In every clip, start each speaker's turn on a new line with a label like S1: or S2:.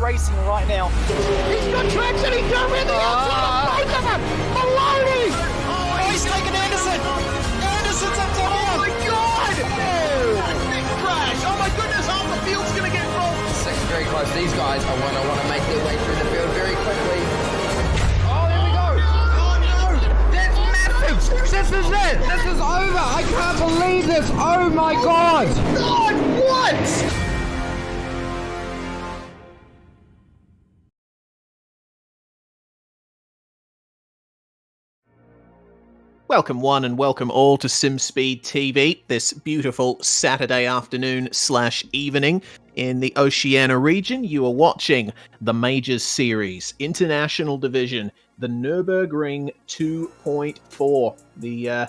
S1: iRacing right now.
S2: He's got traction, he's got rid of the outside of both of them! Maloney!
S1: Oh, he's taken Anderson! Anderson's up to
S2: Oh my god! Oh, big crash! Oh my goodness, half the field's gonna get rolled!
S3: Second very close. These guys are going to want to make their way through the field very quickly.
S2: Oh, here we go! Oh no!
S3: That's massive! This is it! This is over! I can't believe this! Oh my god!
S2: God, what?
S4: Welcome one and welcome all to SimSpeed TV this beautiful Saturday afternoon / evening. In the Oceania region, you are watching the Majors Series, International Division, the Nurburgring 2.4, the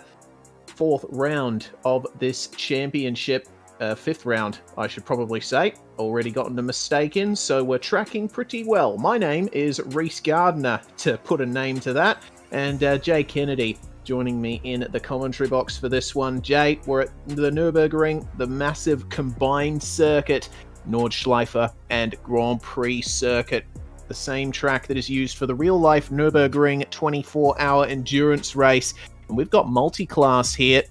S4: fourth round of this championship. Fifth round, I should probably say. Already gotten a mistake in, so we're tracking pretty well. My name is Reese Gardner, to put a name to that, and Jay Kennedy joining me in the commentary box for this one. Jay, we're at the Nurburgring, the massive combined circuit, Nordschleife and Grand Prix circuit, the same track that is used for the real-life Nürburgring 24-hour endurance race. And we've got multi-class here,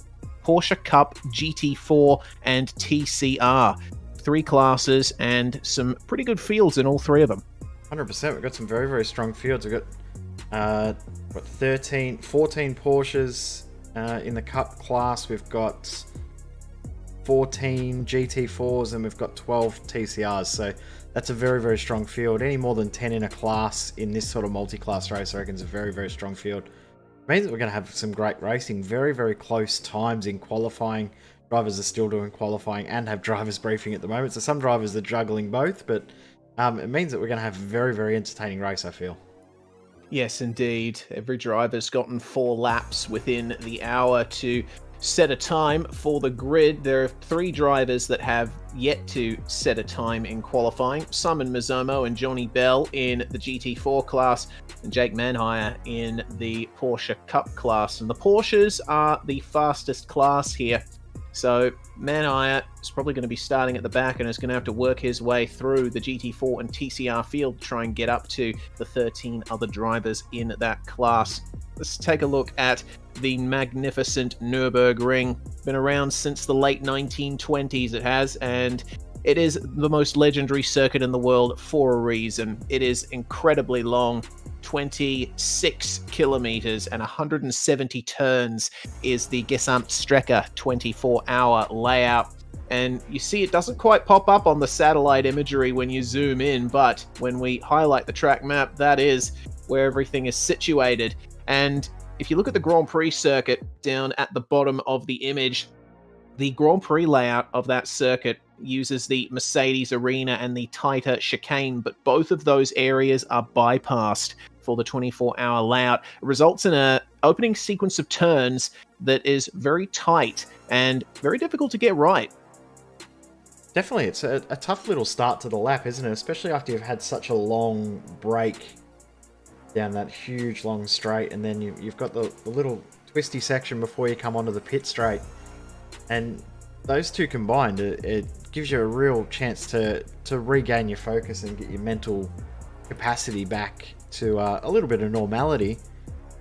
S4: Porsche Cup, GT4 and TCR. 3 classes and some pretty good fields in all 3 of them.
S5: 100%. We've got some very, very strong fields. We've got 14 Porsches in the Cup class. We've got 14 GT4s and we've got 12 TCRs. So that's a very, very strong field. Any more than 10 in a class in this sort of multi-class race, I reckon, is a very, very strong field. It means that we're going to have some great racing. Very, very close times in qualifying. Drivers are still doing qualifying and have drivers briefing at the moment. So some drivers are juggling both, but it means that we're going to have a very, very entertaining race, I feel.
S4: Yes, indeed. Every driver's gotten 4 laps within the hour to set a time for the grid. There are 3 drivers that have yet to set a time in qualifying. Simon Mizomo and Johnny Bell in the GT4 class, and Jake Manhire in the Porsche Cup class. And the Porsches are the fastest class here. So Manhire is probably going to be starting at the back and is going to have to work his way through the GT4 and TCR field to try and get up to the 13 other drivers in that class. Let's take a look at the magnificent Nürburgring. Been around since the late 1920s, it has, and it is the most legendary circuit in the world for a reason. It is incredibly long. 26 kilometers and 170 turns is the Gesamtstrecke 24-hour layout. And you see it doesn't quite pop up on the satellite imagery when you zoom in, but when we highlight the track map, that is where everything is situated. And if you look at the Grand Prix circuit down at the bottom of the image, the Grand Prix layout of that circuit uses the Mercedes Arena and the tighter chicane, but both of those areas are bypassed for the 24-hour layout. It results in an opening sequence of turns that is very tight and very difficult to get right.
S5: Definitely, it's a tough little start to the lap, isn't it? Especially after you've had such a long break down that huge long straight, and then you've got the little twisty section before you come onto the pit straight. And those two combined, it gives you a real chance to regain your focus and get your mental capacity back to a little bit of normality.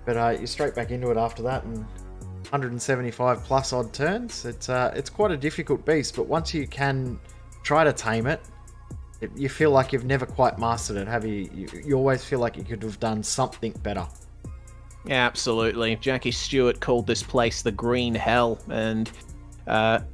S5: But you're straight back into it after that, and 175 plus odd turns. It's quite a difficult beast, but once you can try to tame it, you feel like you've never quite mastered it, have you? You always feel like you could have done something better.
S4: Yeah, absolutely. Jackie Stewart called this place the Green Hell, and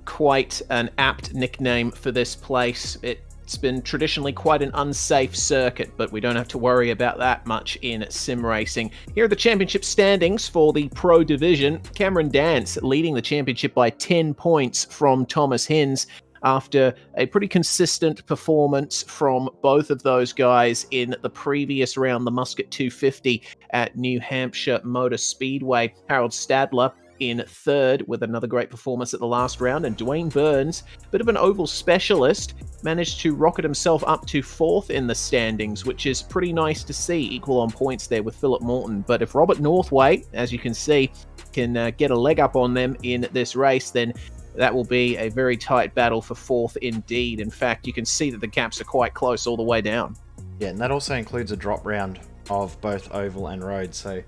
S4: quite an apt nickname for this place. It's been traditionally quite an unsafe circuit, but we don't have to worry about that much in sim racing. Here are the championship standings for the Pro Division. Cameron Dance leading the championship by 10 points from Thomas Hinz after a pretty consistent performance from both of those guys in the previous round, the Musket 250 at New Hampshire Motor Speedway. Harold Stadler in third with another great performance at the last round, and Dwayne Burns, a bit of an oval specialist, managed to rocket himself up to fourth in the standings, which is pretty nice to see, equal on points there with Philip Morton. But if Robert Northway, as you can see, can get a leg up on them in this race, then that will be a very tight battle for fourth indeed. In fact, you can see that the gaps are quite close all the way down.
S5: Yeah, and that also includes a drop round of both oval and road. So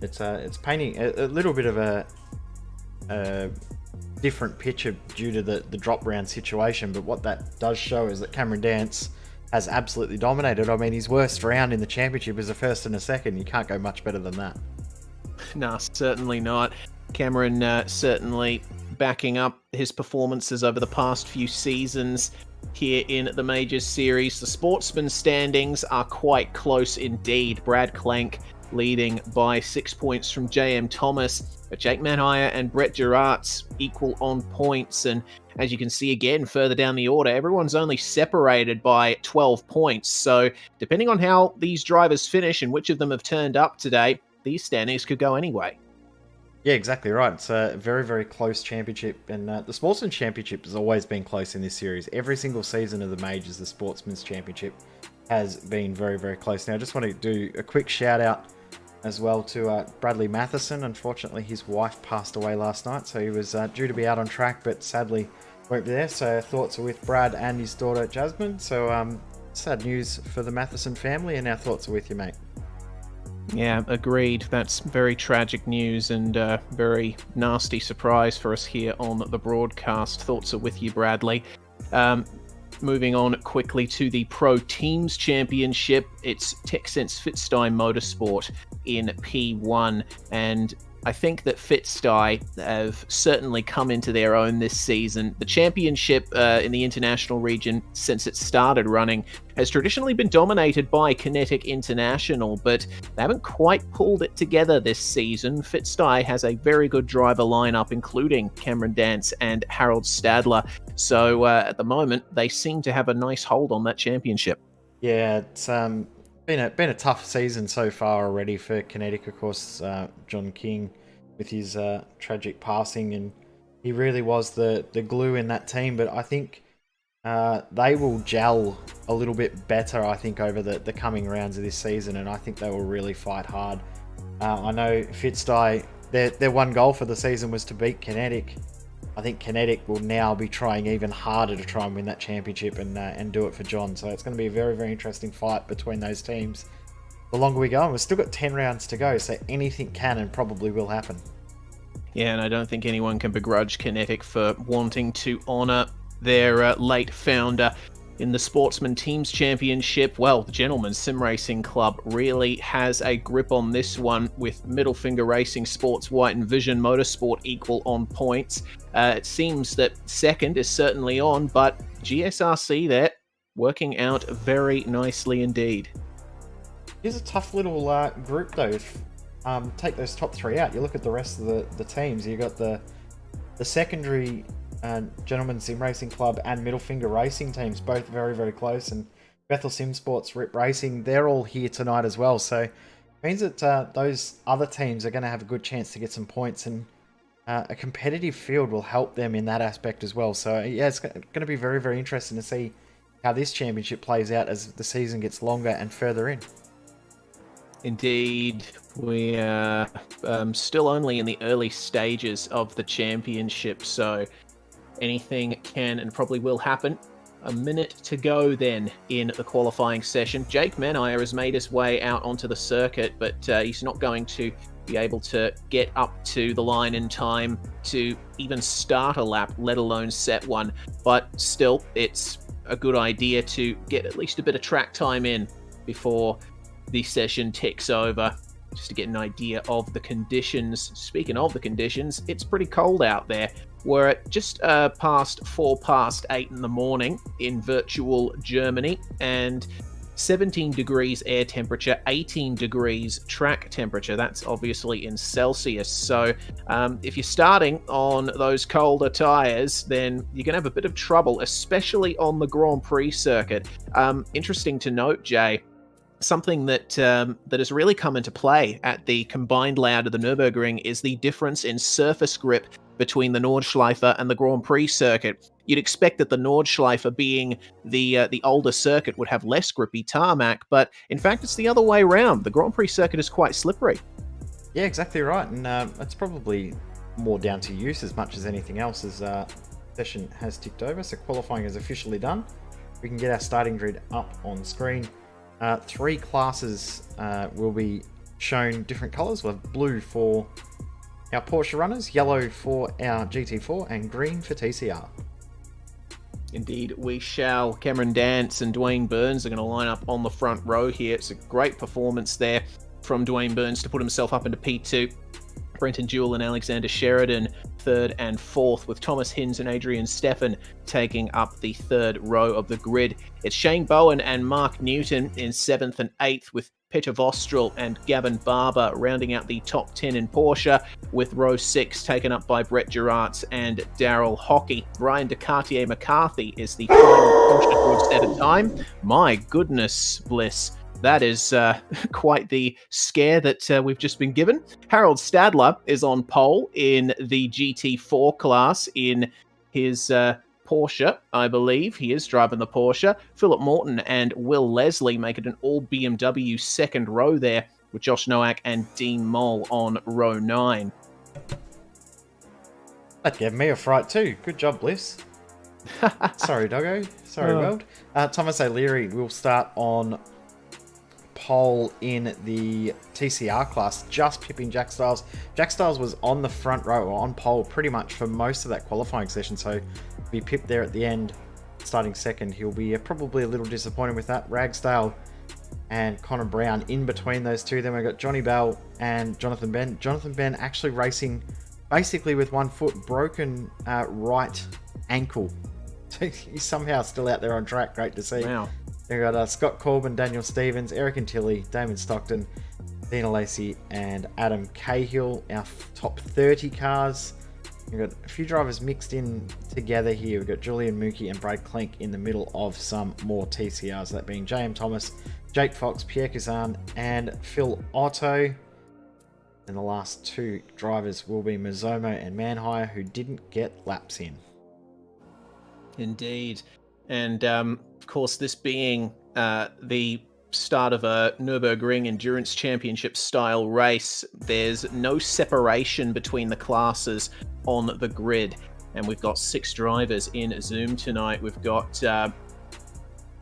S5: it's painting a little bit of a different picture due to the drop round situation. But what that does show is that Cameron Dance has absolutely dominated. I mean, his worst round in the championship is a first and a second. You can't go much better than that.
S4: No, certainly not. Cameron certainly backing up his performances over the past few seasons here in the Majors Series. The Sportsman standings are quite close indeed. Brad Clank leading by 6 points from JM Thomas, but Jake Manhire and Brett Gerards equal on points. And as you can see again further down the order, everyone's only separated by 12 points. So depending on how these drivers finish and which of them have turned up today, these standings could go anyway.
S5: Yeah, exactly right. It's a very, very close championship, and the Sportsman Championship has always been close in this series. Every single season of the Majors, the Sportsman's Championship has been very, very close. Now, I just want to do a quick shout out as well to Bradley Matheson. Unfortunately, his wife passed away last night, so he was due to be out on track, but sadly won't be there. So thoughts are with Brad and his daughter Jasmine. So sad news for the Matheson family, and our thoughts are with you, mate.
S4: Yeah, agreed. That's very tragic news and a very nasty surprise for us here on the broadcast. Thoughts are with you, Bradley. Moving on quickly to the Pro Teams Championship. It's TechSense Fitstein Motorsport in P1, and I think that Fitstein have certainly come into their own this season. The championship in the international region, since it started running, has traditionally been dominated by Kinetic International, but they haven't quite pulled it together this season. Fitstein has a very good driver lineup, including Cameron Dance and Harold Stadler. So at the moment, they seem to have a nice hold on that championship.
S5: Yeah, it's been a tough season so far already for Kinetic. Of course, John King with his tragic passing, and he really was the glue in that team. But I think they will gel a little bit better, I think, over the coming rounds of this season, and I think they will really fight hard. I know Fitstein, their one goal for the season was to beat Kinetic. I think Kinetic will now be trying even harder to try and win that championship and do it for John. So it's going to be a very, very interesting fight between those teams. The longer we go, and we've still got 10 rounds to go, so anything can and probably will happen.
S4: Yeah, and I don't think anyone can begrudge Kinetic for wanting to honour their late founder. In the Sportsman Teams Championship, well, the Gentlemen's Sim Racing Club really has a grip on this one, with Middle Finger Racing, Sports White and Vision Motorsport equal on points. It seems that second is certainly on, but GSRC there working out very nicely indeed.
S5: Here's a tough little group though. If take those top three out, you look at the rest of the teams. You got the secondary Gentlemen's Sim Racing Club and Middle Finger Racing teams, both very, very close, and Bethel Sim Sports, Rip Racing, they're all here tonight as well. So it means that those other teams are going to have a good chance to get some points, and a competitive field will help them in that aspect as well. So yeah, it's going to be very, very interesting to see how this championship plays out as the season gets longer and further in.
S4: Indeed, we are still only in the early stages of the championship, so anything can and probably will happen. A minute to go then in the qualifying session. Jake Manhire has made his way out onto the circuit, but he's not going to be able to get up to the line in time to even start a lap, let alone set one. But still, it's a good idea to get at least a bit of track time in before the session ticks over, just to get an idea of the conditions. Speaking of the conditions, it's pretty cold out there. We're at just past 8 in the morning in virtual Germany, and 17 degrees air temperature, 18 degrees track temperature. That's obviously in Celsius. So if you're starting on those colder tyres, then you're going to have a bit of trouble, especially on the Grand Prix circuit. Interesting to note, Jay, something that has really come into play at the combined layout of the Nurburgring is the difference in surface grip between the Nordschleife and the Grand Prix circuit. You'd expect that the Nordschleife, being the older circuit, would have less grippy tarmac, but in fact it's the other way around. The Grand Prix circuit is quite slippery.
S5: Yeah, exactly right, and it's probably more down to use as much as anything else, as session has ticked over, so qualifying is officially done. We can get our starting grid up on screen. 3 classes will be shown different colours. We'll have blue for our Porsche runners, yellow for our GT4, and green for TCR.
S4: Indeed, we shall. Cameron Dance and Dwayne Burns are going to line up on the front row here. It's a great performance there from Dwayne Burns to put himself up into P2. Brenton Jewell and Alexander Sheridan third and fourth, with Thomas Hinz and Adrian Steffen taking up the third row of the grid. It's Shane Bowen and Mark Newton in 7th and 8th, with Peter Vostrel and Gavin Barber rounding out the top 10 in Porsche, with row 6 taken up by Brett Gerards and Daryl Hockey. Ryan DeCartier McCarthy is the final Porsche towards set of time. My goodness, Bliss. That is quite the scare that we've just been given. Harold Stadler is on pole in the GT4 class in his Porsche, I believe. He is driving the Porsche. Philip Morton and Will Leslie make it an all BMW second row there, with Josh Nowak and Dean Moll on row 9.
S5: That gave me a fright too. Good job, Bliss. Sorry, doggo. Sorry, world. Thomas O'Leary will start on pole in the TCR class, just pipping Jack Stiles. Jack Stiles was on the front row, or on pole, pretty much for most of that qualifying session, so be pipped there at the end, starting second. He'll be probably a little disappointed with that. Ragsdale and Connor Brown in between those two. Then we've got Johnny Bell and Jonathan Ben. Jonathan Ben actually racing basically with 1 foot, broken right ankle. So he's somehow still out there on track. Great to see.
S4: Wow.
S5: We've got Scott Corbin, Daniel Stevens, Eric Antilli, Damon Stockton, Dina Lacey, and Adam Cahill. Our top 30 cars. We've got a few drivers mixed in together here. We've got Julian Mookie and Brad Klink in the middle of some more TCRs, that being J.M. Thomas, Jake Fox, Pierre Kazan, and Phil Otto. And the last 2 drivers will be Mizomo and Manhire, who didn't get laps in.
S4: Indeed. And of course, this being the start of a Nurburgring Endurance Championship style race, there's no separation between the classes on the grid. And we've got 6 drivers in Zoom tonight. We've got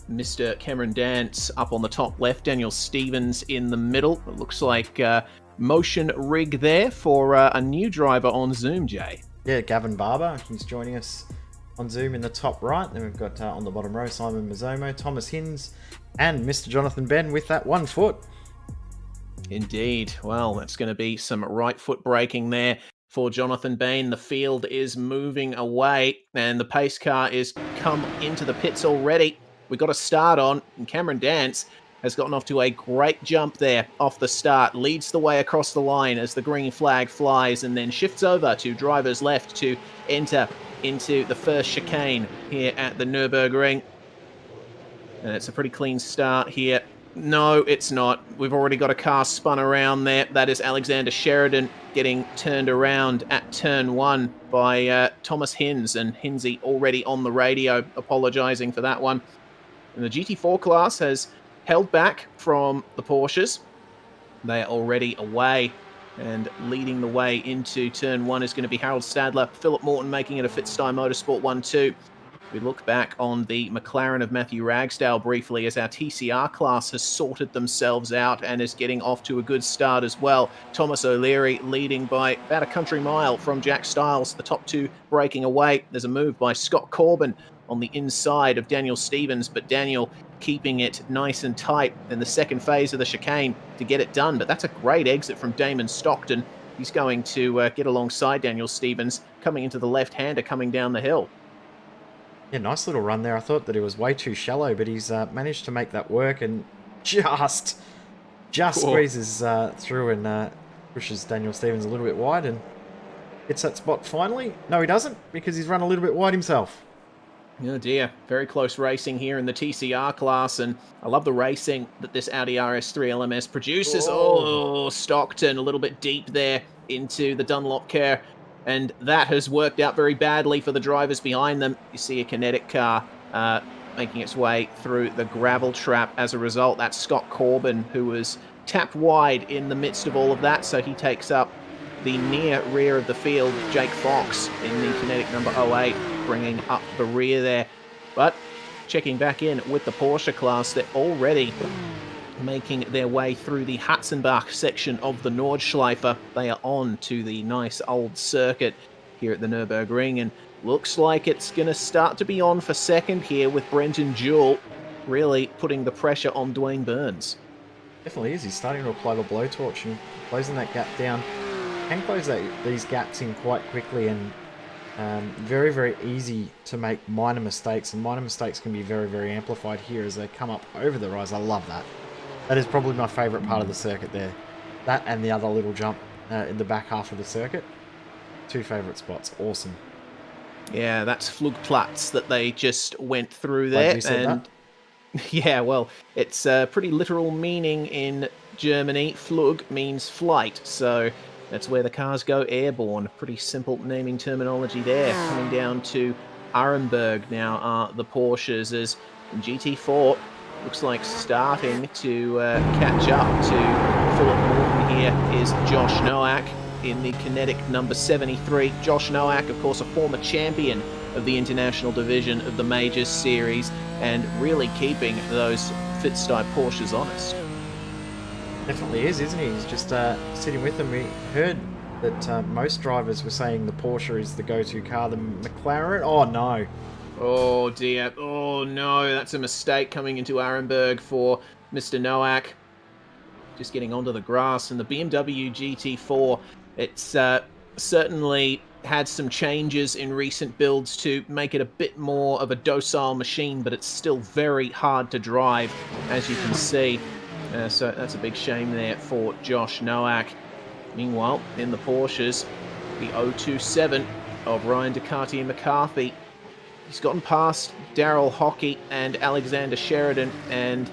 S4: Mr. Cameron Dance up on the top left, Daniel Stevens in the middle. It looks like motion rig there for a new driver on Zoom, Jay.
S5: Yeah, Gavin Barber, he's joining us on Zoom in the top right. Then we've got on the bottom row Simon Mizomo, Thomas Hinz, and Mr. Jonathan Ben with that 1 foot.
S4: Indeed. Well, that's going to be some right foot braking there for Jonathan Bain. The field is moving away, and the pace car is come into the pits already. We got a start on, and Cameron Dance has gotten off to a great jump there off the start, leads the way across the line as the green flag flies, and then shifts over to drivers left to enter into the first chicane here at the Nurburgring. And it's a pretty clean start here. No, it's not. We've already got a car spun around there. That is Alexander Sheridan getting turned around at turn 1 by Thomas Hinz, and Hinzy already on the radio apologising for that one. And the GT4 class has held back from the Porsches. They are already away, and leading the way into turn 1 is going to be Harold Stadler. Philip Morton making it a Fitzstein Motorsport 1-2. We look back on the McLaren of Matthew Ragsdale briefly, as our TCR class has sorted themselves out and is getting off to a good start as well. Thomas O'Leary leading by about a country mile from Jack Stiles. The top 2 breaking away. There's a move by Scott Corbin on the inside of Daniel Stevens, but Daniel keeping it nice and tight in the second phase of the chicane to get it done. But that's a great exit from Damon Stockton. He's going to get alongside Daniel Stevens, coming into the left-hander coming down the hill.
S5: Yeah, nice little run there. I thought that it was way too shallow, but he's managed to make that work and just squeezes through and pushes Daniel Stevens a little bit wide and hits that spot finally. No, he doesn't, because he's run a little bit wide himself.
S4: Oh dear, very close racing here in the TCR class, and I love the racing that this Audi RS3 LMS produces. Oh, Stockton a little bit deep there into the Dunlop car, and that has worked out very badly for the drivers behind them. You see a kinetic car making its way through the gravel trap as a result. That's Scott Corbin, who was tapped wide in the midst of all of that, so he takes up the near rear of the field. Jake Fox in the kinetic number 08, bringing up the rear there. But checking back in with the Porsche class, they're already making their way through the Hatzenbach section of the Nordschleife. They are on to the nice old circuit here at the Nurburgring, and looks like it's going to start to be on for second here with Brenton Jewell really putting the pressure on Dwayne Burns.
S5: Definitely is. He's starting to apply the blowtorch and closing that gap down. Can close these gaps in quite quickly, and very, very easy to make minor mistakes, and minor mistakes can be very, very amplified here as they come up over the rise. I love that. That is probably my favourite part of the circuit there. That and the other little jump in the back half of the circuit. Two favourite spots. Awesome.
S4: Yeah, that's Flugplatz that they just went through there. And yeah, well, it's a pretty literal meaning in Germany. Flug means flight, so that's where the cars go airborne. Pretty simple naming terminology there. Coming down to Arenberg now are the Porsches, as GT4 looks like starting to catch up to Philip Morton. Here is Josh Nowak in the Kinetic number 73. Josh Nowak, of course, a former champion of the International Division of the Majors Series, and really keeping those Fitzstye Porsches honest.
S5: Definitely is, isn't he? He's just sitting with them. We heard that most drivers were saying the Porsche is the go-to car. The McLaren? Oh, no.
S4: Oh, dear. Oh, no. That's a mistake coming into Arenberg for Mr. Nowak. Just getting onto the grass. And the BMW GT4, it's certainly had some changes in recent builds to make it a bit more of a docile machine, but it's still very hard to drive, as you can see. So that's a big shame there for Josh Nowak. Meanwhile, in the Porsches, the 027 of Ryan Ducati and McCarthy. He's gotten past Daryl Hockey and Alexander Sheridan, and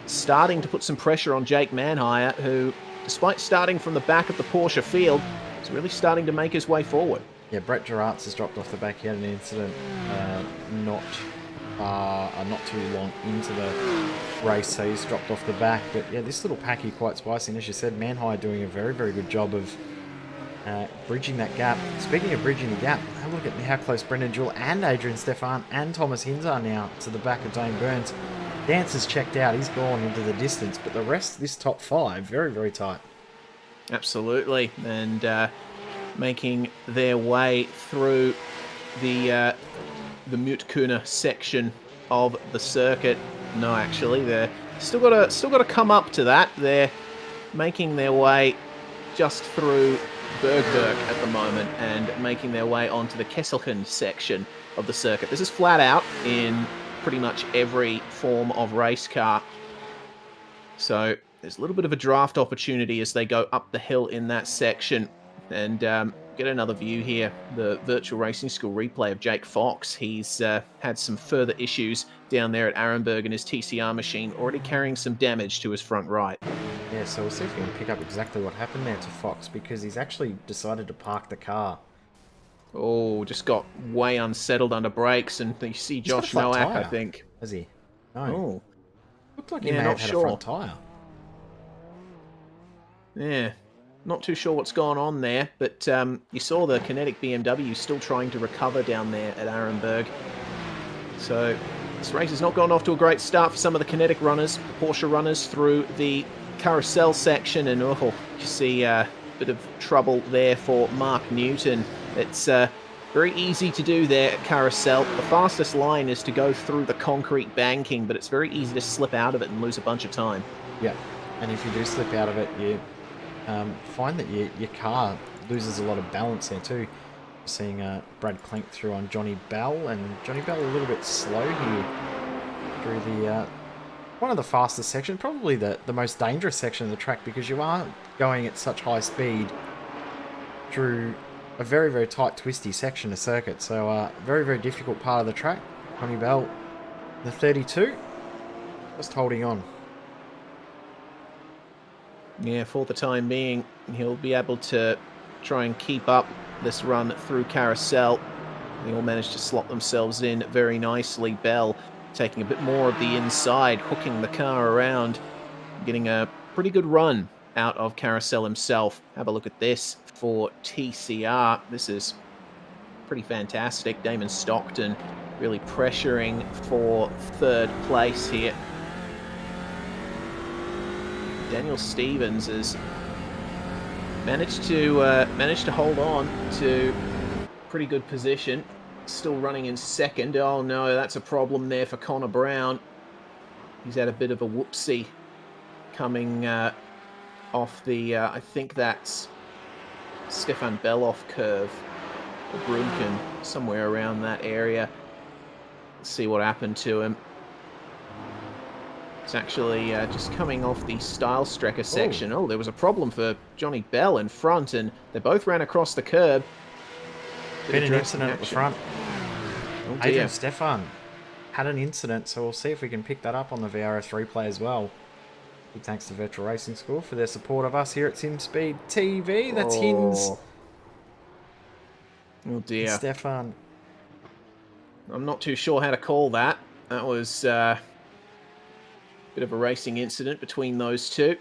S4: starting to put some pressure on Jake Manhire, who, despite starting from the back of the Porsche field, is really starting to make his way forward.
S5: Yeah, Brett Gerards has dropped off the back. He had an incident not too long into the race, so he's dropped off the back. But yeah, this little packy quite spicy, and as you said, Manhire doing a very, very good job of bridging that gap. Speaking of bridging the gap, have a look at how close Brendan Jewell and Adrian Stefan and Thomas Hinz are now to the back of Dane Burns. Dance has checked out, he's gone into the distance, but the rest of this top five, very, very tight.
S4: Absolutely, and making their way through the Mutkuna section of the circuit. No, actually, they're still got to come up to that. They're making their way just through Bergwerk at the moment and making their way onto the Kesselchen section of the circuit. This is flat out in pretty much every form of race car. So there's a little bit of a draft opportunity as they go up the hill in that section. And get another view here, the virtual racing school replay of Jake Fox. He's had some further issues down there at Arenberg in his TCR machine, already carrying some damage to his front right.
S5: Yeah, so we'll see if we can pick up exactly what happened there to Fox, because he's actually decided to park the car.
S4: Oh, just got way unsettled under brakes, and you see Josh Nowak, I think.
S5: Has he? No.
S4: Oh.
S5: Looked like he may have had a front tyre.
S4: Yeah. Not too sure what's gone on there, but you saw the Kinetic BMW still trying to recover down there at Arenberg. So this race has not gone off to a great start for some of the Kinetic runners, Porsche runners, through the carousel section, and you see a bit of trouble there for Mark Newton. It's very easy to do there at carousel. The fastest line is to go through the concrete banking, but it's very easy to slip out of it and lose a bunch of time.
S5: Yeah, and if you do slip out of it, you find that your car loses a lot of balance there too. Seeing Brad clank through on Johnny Bell, and Johnny Bell a little bit slow here through the one of the fastest sections, probably the most dangerous section of the track, because you are going at such high speed through a very, very tight, twisty section of circuit. So very, very difficult part of the track. Johnny Bell, the 32, just holding on.
S4: Yeah, for the time being, he'll be able to try and keep up this run through carousel. They all managed to slot themselves in very nicely. Bell taking a bit more of the inside, hooking the car around, getting a pretty good run out of carousel himself. Have a look at this for TCR. This is pretty fantastic. Damon Stockton really pressuring for third place here. Daniel Stevens has managed to hold on to pretty good position. Still running in second. Oh no, that's a problem there for Connor Brown. He's had a bit of a whoopsie coming off the, I think that's Stefan Beloff curve, or Brunken, somewhere around that area. Let's see what happened to him. It's actually just coming off the Style Strecker section. Oh, there was a problem for Johnny Bell in front, and they both ran across the curb.
S5: Been an incident at the front.
S4: Oh,
S5: Adrian Stefan had an incident, so we'll see if we can pick that up on the VRS replay as well. Big thanks to Virtual Racing School for their support of us here at SimSpeed TV. That's Hins.
S4: Oh dear.
S5: Stefan.
S4: I'm not too sure how to call that. That was a bit of a racing incident between those two.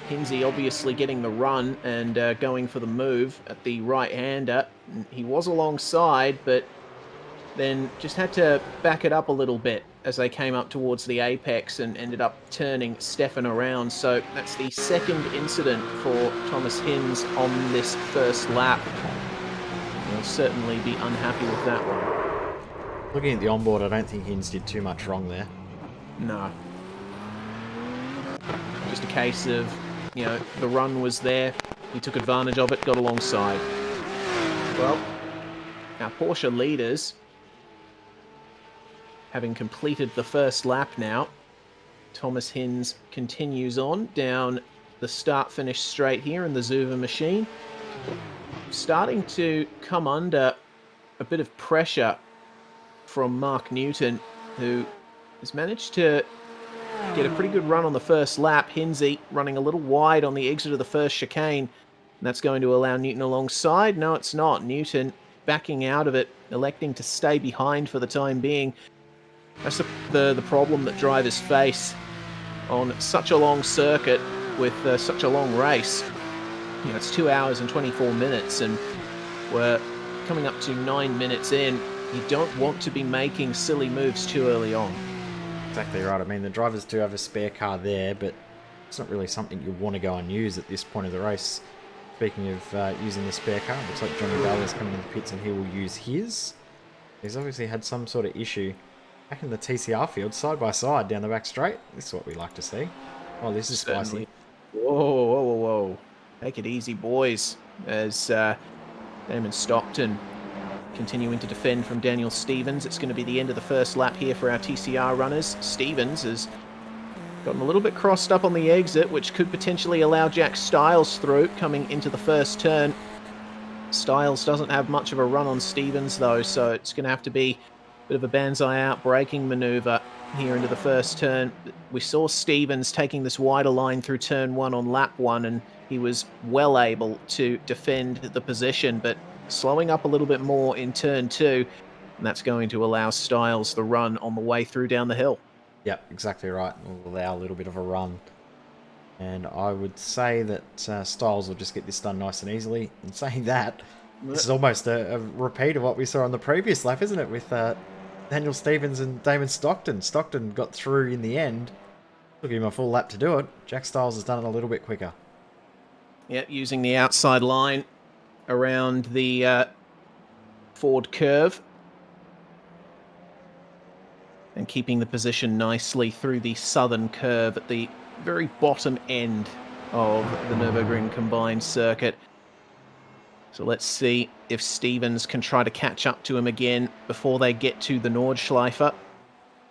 S4: Hinsey obviously getting the run and going for the move at the right-hander. He was alongside, but then just had to back it up a little bit as they came up towards the apex and ended up turning Stefan around. So that's the second incident for Thomas Hinz on this first lap. He'll certainly be unhappy with that one.
S5: Looking at the onboard, I don't think Hinz did too much wrong there.
S4: No. Just a case of, you know, the run was there, he took advantage of it, got alongside. Well, our Porsche leaders, having completed the first lap now, Thomas Hinz continues on down the start-finish straight here in the Zuva machine. Starting to come under a bit of pressure from Mark Newton, who has managed to get a pretty good run on the first lap. Hinsey running a little wide on the exit of the first chicane. And that's going to allow Newton alongside. No, it's not. Newton backing out of it, electing to stay behind for the time being. That's the problem that drivers face on such a long circuit with such a long race. You know, it's 2 hours and 24 minutes, and we're coming up to 9 minutes in. You don't want to be making silly moves too early on.
S5: Exactly right. I mean, the drivers do have a spare car there, but it's not really something you want to go and use at this point of the race. Speaking of using the spare car, looks like Johnny Bell is coming in the pits and he will use his. He's obviously had some sort of issue. Back in the TCR field, side by side down the back straight. This is what we like to see. Oh, this is spicy.
S4: Whoa, whoa, whoa, whoa. Take it easy, boys. As Damon Stockton continuing to defend from Daniel Stevens. It's going to be the end of the first lap here for our TCR runners. Stevens has gotten a little bit crossed up on the exit, which could potentially allow Jack Stiles through coming into the first turn. Stiles doesn't have much of a run on Stevens, though, so it's going to have to be a bit of a banzai out braking maneuver here into the first turn. We saw Stevens taking this wider line through turn 1 on lap 1, and he was well able to defend the position, but slowing up a little bit more in turn 2, and that's going to allow Stiles the run on the way through down the hill.
S5: Yep, exactly right. We'll allow a little bit of a run. And I would say that Stiles will just get this done nice and easily. And saying that, this is almost a repeat of what we saw on the previous lap, isn't it? With Daniel Stevens and Damon Stockton. Stockton got through in the end. Took him a full lap to do it. Jack Stiles has done it a little bit quicker.
S4: Yep, using the outside line around the Ford curve. And keeping the position nicely through the southern curve at the very bottom end of the Nurburgring combined circuit. So let's see if Stevens can try to catch up to him again before they get to the Nordschleife,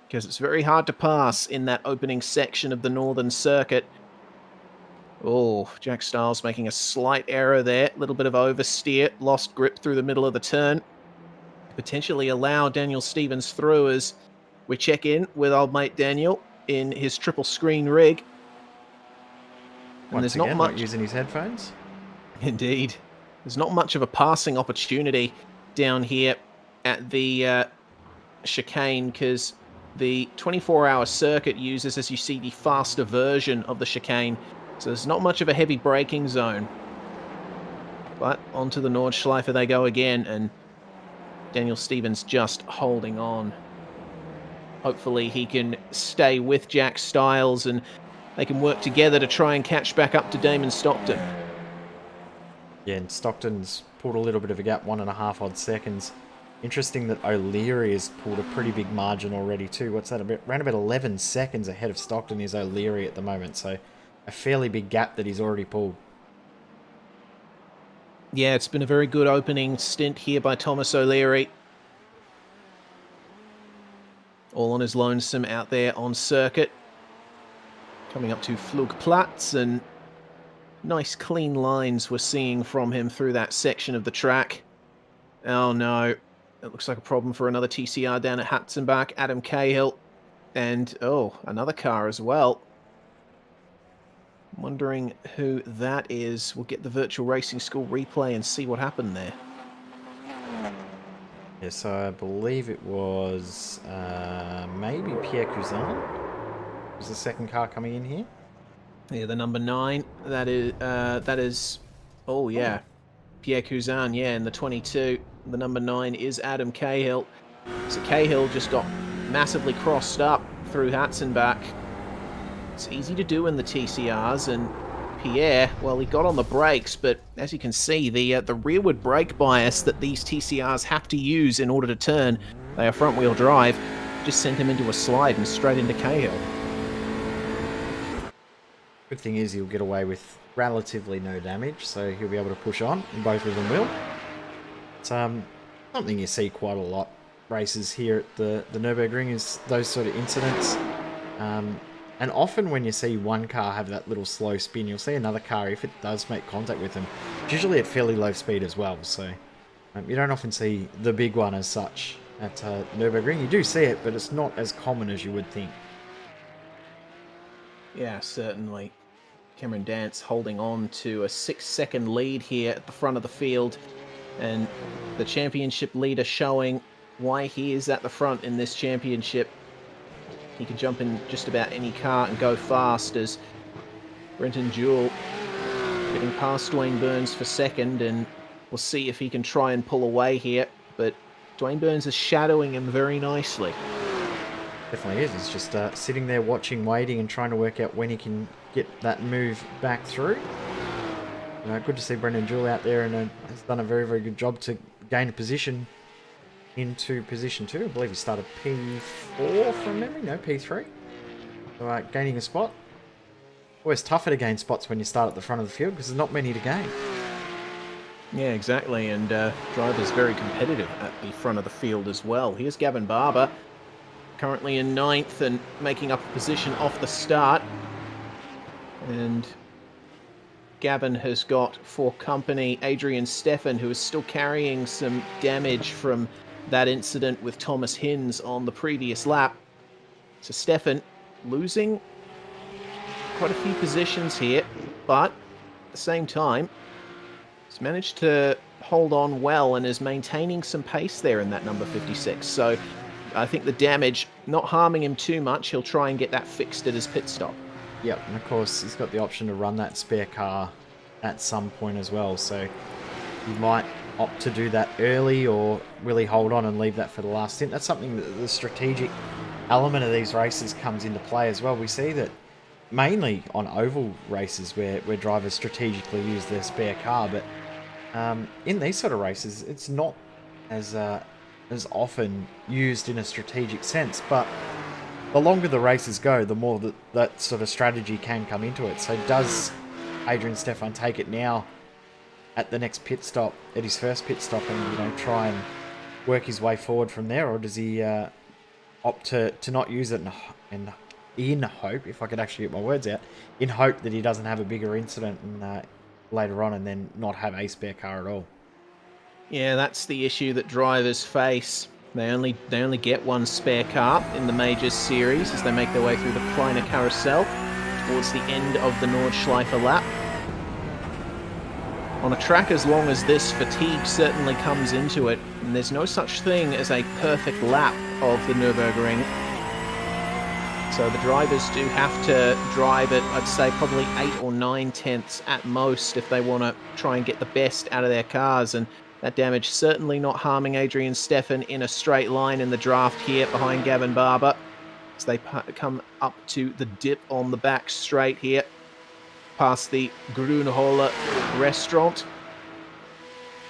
S4: because it's very hard to pass in that opening section of the northern circuit. Oh, Jack Stiles making a slight error there. A little bit of oversteer, lost grip through the middle of the turn. Potentially allow Daniel Stevens through as we check in with old mate Daniel in his triple screen rig. And
S5: Once
S4: there's
S5: again,
S4: not much
S5: not using his headphones.
S4: Indeed. There's not much of a passing opportunity down here at the chicane, because the 24-hour circuit uses, as you see, the faster version of the chicane. So there's not much of a heavy braking zone. But onto the Nordschleife they go again, and Daniel Stevens just holding on. Hopefully he can stay with Jack Stiles and they can work together to try and catch back up to Damon Stockton.
S5: Yeah, and Stockton's pulled a little bit of a gap, 1.5 odd seconds. Interesting that O'Leary has pulled a pretty big margin already too. What's that? Around about 11 seconds ahead of Stockton is O'Leary at the moment. So a fairly big gap that he's already pulled.
S4: Yeah, it's been a very good opening stint here by Thomas O'Leary. All on his lonesome out there on circuit. Coming up to Flugplatz, and nice clean lines we're seeing from him through that section of the track. Oh no, it looks like a problem for another TCR down at Hatzenbach, Adam Cahill. And, oh, another car as well. Wondering who that is. We'll get the virtual racing school replay and see what happened there.
S5: Yes, I believe it was maybe Pierre Cousin was the second car coming in here.
S4: Yeah, the number 9. That is, oh yeah, Pierre Cousin, yeah, in the 22. The number 9 is Adam Cahill. So Cahill just got massively crossed up through Hatzenbach. It's easy to do in the TCRs, and Pierre, well, he got on the brakes, but as you can see, the rearward brake bias that these TCRs have to use in order to turn, they are front-wheel drive, just sent him into a slide and straight into Cahill.
S5: Good thing is he'll get away with relatively no damage, so he'll be able to push on, and both of them will. It's something you see quite a lot. Races here at the Nurburgring is those sort of incidents. And often when you see one car have that little slow spin, you'll see another car, if it does make contact with them, usually at fairly low speed as well. So you don't often see the big one as such at Nurburgring. You do see it, but it's not as common as you would think.
S4: Yeah, certainly. Cameron Dance holding on to a 6-second lead here at the front of the field, and the championship leader showing why he is at the front in this championship. He can jump in just about any car and go fast, as Brenton Jewell getting past Dwayne Burns for second, and we'll see if he can try and pull away here, but Dwayne Burns is shadowing him very nicely.
S5: Definitely is. He's just sitting there watching, waiting, and trying to work out when he can get that move back through. Good to see Brendan Jewell out there, and has done a very, very good job to gain a position into position 2. I believe he started P4 from memory. No, P3. So gaining a spot. Always tougher to gain spots when you start at the front of the field because there's not many to gain.
S4: Yeah, exactly, and driver's very competitive at the front of the field as well. Here's Gavin Barber, currently in 9th and making up a position off the start. And Gavin has got for company Adrian Steffen, who is still carrying some damage from that incident with Thomas Hinz on the previous lap. So Steffen losing quite a few positions here, but at the same time, he's managed to hold on well and is maintaining some pace there in that number 56. So I think the damage not harming him too much. He'll try and get that fixed at his pit stop.
S5: Yep, and of course he's got the option to run that spare car at some point as well, so he might opt to do that early, or will he hold on and leave that for the last stint? That's something that the strategic element of these races comes into play as well. We see that mainly on oval races where drivers strategically use their spare car, but in these sort of races it's not as often used in a strategic sense, but the longer the races go, the more that sort of strategy can come into it. So does Adrian Steffen take it now at the next pit stop, at his first pit stop, and try and work his way forward from there, or does he opt to not use it and in hope, if I could actually get my words out, in hope that he doesn't have a bigger incident and later on, and then not have a spare car at all?
S4: Yeah, that's the issue that drivers face. They only get one spare car in the Majors series as they make their way through the Kleiner Carousel towards the end of the Nordschleife lap. On a track as long as this, fatigue certainly comes into it, and there's no such thing as a perfect lap of the Nürburgring. So the drivers do have to drive it, I'd say probably 8 or 9 tenths at most if they want to try and get the best out of their cars, and that damage certainly not harming Adrian Steffen in a straight line in the draft here behind Gavin Barber. as they come up to the dip on the back straight here, past the Grunholler restaurant.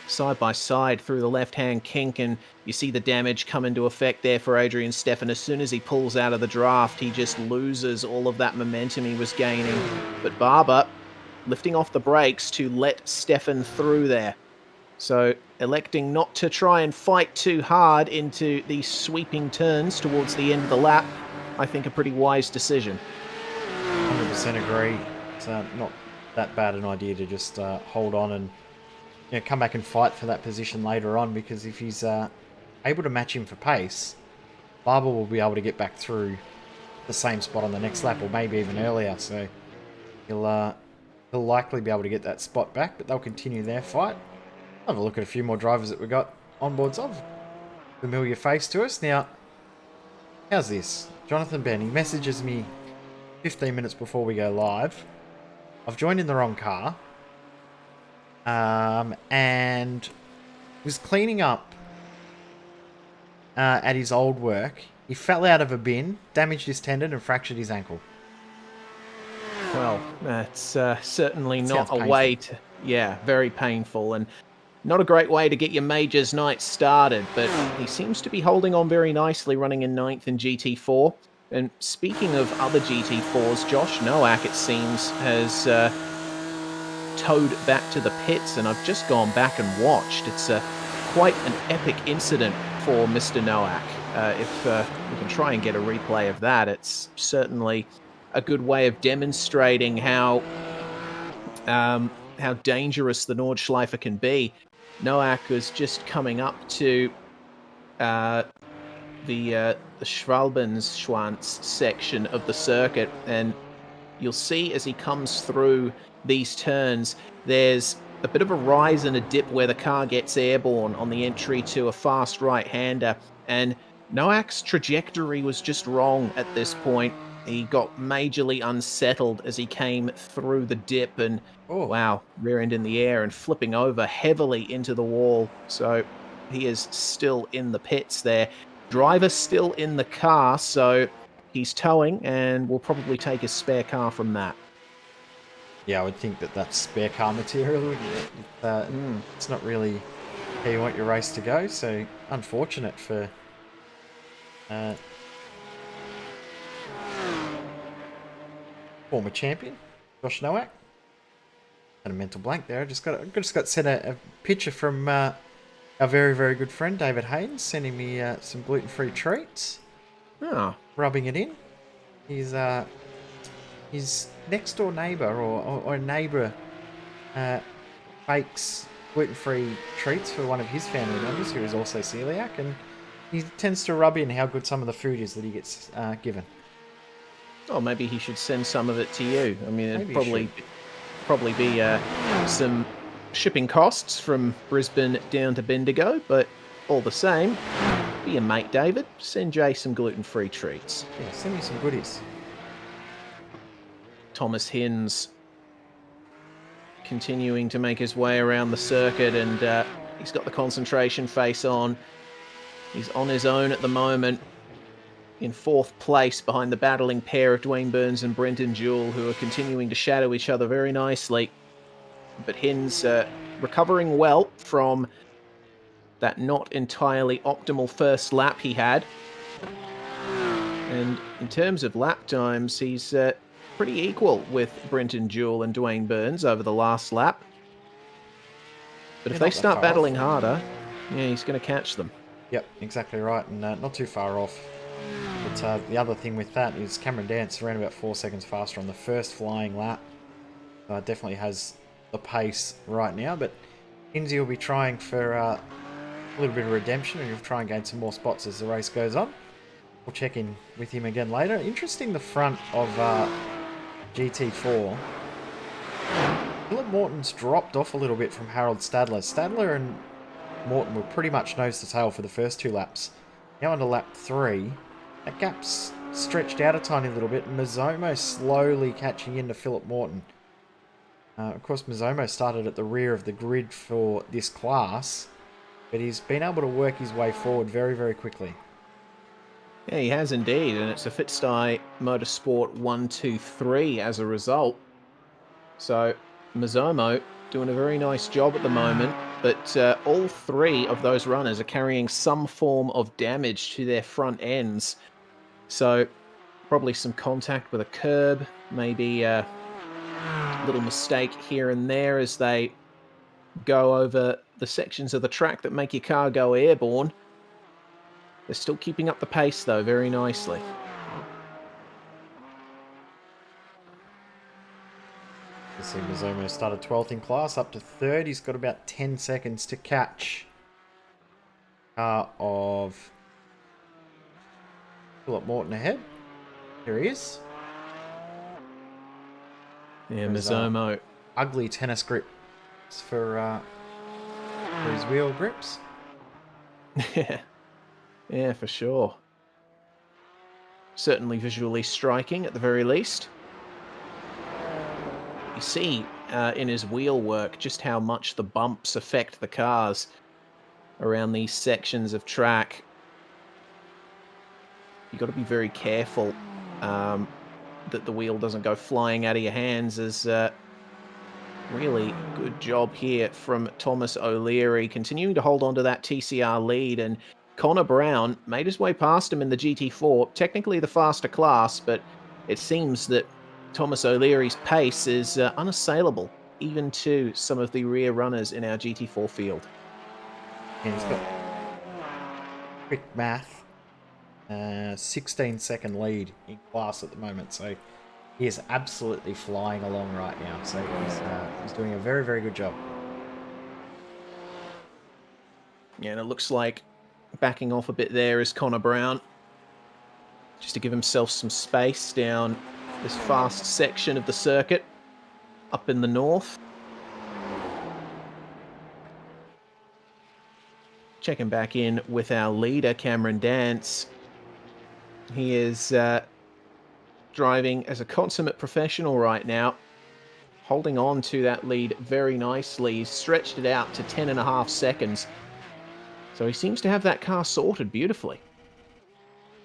S4: Side by side through the left-hand kink, and you see the damage come into effect there for Adrian Stefan. As soon as he pulls out of the draft, he just loses all of that momentum he was gaining. But Barber lifting off the brakes to let Stefan through there. So electing not to try and fight too hard into these sweeping turns towards the end of the lap, I think a pretty wise decision.
S5: 100% agree. It's not that bad an idea to just hold on and come back and fight for that position later on, because if he's able to match him for pace, Barber will be able to get back through the same spot on the next lap, or maybe even earlier. So he'll likely be able to get that spot back, but they'll continue their fight. Have a look at a few more drivers that we got on boards of. Familiar face to us. Now, how's this? Jonathan Ben, he messages me 15 minutes before we go live. I've joined in the wrong car. And was cleaning up at his old work. He fell out of a bin, damaged his tendon, and fractured his ankle.
S4: Well, that's certainly
S5: Sounds
S4: not a
S5: painful.
S4: way to... Yeah, very painful, and not a great way to get your majors night started, but he seems to be holding on very nicely, running in 9th in GT4. And speaking of other GT4s, Josh Nowak, it seems, has... towed back to the pits, and I've just gone back and watched. It's quite an epic incident for Mr. Nowak. If we can try and get a replay of that, it's certainly a good way of demonstrating how dangerous the Nordschleife can be. Nowak was just coming up to the Schwalbenschwanz section of the circuit, and you'll see as he comes through these turns, there's a bit of a rise and a dip where the car gets airborne on the entry to a fast right-hander, and Nowak's trajectory was just wrong at this point. He got majorly unsettled as he came through the dip, and wow, rear end in the air and flipping over heavily into the wall. So he is still in the pits there. Driver still in the car, so he's towing and will probably take his spare car from that.
S5: Yeah, I would think that that's spare car material. It's not really how you want your race to go, so unfortunate for former champion Josh Nowak. Had a mental blank there. I just got sent a picture from our very, very good friend David Haynes, sending me some gluten-free treats.
S4: Oh.
S5: Rubbing it in. He's his next door neighbour or neighbour bakes gluten-free treats for one of his family members who is also celiac, and he tends to rub in how good some of the food is that he gets given.
S4: Oh, maybe he should send some of it to you. I mean, it'd
S5: Maybe
S4: probably be some shipping costs from Brisbane down to Bendigo, but all the same, be a mate, David. Send Jay some gluten-free treats.
S5: Yeah, send me some goodies.
S4: Thomas Hinz continuing to make his way around the circuit, and he's got the concentration face on. He's on his own at the moment, in 4th place behind the battling pair of Dwayne Burns and Brenton Jewell, who are continuing to shadow each other very nicely. But Hinz recovering well from that not entirely optimal first lap he had. And in terms of lap times, he's pretty equal with Brenton Jewell and Dwayne Burns over the last lap. But if they start battling harder, yeah, he's going to catch them.
S5: Yep, exactly right, and not too far off. But the other thing with that is Cameron Dance ran about 4 seconds faster on the first flying lap. Definitely has the pace right now, but Hinzy will be trying for a little bit of redemption, and he'll try and gain some more spots as the race goes on. We'll check in with him again later. Interesting, the front of GT4. Philip Morton's dropped off a little bit from Harold Stadler. Stadler and Morton were pretty much nose to tail for the first 2 laps. Now onto lap 3. That gap's stretched out a tiny little bit. Mizomo slowly catching into Philip Morton. Of course, Mizomo started at the rear of the grid for this class, but he's been able to work his way forward very, very quickly.
S4: Yeah, he has indeed, and it's a Fitzstye Motorsport 123 as a result. So, Mizomo doing a very nice job at the moment, but all three of those runners are carrying some form of damage to their front ends. So, probably some contact with a curb, maybe a little mistake here and there as they go over the sections of the track that make your car go airborne. They're still keeping up the pace, though, very nicely.
S5: You see Mizomo started 12th in class, up to 3rd. He's got about 10 seconds to catch car of Philip Morton ahead. Here he is.
S4: Yeah, Mizomo.
S5: Ugly tennis grips for his wheel grips.
S4: Yeah, for sure. Certainly visually striking at the very least. You see in his wheel work just how much the bumps affect the cars around these sections of track. You've got to be very careful that the wheel doesn't go flying out of your hands. As really good job here from Thomas O'Leary, continuing to hold on to that TCR lead, and Connor Brown made his way past him in the GT4, technically the faster class, but it seems that Thomas O'Leary's pace is unassailable, even to some of the rear runners in our GT4 field.
S5: And he's got quick math, 16-second lead in class at the moment, so he is absolutely flying along right now. So he's doing a very, very good job.
S4: Yeah, and it looks like backing off a bit there is Connor Brown, just to give himself some space down this fast section of the circuit up in the north. Checking back in with our leader, Cameron Dance. He is driving as a consummate professional right now, holding on to that lead very nicely. He's stretched it out to 10.5 seconds. So he seems to have that car sorted beautifully.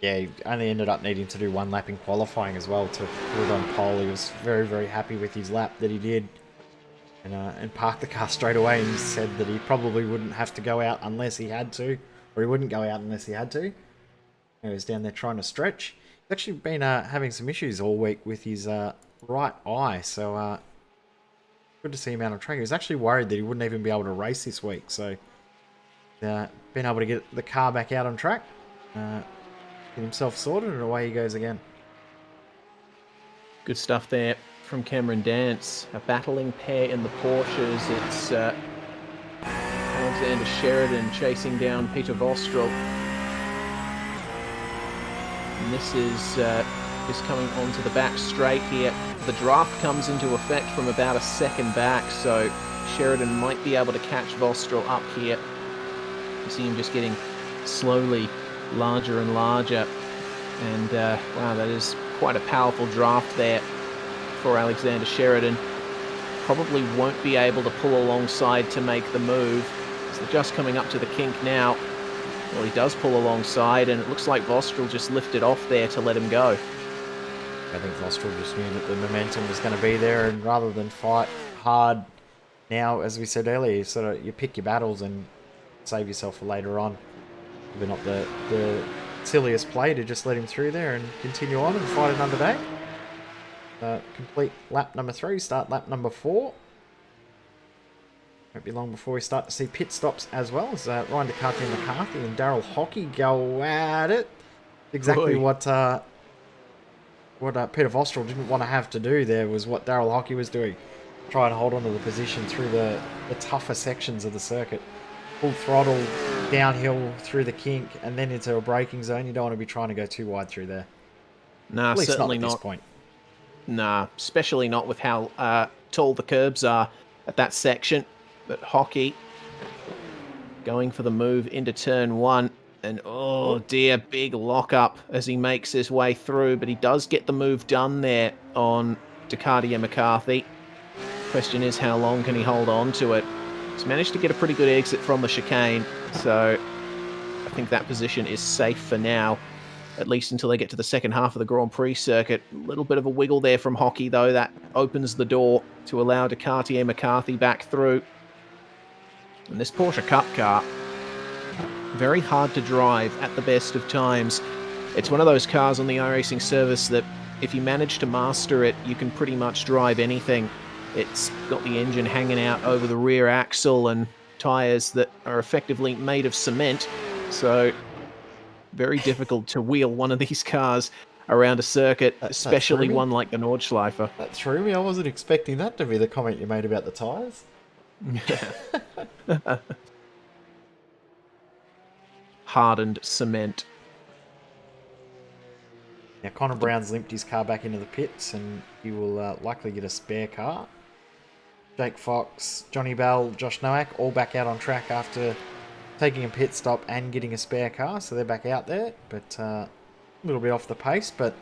S5: Yeah, he only ended up needing to do one lap in qualifying as well to put it on pole. He was very, very happy with his lap that he did, and parked the car straight away. And he said that he probably wouldn't have to go out unless he had to, or he wouldn't go out unless he had to. He was down there trying to stretch. He's actually been having some issues all week with his right eye, so good to see him out on track. He was actually worried that he wouldn't even be able to race this week, so been able to get the car back out on track, get himself sorted, and away he goes again.
S4: Good stuff there from Cameron Dance. A battling pair in the Porsches. It's Alexander Sheridan chasing down Peter Vostrel. And this is just coming onto the back straight here. The draft comes into effect from about a second back, so Sheridan might be able to catch Vostrel up here. You see him just getting slowly larger and larger. And wow, that is quite a powerful draft there for Alexander Sheridan. Probably won't be able to pull alongside to make the move. So they're just coming up to the kink now. Well, he does pull alongside, and it looks like Vostrel just lifted off there to let him go.
S5: I think Vostrel just knew that the momentum was going to be there, and rather than fight hard now, as we said earlier, you pick your battles and save yourself for later on. Probably not the silliest play to just let him through there and continue on and fight another day. Complete lap number 3, start lap number 4. Won't be long before we start to see pit stops as well, as Ryan DeCarty McCarthy and Daryl Hockey go at it. Exactly what Peter Vostrel didn't want to have to do there was what Daryl Hockey was doing. Try and hold on to the position through the tougher sections of the circuit. Full throttle, downhill through the kink, and then into a braking zone. You don't want to be trying to go too wide through there.
S4: Nah,
S5: at least
S4: certainly
S5: not at
S4: not.
S5: this point.
S4: Nah, especially not with how tall the curbs are at that section. But Hockey going for the move into turn 1. And oh dear, big lockup as he makes his way through. But he does get the move done there on DeCarty and McCarthy. Question is, how long can he hold on to it? He's managed to get a pretty good exit from the chicane. So I think that position is safe for now. at least until they get to the second half of the Grand Prix circuit. A little bit of a wiggle there from Hockey, though. That opens the door to allow Ducati McCarthy back through. And this Porsche Cup car, very hard to drive at the best of times. It's one of those cars on the iRacing service that if you manage to master it, you can pretty much drive anything. It's got the engine hanging out over the rear axle and tyres that are effectively made of cement. So very difficult to wheel one of these cars around a circuit, especially one like the Nordschleife.
S5: That threw me. I wasn't expecting that to be the comment you made about the tyres.
S4: Hardened cement.
S5: Now, Connor Brown's limped his car back into the pits, and he will likely get a spare car. Jake Fox, Johnny Bell, Josh Nowak, all back out on track after taking a pit stop and getting a spare car, so they're back out there, but a little bit off the pace. But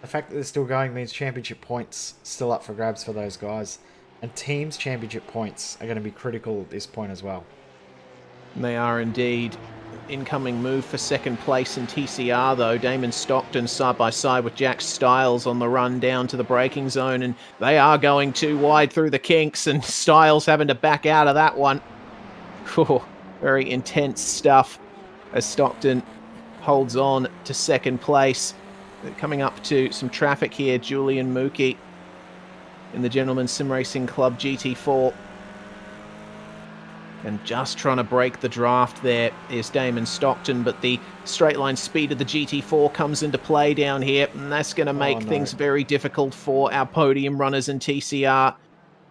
S5: the fact that they're still going means championship points still up for grabs for those guys, and teams championship points are going to be critical at this point as well.
S4: They are indeed. Incoming move for second place in TCR, though. Damon Stockton side by side with Jack Stiles on the run down to the braking zone, and they are going too wide through the kinks, and Stiles having to back out of that one. Very intense stuff as Stockton holds on to second place. Coming up to some traffic here, Julian Mookie in the Gentleman Sim Racing Club GT4. And just trying to break the draft there is Damon Stockton, but the straight line speed of the GT4 comes into play down here, and that's going to make things very difficult for our podium runners in TCR.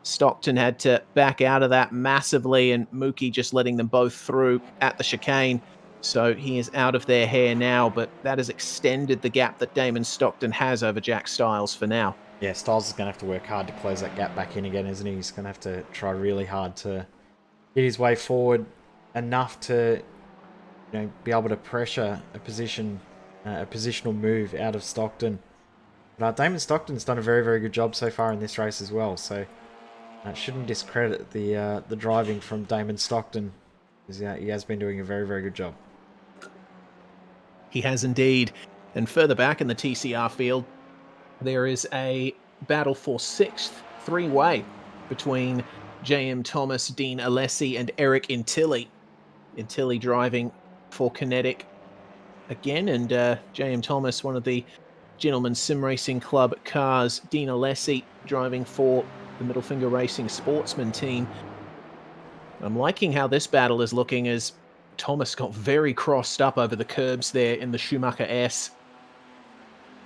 S4: Stockton had to back out of that massively, and Mookie just letting them both through at the chicane. So he is out of their hair now, but that has extended the gap that Damon Stockton has over Jack Stiles for now.
S5: Yeah, Stiles is going to have to work hard to close that gap back in again, isn't he? He's going to have to try really hard to get his way forward enough to, be able to pressure a positional move out of Stockton. But Damon Stockton's done a very, very good job so far in this race as well. So shouldn't discredit the driving from Damon Stockton, because he has been doing a very, very good job.
S4: He has indeed. And further back in the TCR field, there is a battle for sixth three-way between J.M. Thomas, Dean Alessi, and Eric Intilli. Intilli driving for Kinetic again, and J.M. Thomas, one of the Gentleman Sim Racing Club cars. Dean Alessi driving for the Middle Finger Racing Sportsman team. I'm liking how this battle is looking, as Thomas got very crossed up over the curbs there in the Schumacher S.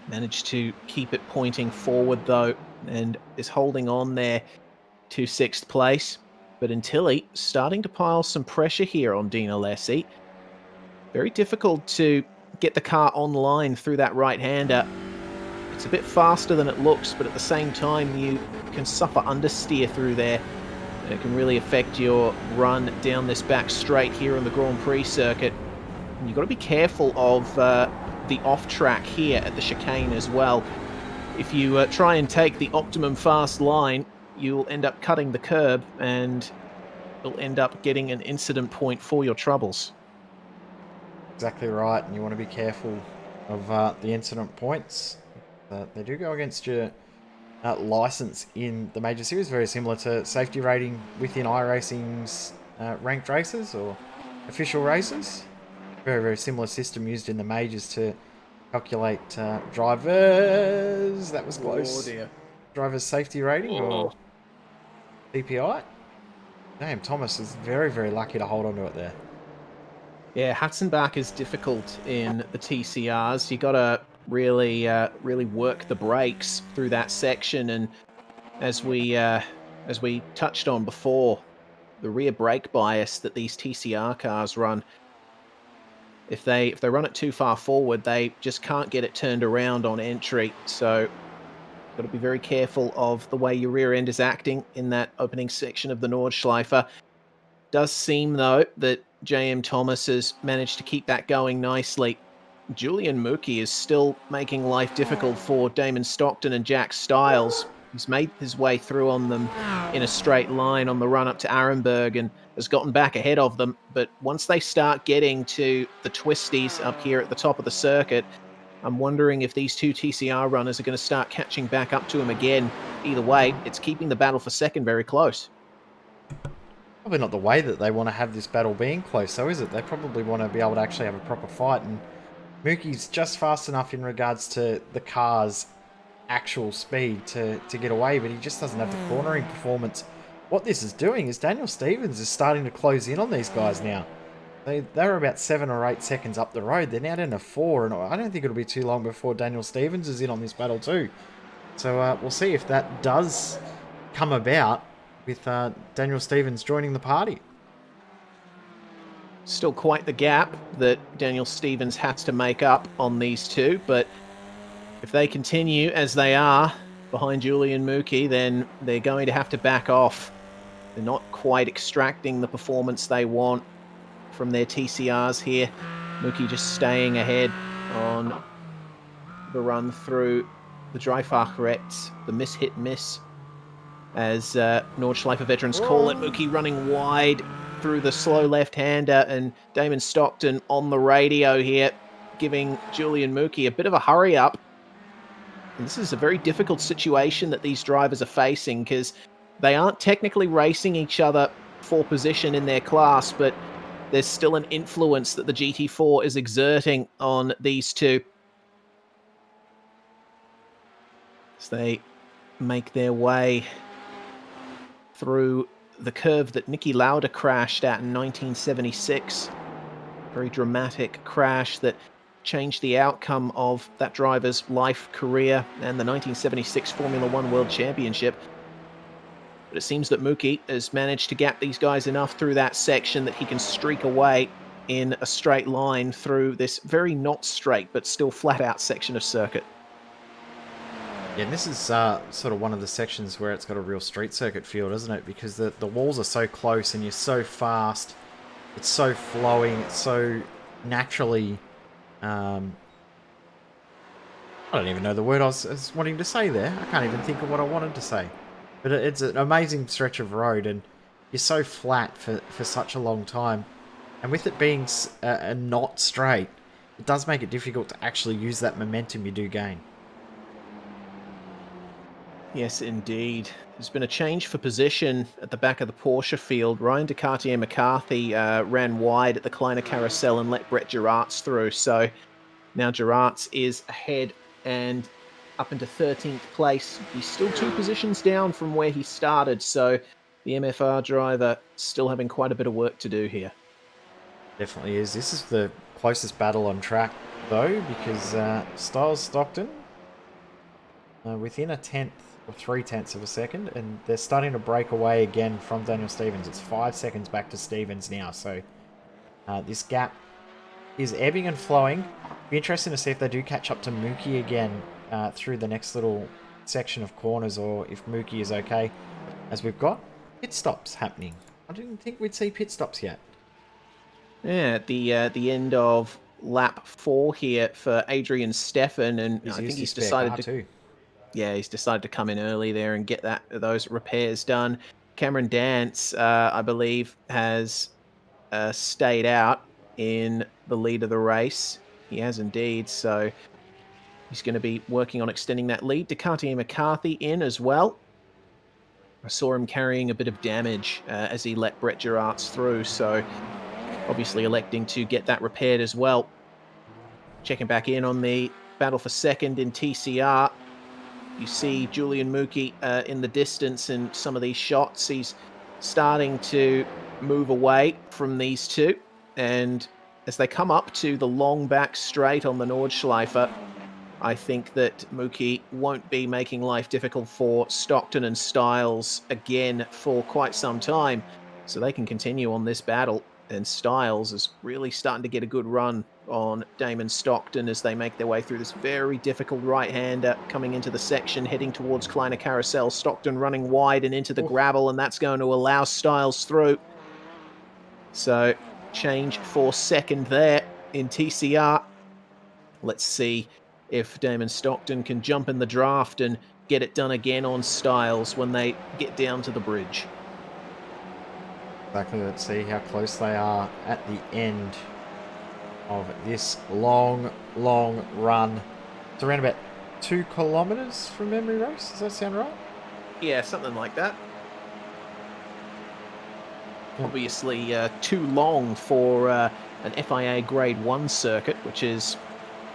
S4: Managed to keep it pointing forward, though, and is holding on there to sixth place. But Intilli starting to pile some pressure here on Dean Alessi. Very difficult to get the car online through that right-hander. It's a bit faster than it looks, but at the same time you can suffer understeer through there, and it can really affect your run down this back straight here on the Grand Prix circuit. And you've got to be careful of the off-track here at the chicane as well. If you try and take the optimum fast line, you'll end up cutting the curb, and you'll end up getting an incident point for your troubles.
S5: Exactly right, and you want to be careful of the incident points. They do go against your license in the major series, very similar to safety rating within iRacing's ranked races or official races. Very, very similar system used in the majors to calculate drivers. That was close.
S4: Oh dear.
S5: Drivers' safety rating or DPI. Damn, Thomas is very, very lucky to hold on to it there.
S4: Yeah, Hatzenbach is difficult in the TCRs. You got to really work the brakes through that section, and as we touched on before, the rear brake bias that these TCR cars run, if they run it too far forward, they just can't get it turned around on entry. So got to be very careful of the way your rear end is acting in that opening section of the Nordschleife. Does seem, though, that J.M. Thomas has managed to keep that going nicely. Julian Mookie is still making life difficult for Damon Stockton and Jack Stiles. He's made his way through on them in a straight line on the run up to Arenberg and has gotten back ahead of them. But once they start getting to the twisties up here at the top of the circuit, I'm wondering if these two TCR runners are going to start catching back up to him again. Either way, it's keeping the battle for second very close.
S5: Probably not the way that they want to have this battle being close, though, is it? They probably want to be able to actually have a proper fight, and Mookie's just fast enough in regards to the car's actual speed to get away, but he just doesn't have the cornering performance. What this is doing is Daniel Stevens is starting to close in on these guys now. They're about 7 or 8 seconds up the road. They're now down to 4, and I don't think it'll be too long before Daniel Stevens is in on this battle too. So we'll see if that does come about with Daniel Stevens joining the party.
S4: Still quite the gap that Daniel Stevens has to make up on these two, but if they continue as they are behind Julian Mookie, then they're going to have to back off. They're not quite extracting the performance they want from their TCRs here. Mookie just staying ahead on the run through the Dreifahrrechts, the miss-hit-miss, as Nordschleifer veterans call it. Mookie running wide through the slow left-hander, and Damon Stockton on the radio here, giving Julian Mookie a bit of a hurry-up. And this is a very difficult situation that these drivers are facing, because they aren't technically racing each other for position in their class, but there's still an influence that the GT4 is exerting on these two as they make their way through the curve that Niki Lauda crashed at in 1976. Very dramatic crash that changed the outcome of that driver's life, career, and the 1976 Formula One World Championship. But it seems that Mookie has managed to gap these guys enough through that section that he can streak away in a straight line through this very not straight but still flat out section of circuit.
S5: Yeah, and this is sort of one of the sections where it's got a real street circuit feel, doesn't it? Because the walls are so close and you're so fast. It's so flowing. It's so naturally... I don't even know the word I was wanting to say there. I can't even think of what I wanted to say. But it's an amazing stretch of road, and you're so flat for such a long time. And with it being not straight, it does make it difficult to actually use that momentum you do gain.
S4: Yes, indeed. There's been a change for position at the back of the Porsche field. Ryan DeCartier-McCarthy ran wide at the Kleiner Carousel and let Brett Geraerts through. So now Geraerts is ahead and up into 13th place. He's still 2 positions down from where he started, so the MFR driver still having quite a bit of work to do here.
S5: Definitely is. This is the closest battle on track, though, because Styles Stockton within 1/10 or 3/10 of a second, and they're starting to break away again from Daniel Stevens. It's 5 seconds back to Stevens now, so this gap is ebbing and flowing. Be interesting to see if they do catch up to Mookie again through the next little section of corners, or if Mookie is okay, as we've got pit stops happening. I didn't think we'd see pit stops yet.
S4: Yeah, at the end of lap 4 here for Adrian Steffen, and I think he's decided to... Yeah, he's decided to come in early there and get those repairs done. Cameron Dance, I believe, has stayed out in the lead of the race. He has indeed, so he's going to be working on extending that lead. DeCartier-McCarthy in as well. I saw him carrying a bit of damage as he let Brett Geraerts through, so obviously electing to get that repaired as well. Checking back in on the battle for second in TCR. You see Julian Mookie in the distance in some of these shots. He's starting to move away from these two. And as they come up to the long back straight on the Nordschleifer, I think that Mookie won't be making life difficult for Stockton and Styles again for quite some time. So they can continue on this battle. And Styles is really starting to get a good run on Damon Stockton as they make their way through this very difficult right-hander coming into the section, heading towards Kleiner Carousel. Stockton running wide and into the gravel, and that's going to allow Styles through. So change for second there in TCR. Let's see if Damon Stockton can jump in the draft and get it done again on Styles when they get down to the bridge.
S5: Exactly, let's see how close they are at the end of this long, long run It's around about 2 kilometers from memory, Race. Does that sound right?
S4: Yeah, something like that. Obviously, too long for an FIA Grade 1 circuit, which is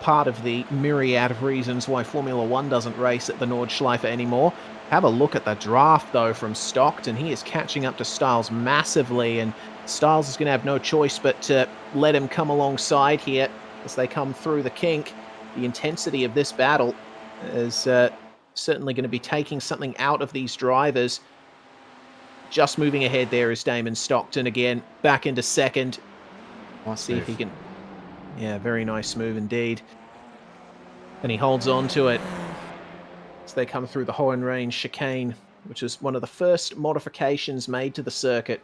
S4: part of the myriad of reasons why Formula 1 doesn't race at the Nordschleife anymore. Have a look at the draft, though, from Stockton. He is catching up to Styles massively, and Styles is going to have no choice but to let him come alongside here as they come through the kink. The intensity of this battle is certainly going to be taking something out of these drivers. Just moving ahead there is Damon Stockton again, back into second.
S5: Nice
S4: See
S5: move.
S4: if he can... Yeah, very nice move indeed. And he holds on to it as they come through the Hohenrange chicane, which is one of the first modifications made to the circuit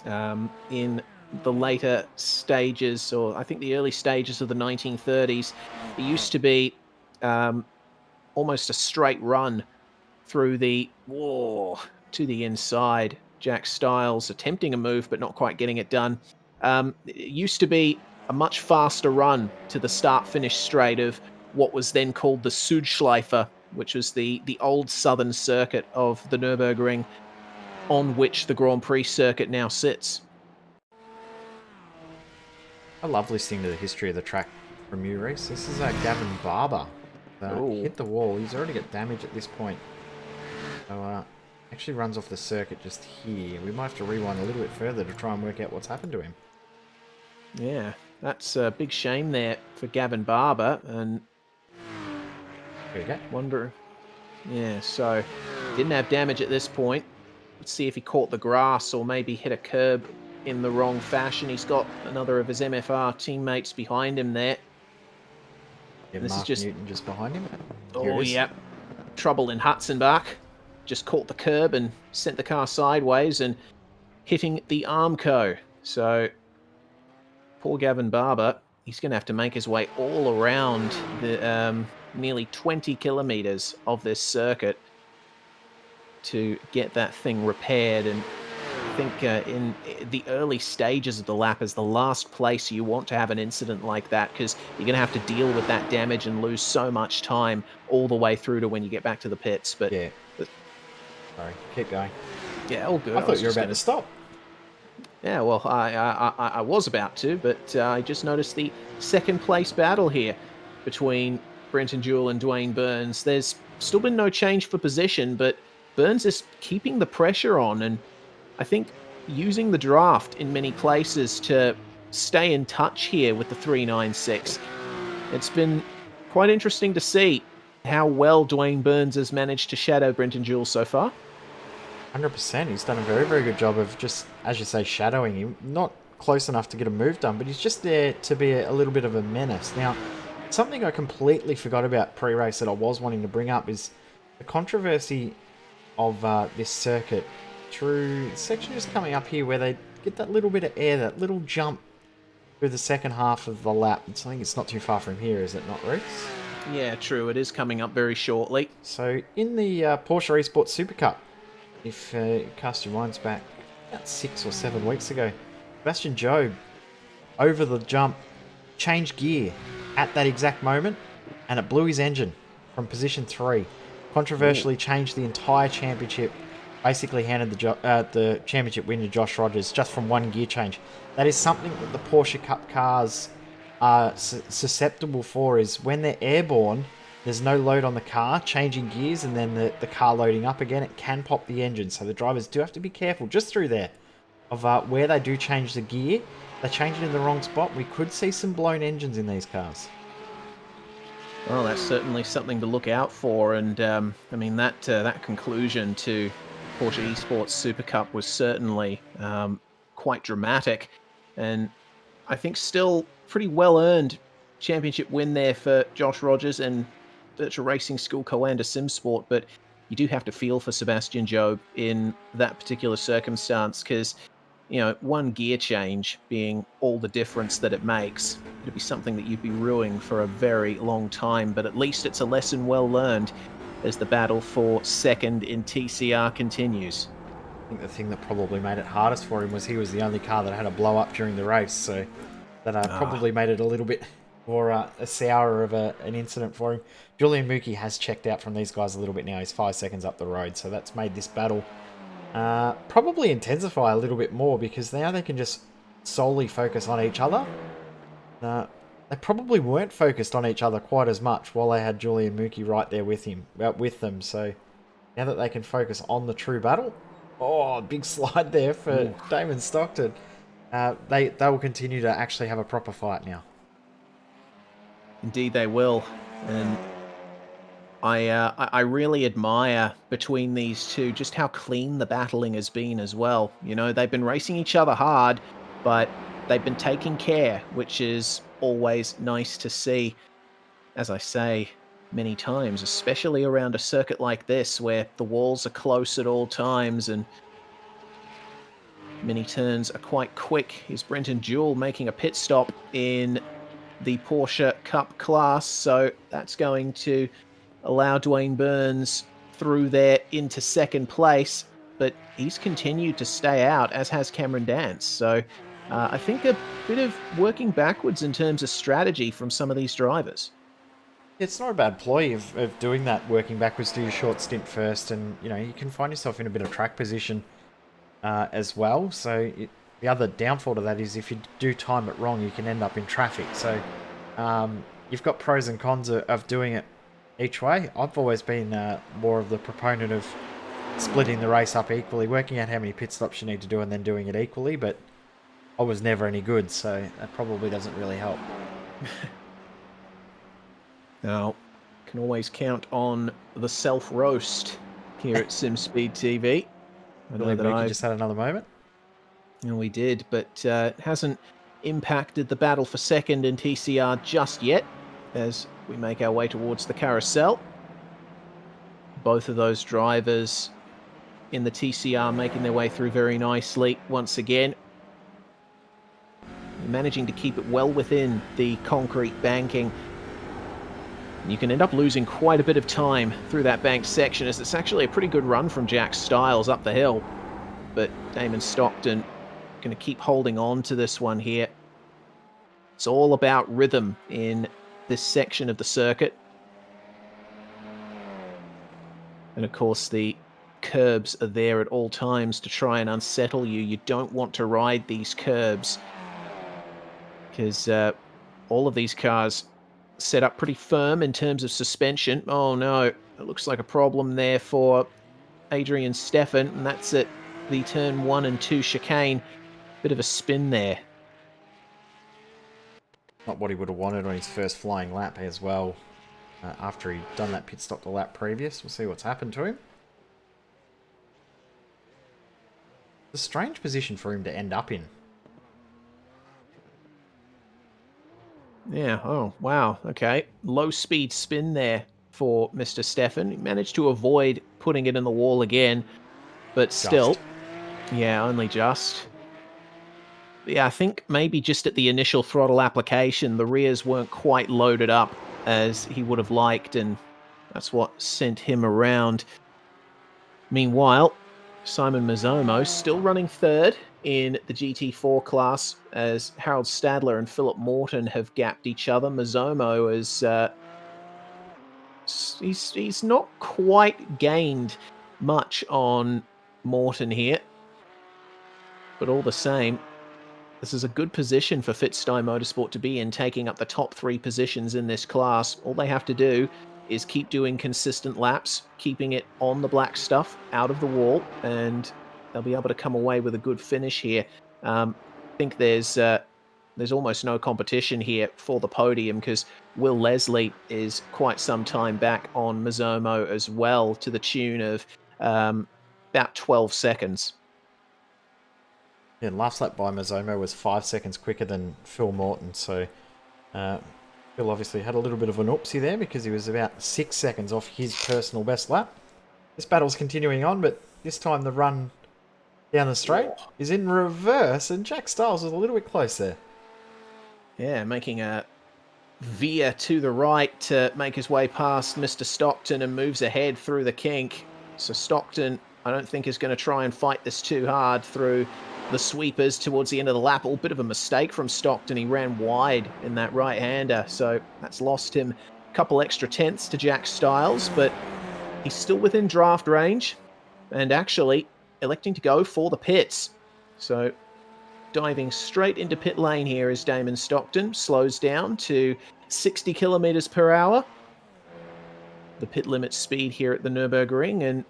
S4: in the later stages, or I think the early stages of the 1930s. It used to be almost a straight run through the... Whoa, to the inside. Jack Styles attempting a move, but not quite getting it done. It used to be a much faster run to the start-finish straight of what was then called the Südschleife, which was the old southern circuit of the Nurburgring, on which the Grand Prix circuit now sits.
S5: I love listening to the history of the track from you, Reese. This is Gavin Barber. Hit the wall. He's already got damage at this point. So, actually runs off the circuit just here. We might have to rewind a little bit further to try and work out what's happened to him.
S4: Yeah, that's a big shame there for Gavin Barber, and
S5: There you go.
S4: wonder... Yeah, so didn't have damage at this point. Let's see if he caught the grass or maybe hit a curb in the wrong fashion. He's got another of his MFR teammates behind him there.
S5: Yeah,
S4: This is
S5: Mark
S4: just...
S5: Newton just behind him. Here
S4: Oh,
S5: it is.
S4: yeah. Trouble in Hutzenbach. Just caught the curb and sent the car sideways and hitting the Armco. So, poor Gavin Barber, he's going to have to make his way all around the nearly 20 kilometers of this circuit to get that thing repaired. And I think in the early stages of the lap is the last place you want to have an incident like that, because you're going to have to deal with that damage and lose so much time all the way through to when you get back to the pits. But
S5: Yeah. Sorry, keep going.
S4: yeah, all good.
S5: I thought
S4: was
S5: you were
S4: just
S5: about
S4: gonna-
S5: to stop.
S4: Yeah, well, I was about to, but I just noticed the second place battle here between Brenton Jewell and Dwayne Burns. There's still been no change for position, but Burns is keeping the pressure on, and I think using the draft in many places to stay in touch here with the 396. It's been quite interesting to see how well Dwayne Burns has managed to shadow Brenton Jewell so far.
S5: 100%. He's done a very, very good job of just, as you say, shadowing him. Not close enough to get a move done, but he's just there to be a little bit of a menace. Now, something I completely forgot about pre-race that I was wanting to bring up is the controversy of this circuit through the section just coming up here where they get that little bit of air, that little jump through the second half of the lap. I think it's not too far from here, is it not, Reese?
S4: Yeah, true. It is coming up very shortly.
S5: So in the Porsche Esports Super Cup, if you cast your minds back about 6 or 7 weeks ago, Sebastian Job, over the jump, changed gear at that exact moment, and it blew his engine from position 3. Controversially changed the entire championship, basically handed the championship win to Josh Rogers just from one gear change. That is something that the Porsche Cup cars are susceptible for, is when they're airborne, there's no load on the car, changing gears and then the car loading up again, it can pop the engine. So the drivers do have to be careful just through there of where they do change the gear. They change it in the wrong spot. We could see some blown engines in these cars.
S4: Well, that's certainly something to look out for, and I mean that conclusion to Porsche Esports Super Cup was certainly quite dramatic, and I think still pretty well earned championship win there for Josh Rogers and Virtual Racing School co-ender SimSport. But you do have to feel for Sebastian Job in that particular circumstance, because you know, one gear change being all the difference that it makes, it'd be something that you'd be ruining for a very long time. But at least it's a lesson well learned as the battle for second in TCR continues.
S5: I think the thing that probably made it hardest for him was he was the only car that had a blow up during the race, so that probably made it a little bit or a sour of an incident for him. Julian Mookie has checked out from these guys a little bit now. He's 5 seconds up the road, so that's made this battle probably intensify a little bit more because now they can just solely focus on each other. They probably weren't focused on each other quite as much while they had Julian Mookie right there with them. So now that they can focus on the true battle, oh, big slide there for Damon Stockton. They will continue to actually have a proper fight now.
S4: Indeed, they will, and I really admire between these two just how clean the battling has been as well. You know, they've been racing each other hard, but they've been taking care, which is always nice to see. As I say many times, especially around a circuit like this where the walls are close at all times and many turns are quite quick. Here's Brenton Jewell making a pit stop in the Porsche Cup class, so that's going to allow Dwayne Burns through there into second place, but he's continued to stay out, as has Cameron Dance. So I think a bit of working backwards in terms of strategy from some of these drivers.
S5: It's not a bad ploy of doing that, working backwards to your short stint first, and you can find yourself in a bit of track position as well. So the other downfall to that is if you do time it wrong, you can end up in traffic. So you've got pros and cons of doing it each way. I've always been more of the proponent of splitting the race up equally, working out how many pit stops you need to do and then doing it equally, but I was never any good, so that probably doesn't really help.
S4: Now, can always count on the self-roast here at SimSpeed TV. I know that I
S5: just had another moment.
S4: And we did, but it hasn't impacted the battle for second in TCR just yet, as we make our way towards the carousel. Both of those drivers in the TCR making their way through very nicely once again. Managing to keep it well within the concrete banking. You can end up losing quite a bit of time through that banked section, as it's actually a pretty good run from Jack Stiles up the hill. But Damon Stockton going to keep holding on to this one here. It's all about rhythm in this section of the circuit. And of course the curbs are there at all times to try and unsettle you. You don't want to ride these curbs because all of these cars set up pretty firm in terms of suspension. Oh no, it looks like a problem there for Adrian Steffen, and that's at the turn 1 and 2 chicane. Bit of a spin there.
S5: Not what he would have wanted on his first flying lap as well, after he'd done that pit stop the lap previous. We'll see what's happened to him. It's a strange position for him to end up in.
S4: Yeah, oh, wow, okay. Low speed spin there for Mr. Steffen. He managed to avoid putting it in the wall again, but still, yeah, only just. Yeah, I think maybe just at the initial throttle application, the rears weren't quite loaded up as he would have liked, and that's what sent him around. Meanwhile, Simon Mazzomo still running third in the GT4 class, as Harold Stadler and Philip Morton have gapped each other. Mazzomo he's not quite gained much on Morton here, but all the same, this is a good position for Fitzstein Motorsport to be in, taking up the top 3 positions in this class. All they have to do is keep doing consistent laps, keeping it on the black stuff, out of the wall, and they'll be able to come away with a good finish here. I think there's almost no competition here for the podium, because Will Leslie is quite some time back on Mazzomo as well, to the tune of about 12 seconds.
S5: Yeah, last lap by Mazzomo was 5 seconds quicker than Phil Morton, so Phil obviously had a little bit of an oopsie there because he was about 6 seconds off his personal best lap. This battle's continuing on, but this time the run down the straight is in reverse, and Jack Stiles was a little bit close there.
S4: Yeah, making a veer to the right to make his way past Mr. Stockton and moves ahead through the kink. So Stockton, I don't think, is going to try and fight this too hard through the sweepers towards the end of the lap. A bit of a mistake from Stockton. He ran wide in that right-hander, so that's lost him a couple extra tenths to Jack Stiles, but he's still within draft range and actually electing to go for the pits. So diving straight into pit lane here is Damon Stockton. Slows down to 60 kilometers per hour. The pit limit speed here at the Nurburgring, and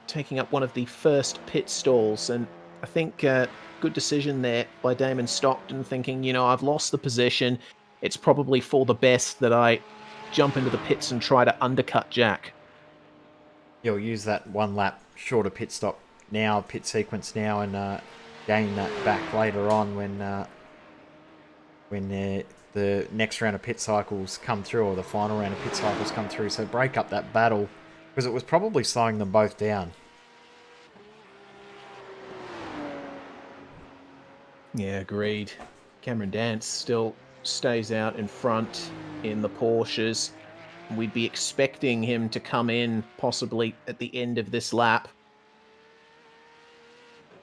S4: taking up one of the first pit stalls. And I think good decision there by Damon Stockton, thinking, you know, I've lost the position. It's probably for the best that I jump into the pits and try to undercut Jack.
S5: You'll use that 1 lap shorter pit stop now, pit sequence now, and gain that back later on when the next round of pit cycles come through, or the final round of pit cycles come through. So break up that battle, because it was probably slowing them both down.
S4: Yeah, agreed. Cameron Dance still stays out in front in the Porsches. We'd be expecting him to come in possibly at the end of this lap.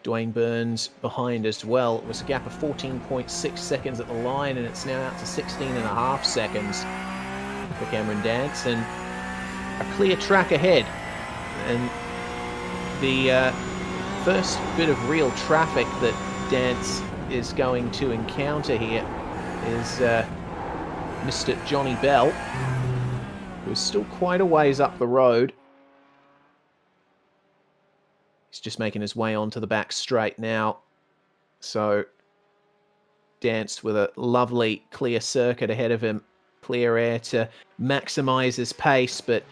S4: Dwayne Burns behind as well. It was a gap of 14.6 seconds at the line, and it's now out to 16.5 seconds for Cameron Dance, and a clear track ahead. And the first bit of real traffic that Dance is going to encounter here is Mr. Johnny Bell, who's still quite a ways up the road. He's just making his way onto the back straight now. So Dance with a lovely clear circuit ahead of him. Clear air to maximise his pace. But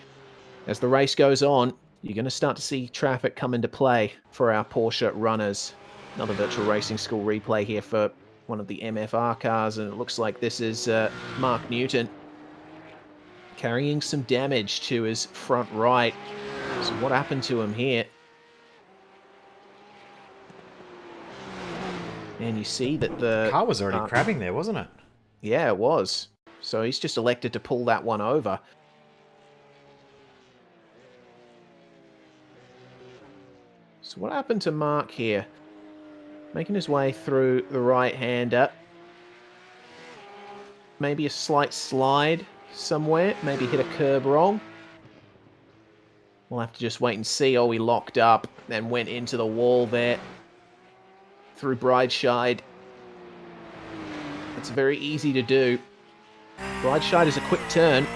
S4: as the race goes on, you're going to start to see traffic come into play for our Porsche runners. Another virtual racing school replay here for one of the MFR cars. And it looks like this is Mark Newton carrying some damage to his front right. So what happened to him here? And you see that the
S5: car was already crabbing there, wasn't it?
S4: Yeah, it was. So he's just elected to pull that one over. So what happened to Mark here? Making his way through the right-hander. Maybe a slight slide somewhere. Maybe hit a curb wrong. We'll have to just wait and see. Oh, he locked up, then went into the wall there. Through Brideside. It's very easy to do. Brideside is a quick turn,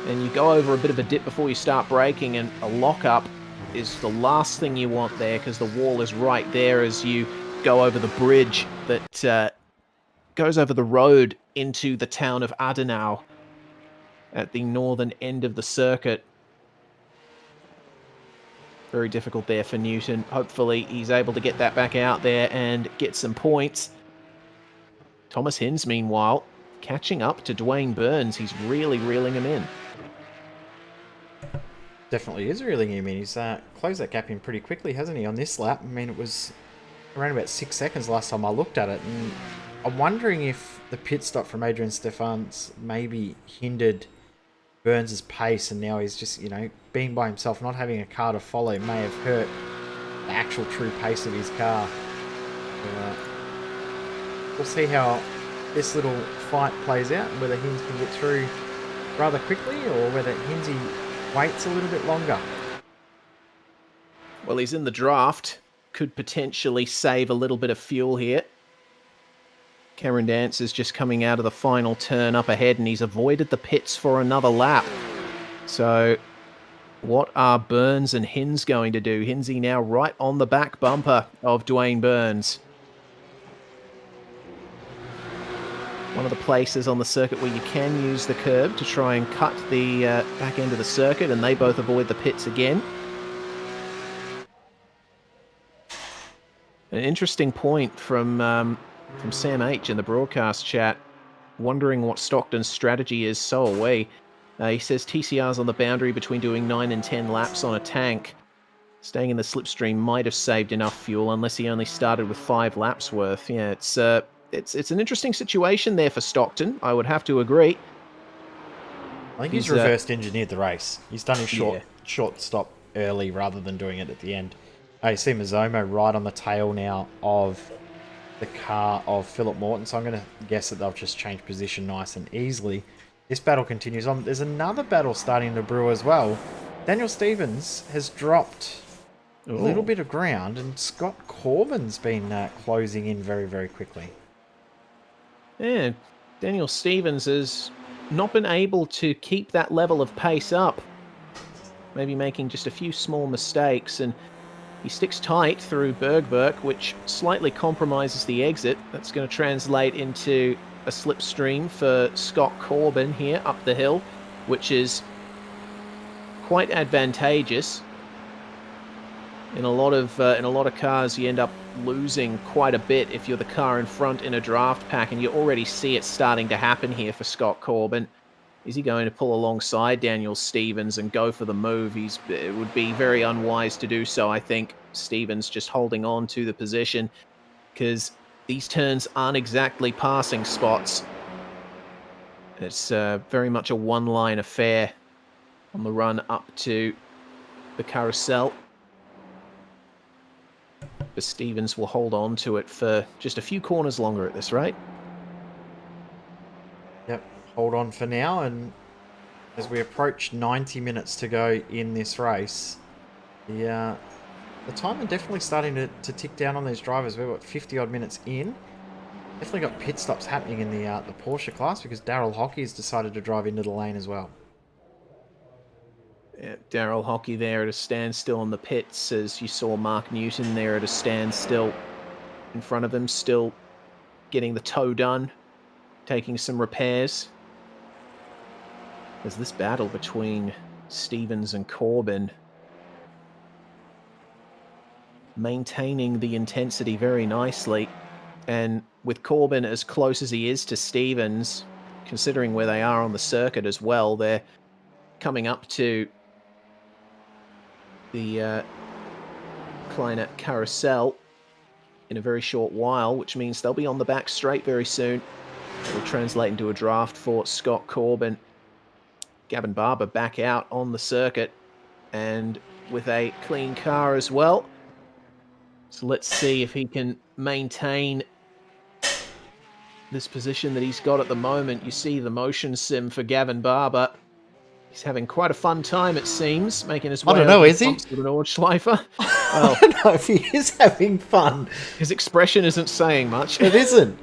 S4: and you go over a bit of a dip before you start braking, and a lock-up is the last thing you want there, because the wall is right there as you go over the bridge that goes over the road into the town of Adenau at the northern end of the circuit. Very difficult there for Newton. Hopefully he's able to get that back out there and get some points. Thomas Hinz, meanwhile, catching up to Dwayne Burns. He's really reeling him in.
S5: Definitely is reeling him in. He's closed that gap in pretty quickly, hasn't he, on this lap? I mean, it was around about 6 seconds last time I looked at it. And I'm wondering if the pit stop from Adrian Stephans maybe hindered Burns' pace, and now he's just, you know, being by himself, not having a car to follow, may have hurt the actual true pace of his car. We'll see how this little fight plays out, and whether Hinz can get through rather quickly, or whether Hinzy waits a little bit longer.
S4: Well, he's in the draft. Could potentially save a little bit of fuel here. Cameron Dance is just coming out of the final turn up ahead, and he's avoided the pits for another lap. So what are Burns and Hinz going to do? Hinzy now right on the back bumper of Dwayne Burns. One of the places on the circuit where you can use the curb to try and cut the back end of the circuit, and they both avoid the pits again. An interesting point from Sam H in the broadcast chat, wondering what Stockton's strategy is. So are we. He says TCR's on the boundary between doing 9 and 10 laps on a tank. Staying in the slipstream might have saved enough fuel, unless he only started with 5 laps worth. Yeah, it's an interesting situation there for Stockton. I would have to agree.
S5: I think he's reversed engineered the race. He's done his short stop early rather than doing it at the end. Oh, you see Mazomo right on the tail now of the car of Philip Morton, so I'm going to guess that they'll just change position nice and easily. This battle continues on. There's another battle starting to brew as well. Daniel Stevens has dropped a little bit of ground, and Scott Corbin's been closing in very, very quickly.
S4: Yeah, Daniel Stevens has not been able to keep that level of pace up. Maybe making just a few small mistakes, and he sticks tight through Bergwerk, which slightly compromises the exit. That's going to translate into a slipstream for Scott Corbin here up the hill, which is quite advantageous. In a lot of cars, you end up losing quite a bit if you're the car in front in a draft pack, and you already see it starting to happen here for Scott Corbin. Is he going to pull alongside Daniel Stevens and go for the move? It would be very unwise to do so, I think. Stevens just holding on to the position because these turns aren't exactly passing spots. It's very much a one-line affair on the run up to the carousel. But Stevens will hold on to it for just a few corners longer at this rate.
S5: Yep, hold on for now, and as we approach 90 minutes to go in this race, the time are definitely starting to tick down on these drivers. We're, 50-odd minutes in. Definitely got pit stops happening in the Porsche class because Daryl Hockey has decided to drive into the lane as well.
S4: Yeah, Daryl Hockey there at a standstill in the pits, as you saw Mark Newton there at a standstill in front of him, still getting the tow done, taking some repairs. There's this battle between Stevens and Corbin, maintaining the intensity very nicely. And with Corbin as close as he is to Stevens, considering where they are on the circuit as well, they're coming up to the Kleiner Carousel in a very short while, which means they'll be on the back straight very soon. It'll translate into a draft for Scott Corbin. Gavin Barber back out on the circuit and with a clean car as well. So let's see if he can maintain this position that he's got at the moment. You see the motion sim for Gavin Barber. He's having quite a fun time, it seems, making his way
S5: I don't know,
S4: over
S5: is
S4: the
S5: he?
S4: bumps with an Nordschleifer.
S5: I
S4: Well,
S5: don't know if he is having fun.
S4: his expression isn't saying much.
S5: It isn't.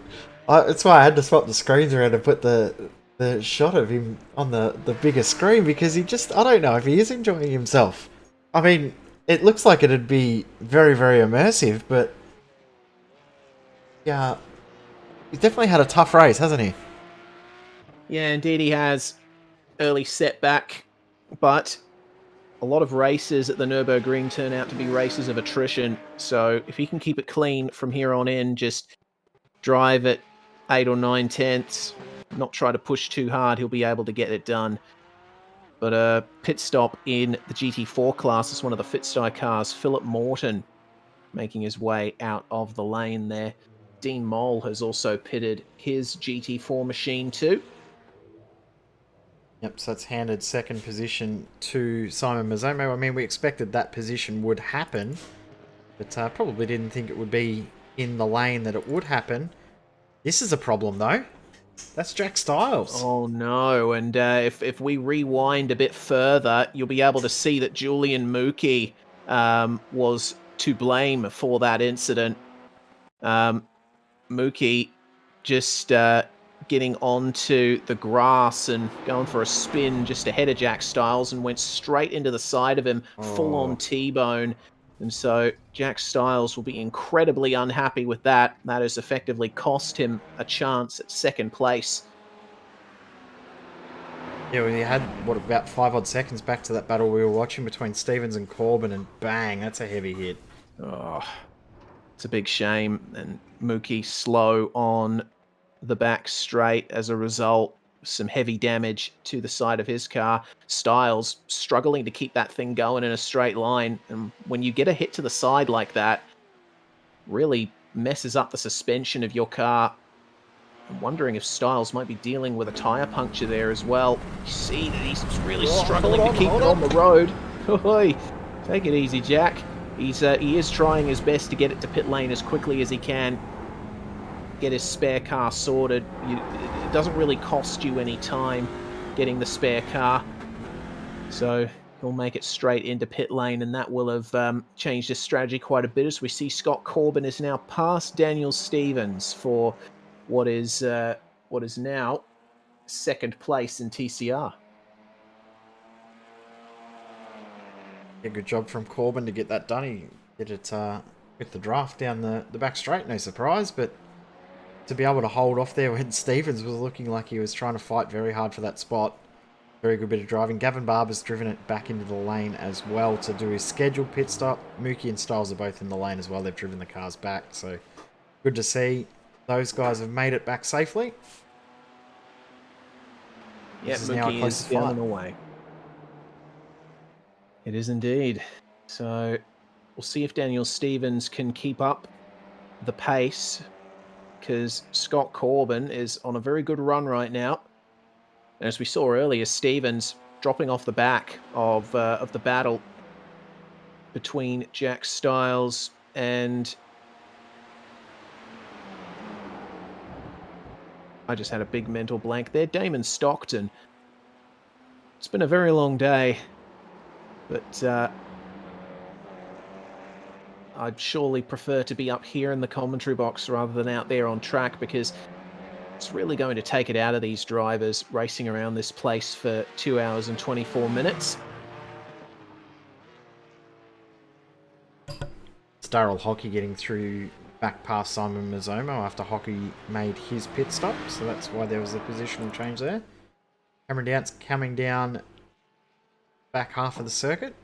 S5: That's why I had to swap the screens around and put the shot of him on the bigger screen, because he just, I don't know if he is enjoying himself. I mean, it looks like it'd be very, very immersive, but yeah, he's definitely had a tough race, hasn't he?
S4: Yeah, indeed he has. Early setback, but a lot of races at the Nurburgring turn out to be races of attrition. So if he can keep it clean from here on in, just drive at 8 or 9 tenths, not try to push too hard, he'll be able to get it done. But a pit stop in the GT4 class is one of the Fitstyle cars. Philip Morton making his way out of the lane there. Dean Moll has also pitted his GT4 machine too.
S5: Yep, so that's handed second position to Simon Mazomo. I mean, we expected that position would happen, but probably didn't think it would be in the lane that it would happen. This is a problem, though. That's Jack Styles.
S4: Oh, no. And if we rewind a bit further, you'll be able to see that Julian Mookie was to blame for that incident. Mookie just getting onto the grass and going for a spin just ahead of Jack Styles and went straight into the side of him, full-on T-bone. And so Jack Styles will be incredibly unhappy with that. That has effectively cost him a chance at second place.
S5: Yeah, we had, what, about 5 odd seconds back to that battle we were watching between Stevens and Corbin, and bang, that's a heavy hit.
S4: Oh, it's a big shame. And Mookie slow on the back straight as a result. Some heavy damage to the side of his car. Styles struggling to keep that thing going in a straight line. And when you get a hit to the side like that, really messes up the suspension of your car. I'm wondering if Styles might be dealing with a tyre puncture there as well. You see that he's really struggling to keep it on the road. Take it easy, Jack. He is trying his best to get it to pit lane as quickly as he can. Get his spare car sorted. It doesn't really cost you any time getting the spare car. So he'll make it straight into pit lane, and that will have changed his strategy quite a bit, as we see Scott Corbin is now past Daniel Stevens for what is now second place in TCR.
S5: Yeah, good job from Corbin to get that done. He did it with the draft down the back straight, no surprise, but to be able to hold off there when Stevens was looking like he was trying to fight very hard for that spot. Very good bit of driving. Gavin Barber's driven it back into the lane as well to do his scheduled pit stop. Mookie and Styles are both in the lane as well. They've driven the cars back, so good to see. Those guys have made it back safely.
S4: Yeah, Mookie is down and away. It is indeed. So we'll see if Daniel Stevens can keep up the pace, because Scott Corbin is on a very good run right now. And as we saw earlier, Stevens dropping off the back of the battle between Jack Styles and... I just had a big mental blank there. Damon Stockton. It's been a very long day, but I'd surely prefer to be up here in the commentary box rather than out there on track, because it's really going to take it out of these drivers racing around this place for 2 hours and 24 minutes.
S5: It's Daryl Hockey getting through back past Simon Mazzomo after Hockey made his pit stop, so that's why there was a positional change there. Cameron Dance coming down back half of the circuit.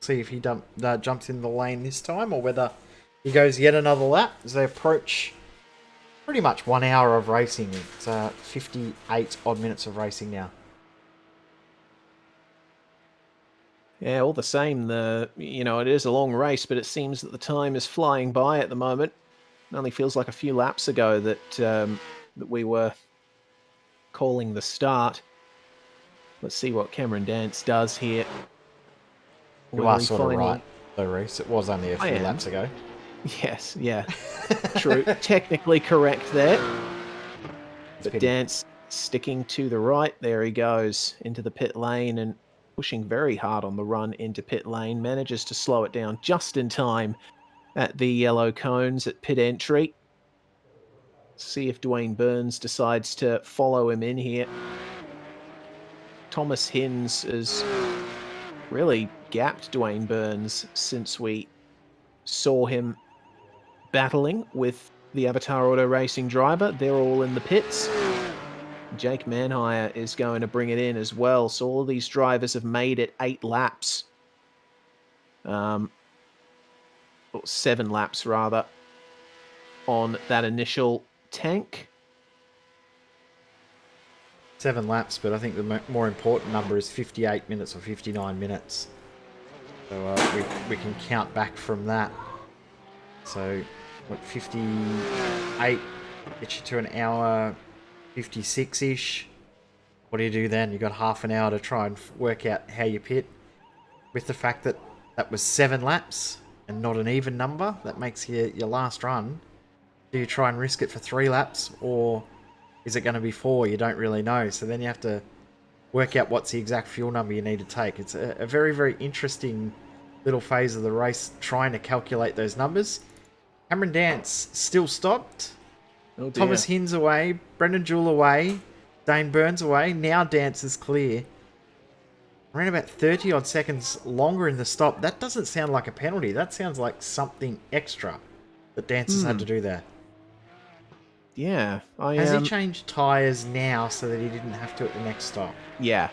S5: See if he jumps in the lane this time, or whether he goes yet another lap as they approach pretty much 1 hour of racing. It's 58 odd minutes of racing now.
S4: Yeah, all the same, it is a long race, but it seems that the time is flying by at the moment. It only feels like a few laps ago that we were calling the start. Let's see what Cameron Dance does here.
S5: You are sort of right, though, Reese. It was only a few laps ago.
S4: Yes, yeah. True. Technically correct there. But Dance sticking to the right. There he goes into the pit lane and pushing very hard on the run into pit lane. Manages to slow it down just in time at the yellow cones at pit entry. See if Dwayne Burns decides to follow him in here. Thomas Hinz has really gapped Dwayne Burns since we saw him battling with the Avatar Auto Racing driver. They're all in the pits. Jake Manhire is going to bring it in as well. So all of these drivers have made it 8 laps. 7 laps, rather, on that initial tank.
S5: 7 laps, but I think the more important number is 58 minutes or 59 minutes. So we can count back from that. So, what, 58 gets you to an hour 56-ish. What do you do then? You've got half an hour to try and work out how you pit. With the fact that that was 7 laps and not an even number, that makes your last run. Do you try and risk it for 3 laps, or is it going to be 4? You don't really know. So then you have to work out what's the exact fuel number you need to take. It's a very, very interesting little phase of the race, trying to calculate those numbers. Cameron Dance still stopped.
S4: Oh,
S5: Thomas Hinz away. Brendan Jewell away. Dane Burns away. Now Dance is clear. Around about 30 odd seconds longer in the stop. That doesn't sound like a penalty. That sounds like something extra that Dance has had to do there.
S4: Yeah.
S5: Has he changed tyres now so that he didn't have to at the next stop?
S4: Yeah.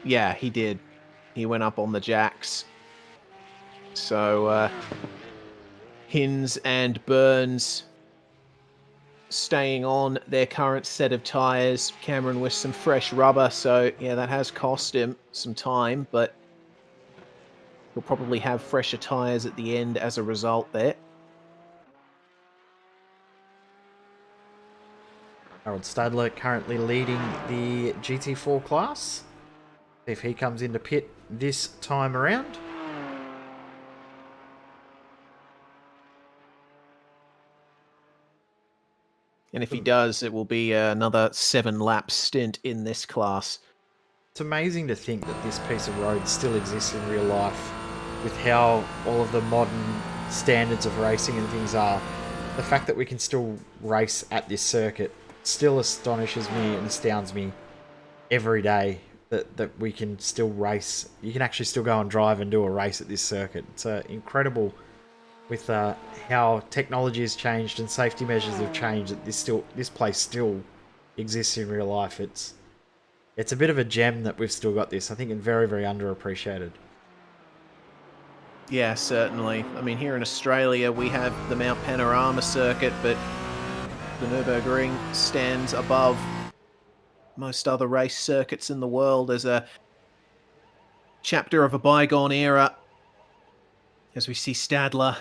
S4: Yeah, he did. He went up on the jacks. So, Hinz and Burns staying on their current set of tyres. Cameron with some fresh rubber, so yeah, that has cost him some time, but he'll probably have fresher tyres at the end as a result there.
S5: Harold Stadler currently leading the GT4 class. See if he comes into pit this time around.
S4: And if he does, it will be another 7-lap stint in this class.
S5: It's amazing to think that this piece of road still exists in real life with how all of the modern standards of racing and things are. The fact that we can still race at this circuit still astonishes me and astounds me every day that we can still race. You can actually still go and drive and do a race at this circuit. It's incredible with how technology has changed and safety measures have changed, that this place still exists in real life. It's a bit of a gem that we've still got this. I think it's very, very underappreciated.
S4: Yeah, certainly. I mean, here in Australia, we have the Mount Panorama circuit, but the Nurburgring stands above most other race circuits in the world as a chapter of a bygone era. As we see Stadler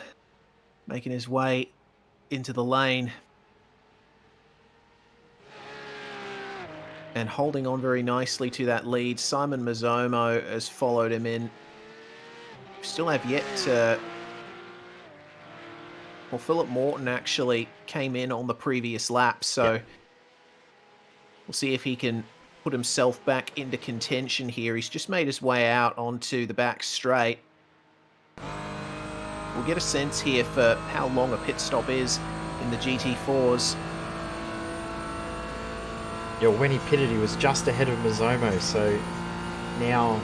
S4: making his way into the lane and holding on very nicely to that lead. Simon Mazzomo has followed him in. We still have yet to... Well, Philip Morton actually came in on the previous lap, so we'll see if he can put himself back into contention here. He's just made his way out onto the back straight. We'll get a sense here for how long a pit stop is in the GT4s.
S5: Yeah, when he pitted, he was just ahead of Mazzomo, so now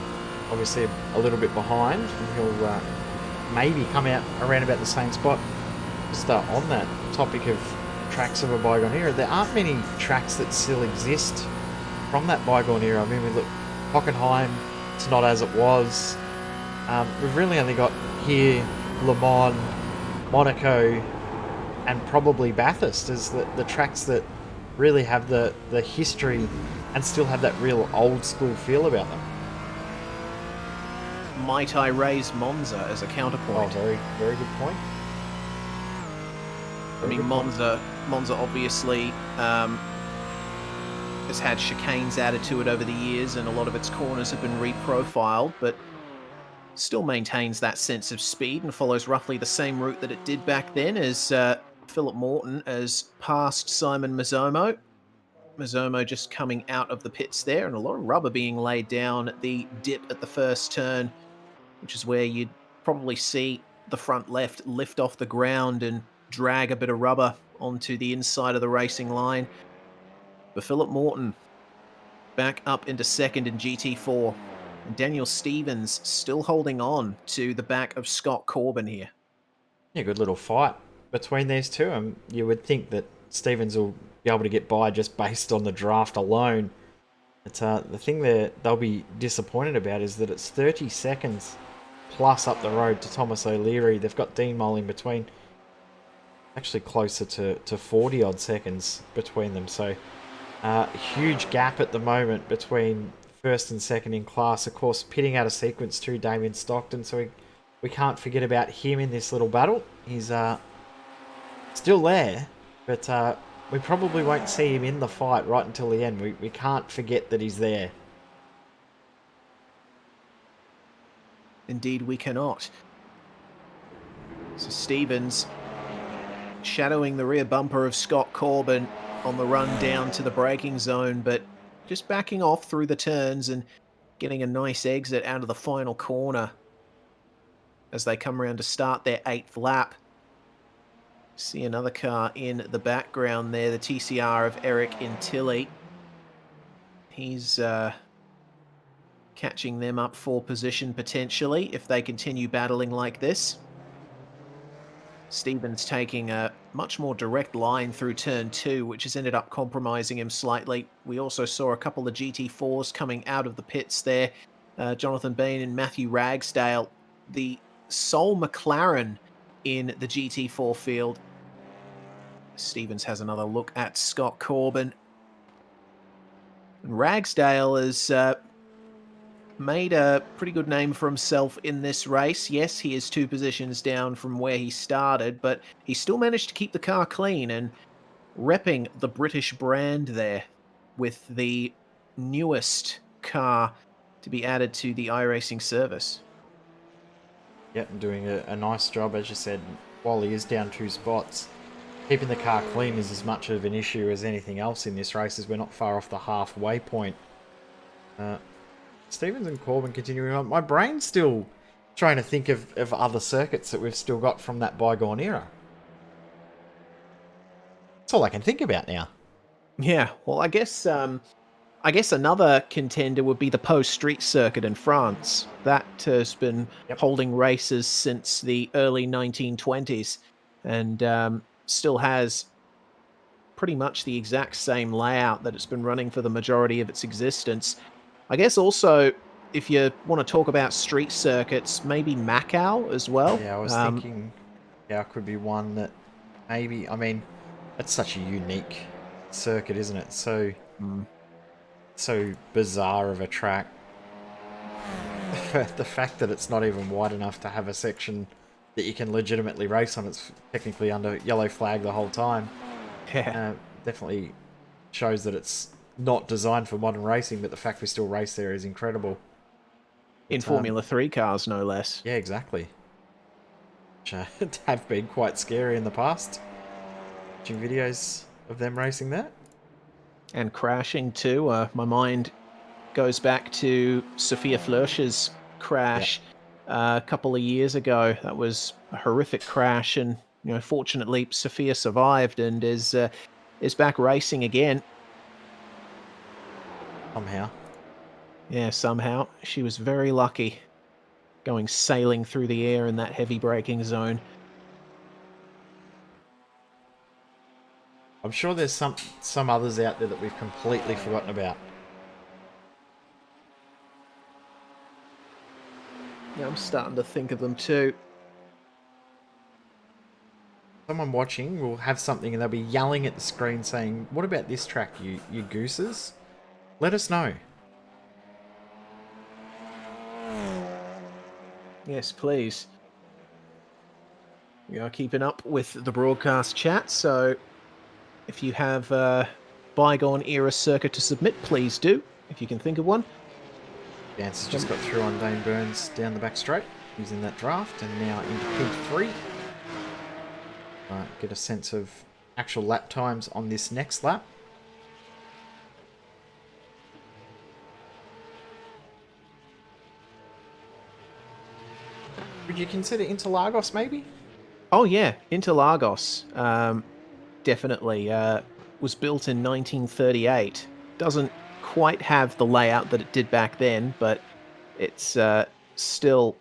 S5: obviously a little bit behind, and he'll maybe come out around about the same spot. Just on that topic of tracks of a bygone era, there aren't many tracks that still exist from that bygone era. I mean, we look, Hockenheim, it's not as it was. We've really only got here Le Mans, Monaco, and probably Bathurst as the tracks that really have the history and still have that real old school feel about them.
S4: Might I raise Monza as a counterpoint?
S5: Oh, very, very good point.
S4: I mean, Monza obviously has had chicanes added to it over the years, and a lot of its corners have been reprofiled, but still maintains that sense of speed and follows roughly the same route that it did back then as Philip Morton has passed Simon Mazzomo. Mazzomo just coming out of the pits there, and a lot of rubber being laid down at the dip at the first turn, which is where you'd probably see the front left lift off the ground and drag a bit of rubber onto the inside of the racing line. But Philip Morton back up into second in GT4. And Daniel Stevens still holding on to the back of Scott Corbin here.
S5: Yeah, good little fight between these two. You would think that Stevens will be able to get by just based on the draft alone. But the thing that they'll be disappointed about is that it's 30 seconds plus up the road to Thomas O'Leary. They've got Dean Mull in between. Actually closer to 40 odd seconds between them. So huge gap at the moment between first and second in class. Of course, pitting out of sequence to Damien Stockton. So we can't forget about him in this little battle. He's still there, but we probably won't see him in the fight right until the end. We can't forget that he's there.
S4: Indeed, we cannot. So Stevens shadowing the rear bumper of Scott Corbin on the run down to the braking zone, but just backing off through the turns and getting a nice exit out of the final corner as they come around to start their 8th lap. See another car in the background there, the TCR of Eric Intilli. He's catching them up for position potentially if they continue battling like this. Stevens taking a much more direct line through turn 2, which has ended up compromising him slightly. We also saw a couple of GT4s coming out of the pits there. Jonathan Bean and Matthew Ragsdale, the sole McLaren in the GT4 field. Stevens has another look at Scott Corbin. And Ragsdale has made a pretty good name for himself in this race. Yes, he is 2 positions down from where he started, but he still managed to keep the car clean and repping the British brand there with the newest car to be added to the iRacing service.
S5: Yeah, and doing a nice job, as you said, while he is down 2 spots. keeping the car clean is as much of an issue as anything else in this race, as we're not far off the halfway point. Stevens and Corbin continuing on. My brain's still trying to think of other circuits that we've still got from that bygone era. That's all I can think about now.
S4: Yeah, well, I guess another contender would be the Pau Street Circuit in France. That has been holding races since the early 1920s, and still has pretty much the exact same layout that it's been running for the majority of its existence. I guess also, if you want to talk about street circuits, maybe Macau as well.
S5: Yeah, I was thinking Macau could be one that maybe, I mean, that's such a unique circuit, isn't it? So bizarre of a track. The fact that it's not even wide enough to have a section that you can legitimately race on, it's technically under yellow flag the whole time.
S4: Yeah.
S5: Definitely shows that it's not designed for modern racing, but the fact we still race there is incredible.
S4: In Formula 3 cars, no less.
S5: Yeah, exactly. Which have been quite scary in the past. Watching videos of them racing that.
S4: And crashing too. My mind goes back to Sophia Flörsch's crash a couple of years ago. That was a horrific crash, and fortunately Sophia survived and is back racing again.
S5: Somehow.
S4: Yeah, somehow. She was very lucky going sailing through the air in that heavy braking zone.
S5: I'm sure there's some others out there that we've completely forgotten about.
S4: Yeah, I'm starting to think of them too.
S5: Someone watching will have something and they'll be yelling at the screen saying, "What about this track, you gooses?" Let us know.
S4: Yes, please. We are keeping up with the broadcast chat, so if you have a bygone era circuit to submit, please do, if you can think of one.
S5: Vance has just got through on Dane Burns down the back straight using that draft, and now into P3. Get a sense of actual lap times on this next lap. Would you consider Interlagos maybe?
S4: Oh yeah, Interlagos. Definitely. Was built in 1938. Doesn't quite have the layout that it did back then, but it's still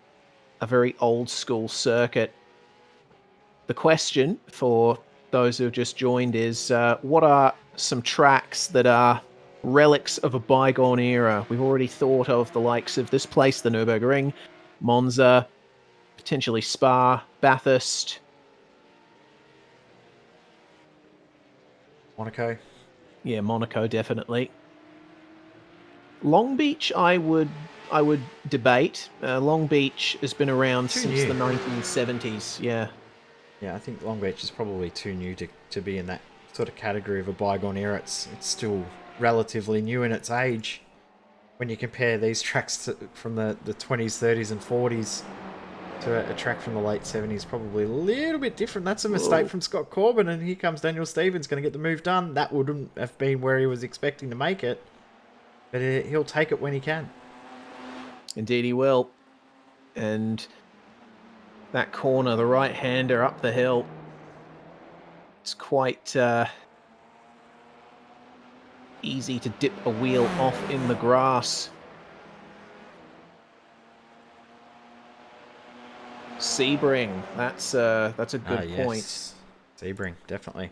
S4: a very old school circuit. The question for those who have just joined is, what are some tracks that are relics of a bygone era? We've already thought of the likes of this place, the Nurburgring, Monza, potentially Spa, Bathurst.
S5: Monaco.
S4: Yeah, Monaco, definitely. Long Beach, I would debate. Long Beach has been around since the 1970s, yeah.
S5: Yeah, I think Long Beach is probably too new to be in that sort of category of a bygone era. It's still relatively new in its age. When you compare these tracks from the 20s, 30s and 40s to a track from the late 70s, probably a little bit different. That's a mistake from Scott Corbin, and here comes Daniel Stevens going to get the move done. That wouldn't have been where he was expecting to make it, but he'll take it when he can.
S4: Indeed he will. And that corner, the right-hander up the hill, it's quite easy to dip a wheel off in the grass. Sebring, that's a good point.
S5: Sebring, definitely.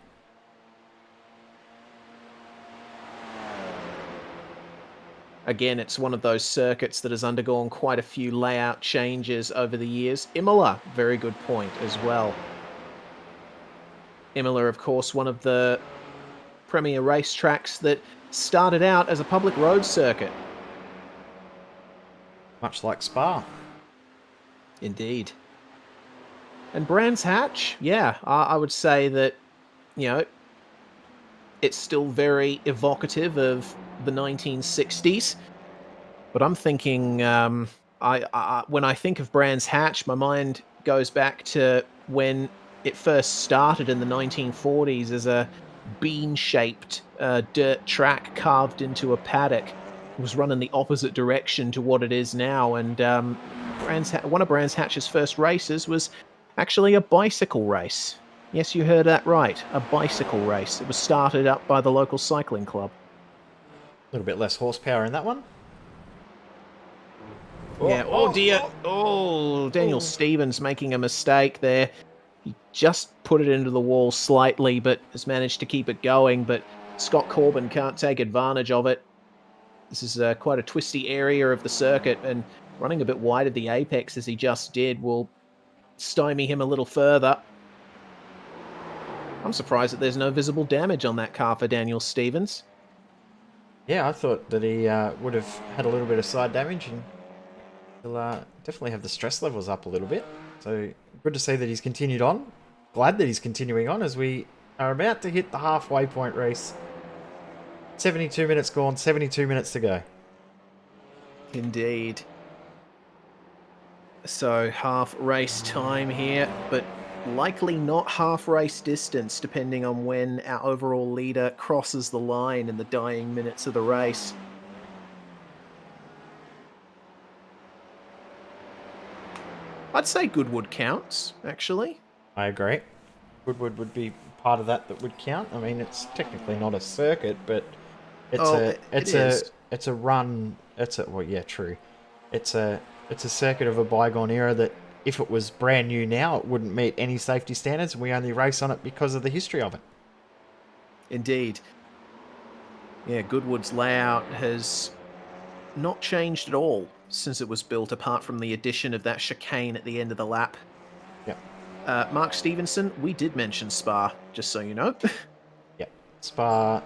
S4: Again, it's one of those circuits that has undergone quite a few layout changes over the years. Imola, very good point as well. Imola, of course, one of the premier racetracks that started out as a public road circuit.
S5: Much like Spa.
S4: Indeed. And Brands Hatch, yeah, I would say that, it's still very evocative of the 1960s. But I'm thinking, when I think of Brands Hatch, my mind goes back to when it first started in the 1940s as a bean-shaped dirt track carved into a paddock. It was run in the opposite direction to what it is now, and one of Brands Hatch's first races was actually a bicycle race. Yes, you heard that right, a bicycle race. It was started up by the local cycling club.
S5: A little bit less horsepower in that one.
S4: Yeah, oh dear. Oh, Daniel Stevens making a mistake there. He just put it into the wall slightly, but has managed to keep it going. But Scott Corbin can't take advantage of it. This is quite a twisty area of the circuit, and running a bit wide of the apex as he just did will stymie him a little further. I'm surprised that there's no visible damage on that car for Daniel Stevens.
S5: Yeah, I thought that he would have had a little bit of side damage, and he'll definitely have the stress levels up a little bit. So good to see that he's continued on. Glad that he's continuing on as we are about to hit the halfway point race. 72 minutes gone, 72 minutes to go.
S4: Indeed. So half race time here, but likely not half race distance, depending on when our overall leader crosses the line in the dying minutes of the race. I'd say Goodwood counts, actually.
S5: I agree. Goodwood would be part of that would count. I mean, it's technically not a circuit, but it's a run. Well, yeah, true. It's a circuit of a bygone era that, if it was brand new now, it wouldn't meet any safety standards, and we only race on it because of the history of it.
S4: Indeed. Yeah, Goodwood's layout has not changed at all since it was built, apart from the addition of that chicane at the end of the lap.
S5: Yep.
S4: Mark Stevenson, we did mention Spa, just so you know.
S5: Yep. Spa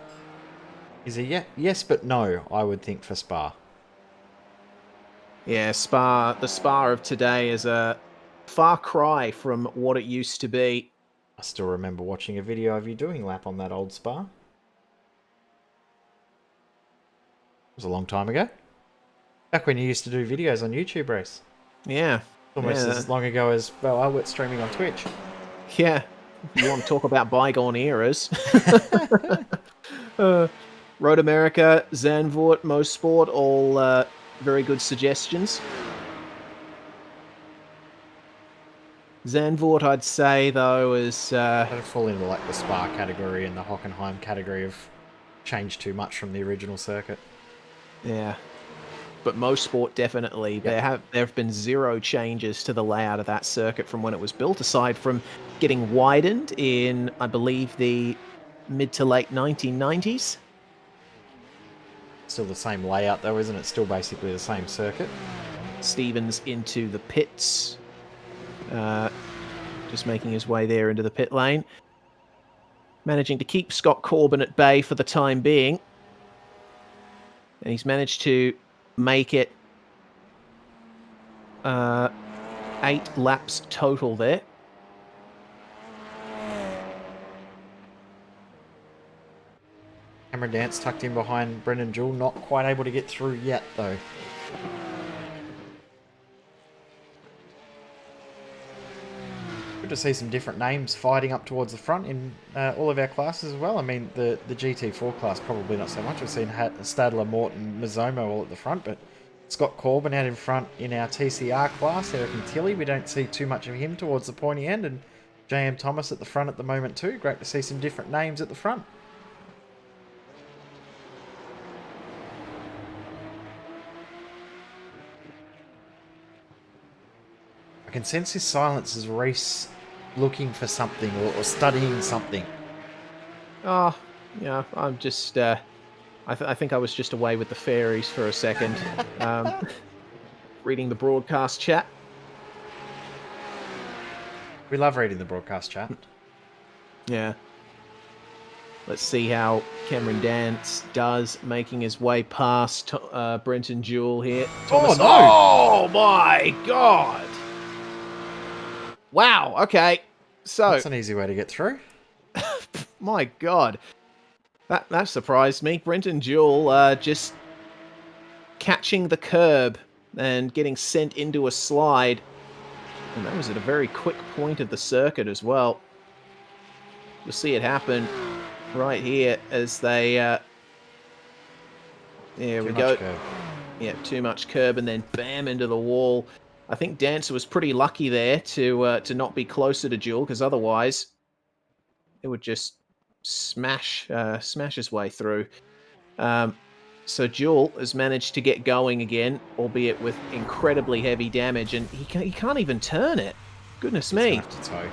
S5: is a yes but no, I would think, for Spa.
S4: Yeah, Spa, the Spa of today is a far cry from what it used to be.
S5: I still remember watching a video of you doing lap on that old Spa. It was a long time ago. Back when you used to do videos on YouTube, Race.
S4: Yeah.
S5: Almost as long ago as, well, I was streaming on Twitch.
S4: Yeah. If you want to talk about bygone eras. Road America, Zandvoort, Motorsport, all very good suggestions. Zandvoort, I'd say, though, is...
S5: That'd fall into like the Spa category and the Hockenheim category of changed too much from the original circuit.
S4: Yeah. But Motorsport, definitely.
S5: Yep.
S4: There have been zero changes to the layout of that circuit from when it was built, aside from getting widened in, I believe, the mid to late 1990s.
S5: Still the same layout, though, isn't it? Still basically the same circuit.
S4: Stevens into the pits. Just making his way there into the pit lane. Managing to keep Scott Corbin at bay for the time being. And he's managed to make it 8 laps total there.
S5: Cameron Dance tucked in behind Brendan Jewell, not quite able to get through yet, though. Good to see some different names fighting up towards the front in all of our classes as well. I mean, the GT4 class probably not so much. We've seen Stadler, Morton, Mizomo all at the front, but Scott Corbin out in front in our TCR class. Eric and Tilly, we don't see too much of him towards the pointy end, and JM Thomas at the front at the moment too. Great to see some different names at the front. I can sense his silence as Reese looking for something or studying something.
S4: Oh, yeah, I'm just... I think I was just away with the fairies for a second. Reading the broadcast chat.
S5: We love reading the broadcast chat.
S4: Yeah. Let's see how Cameron Dance does, making his way past Brenton Jewell here. Thomas,
S5: no!
S4: Oh my god! Wow, okay. So...
S5: That's an easy way to get through.
S4: My god. That surprised me. Brenton Jewell just catching the curb and getting sent into a slide. And that was at a very quick point of the circuit as well. You'll see it happen right here as they... there we go.
S5: Curb.
S4: Yeah, too much curb, and then bam into the wall. I think Dancer was pretty lucky there to not be closer to Jewel, because otherwise it would just smash his way through. So Jewel has managed to get going again, albeit with incredibly heavy damage, and he can't even turn it. Goodness me.
S5: He's gonna have to tow.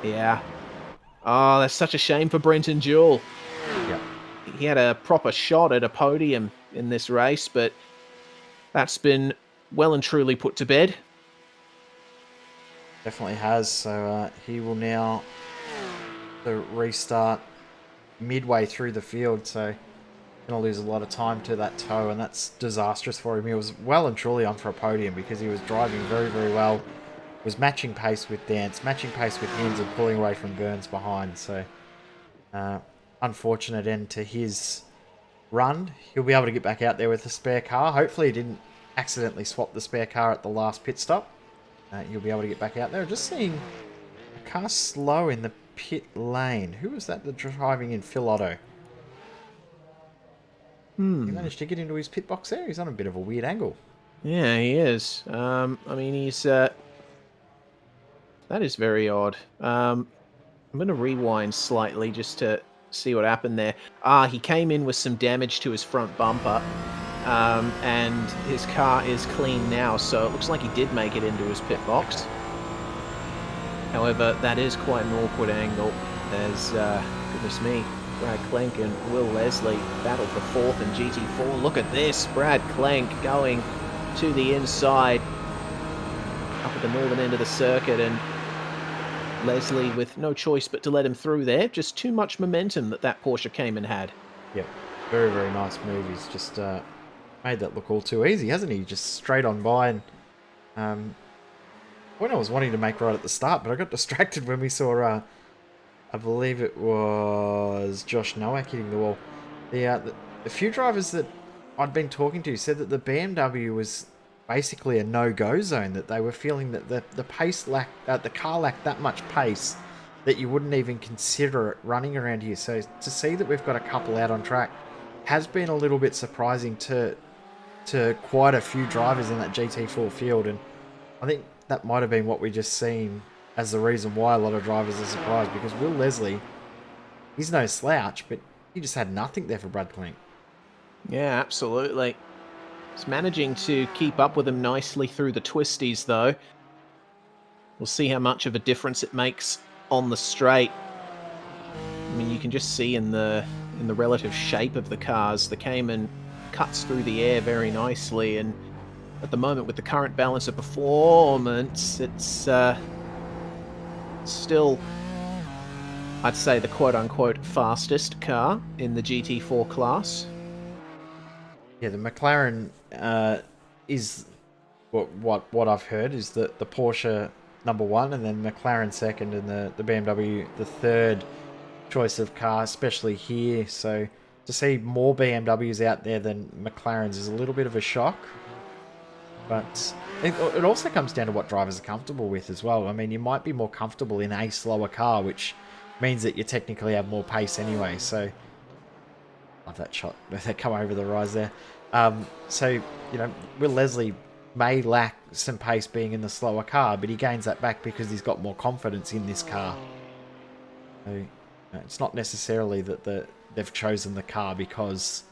S4: Yeah. Oh, that's such a shame for Brenton Jewel.
S5: Yep.
S4: He had a proper shot at a podium in this race, but that's been well and truly put to bed.
S5: Definitely has. So he will now restart midway through the field. So going to lose a lot of time to that tow, and that's disastrous for him. He was well and truly on for a podium because he was driving very, very well. Was matching pace with Dance, matching pace with Hins, and pulling away from Burns behind. So unfortunate end to his run. He'll be able to get back out there with the spare car. Hopefully he didn't accidentally swap the spare car at the last pit stop. You'll be able to get back out there. Just seeing a car slow in the pit lane. Who was that driving in? Phil Otto. He managed to get into his pit box there. He's on a bit of a weird angle.
S4: Yeah, he is. I mean, he's... that is very odd. I'm going to rewind slightly just to see what happened there. He came in with some damage to his front bumper. And his car is clean now, so it looks like he did make it into his pit box. However, that is quite an awkward angle, as, goodness me, Brad Clenk and Will Leslie battle for fourth in GT4. Look at this, Brad Clenk going to the inside, up at the northern end of the circuit, and Leslie with no choice but to let him through there. Just too much momentum that Porsche came and had.
S5: Yep, very, very nice move. He's just... made that look all too easy, hasn't he? Just straight on by. And when I was wanting to make right at the start, but I got distracted when we saw, I believe it was Josh Nowak hitting the wall. The few drivers that I'd been talking to said that the BMW was basically a no-go zone, that they were feeling that the pace lacked, the car lacked that much pace that you wouldn't even consider it running around here. So to see that we've got a couple out on track has been a little bit surprising to quite a few drivers in that GT4 field, and I think that might have been what we just seen as the reason why a lot of drivers are surprised, because Will Leslie, he's no slouch, but he just had nothing there for Brad Clenk.
S4: Yeah, absolutely. He's managing to keep up with him nicely through the twisties, though. We'll see how much of a difference it makes on the straight. I mean, you can just see in the relative shape of the cars, the Cayman cuts through the air very nicely, and at the moment with the current balance of performance, it's still, I'd say, the quote-unquote fastest car in the GT4 class.
S5: Yeah, the McLaren is what I've heard is the Porsche #1, and then McLaren second, and the BMW the third choice of car, especially here. So to see more BMWs out there than McLarens is a little bit of a shock. But it also comes down to what drivers are comfortable with as well. I mean, you might be more comfortable in a slower car, which means that you technically have more pace anyway. So, love that shot. They come over the rise there. So, you know, Will Leslie may lack some pace being in the slower car, but he gains that back because he's got more confidence in this car. So, it's not necessarily that they've chosen the car because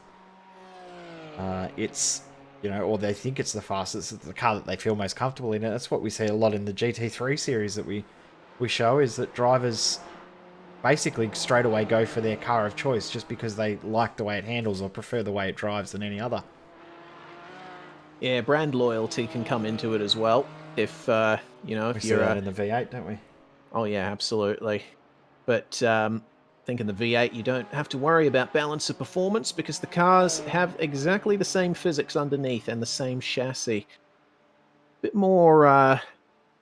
S5: it's, you know, or they think it's the fastest. It's the car that they feel most comfortable in. And that's what we see a lot in the GT3 series that we show, is that drivers basically straight away go for their car of choice just because they like the way it handles or prefer the way it drives than any other.
S4: Yeah, brand loyalty can come into it as well. If you know, if
S5: we
S4: you're
S5: see that in the V8, don't we?
S4: Oh yeah, absolutely. But I think in the V8 you don't have to worry about balance of performance because the cars have exactly the same physics underneath and the same chassis. Bit more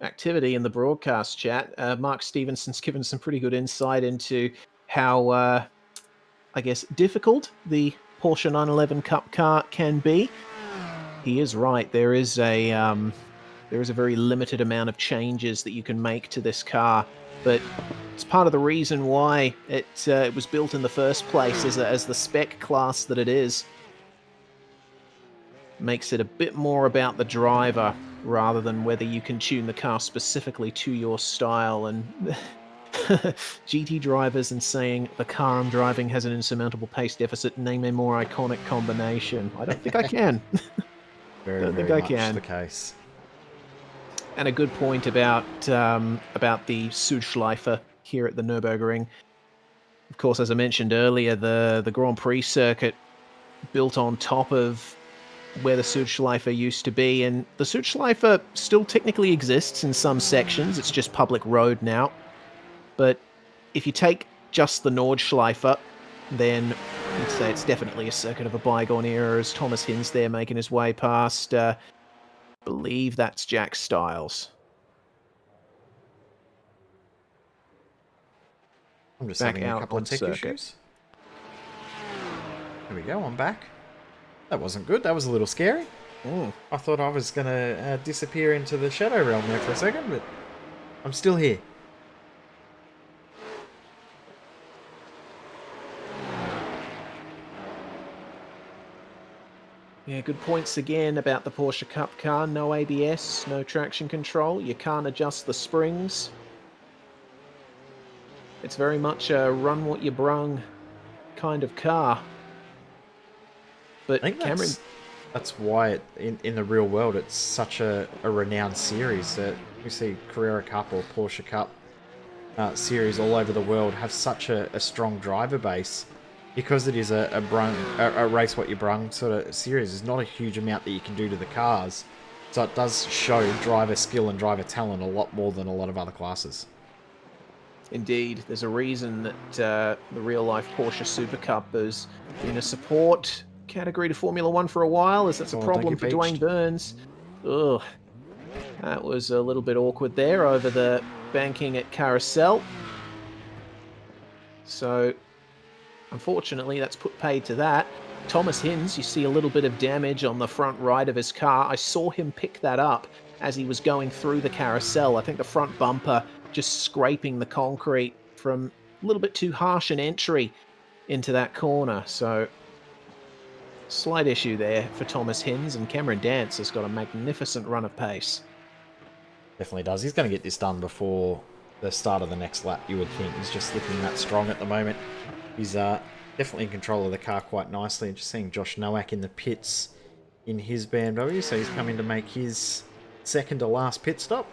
S4: activity in the broadcast chat. Mark Stevenson's given some pretty good insight into how, I guess, difficult the Porsche 911 Cup car can be. He is right. There is a very limited amount of changes that you can make to this car but it's part of the reason why it was built in the first place as the spec class that it is. Makes it a bit more about the driver rather than whether you can tune the car specifically to your style. And GT drivers and saying the car I'm driving has an insurmountable pace deficit, name a more iconic combination. I don't think I can.
S5: Very,
S4: think
S5: very
S4: I
S5: much
S4: can.
S5: the case.
S4: And a good point about the Südschleife here at the Nurburgring. Of course, as I mentioned earlier, the Grand Prix circuit built on top of where the Südschleife used to be, and the Südschleife still technically exists in some sections. It's just public road now. But if you take just the Nordschleife, then you'd say it's definitely a circuit of a bygone era, as Thomas Hinz there making his way past. Believe that's Jack Stiles.
S5: I'm just
S4: Back
S5: having a
S4: out
S5: couple
S4: on
S5: of tech
S4: circuit.
S5: issues. There we go, I'm back. That wasn't good, that was a little scary. I thought I was going to disappear into the shadow realm there for a second, but I'm still here.
S4: Yeah, good points again about the Porsche Cup car. No ABS, no traction control. You can't adjust the springs. It's very much a run what you brung kind of car. But
S5: I think
S4: Cameron...
S5: that's why in the real world it's such a renowned series that we see Carrera Cup or Porsche Cup series all over the world have such a strong driver base, because it is a race what you brung sort of series. There's not a huge amount that you can do to the cars, so it does show driver skill and driver talent a lot more than a lot of other classes.
S4: Indeed, there's a reason that the real-life Porsche Super Cup has been a support category to Formula One for a while, as that's a problem for Dwayne Burns. Ugh, that was a little bit awkward there over the banking at Carousel. So, unfortunately, that's put paid to that. Thomas Hinz, you see a little bit of damage on the front right of his car. I saw him pick that up as he was going through the carousel. I think the front bumper just scraping the concrete from a little bit too harsh an entry into that corner. So, slight issue there for Thomas Hinz, and Cameron Dance has got a magnificent run of pace.
S5: Definitely does. He's going to get this done before the start of the next lap, you would think. He's just looking that strong at the moment. He's definitely in control of the car quite nicely. Just seeing Josh Nowak in the pits in his BMW, so he's coming to make his second to last pit stop,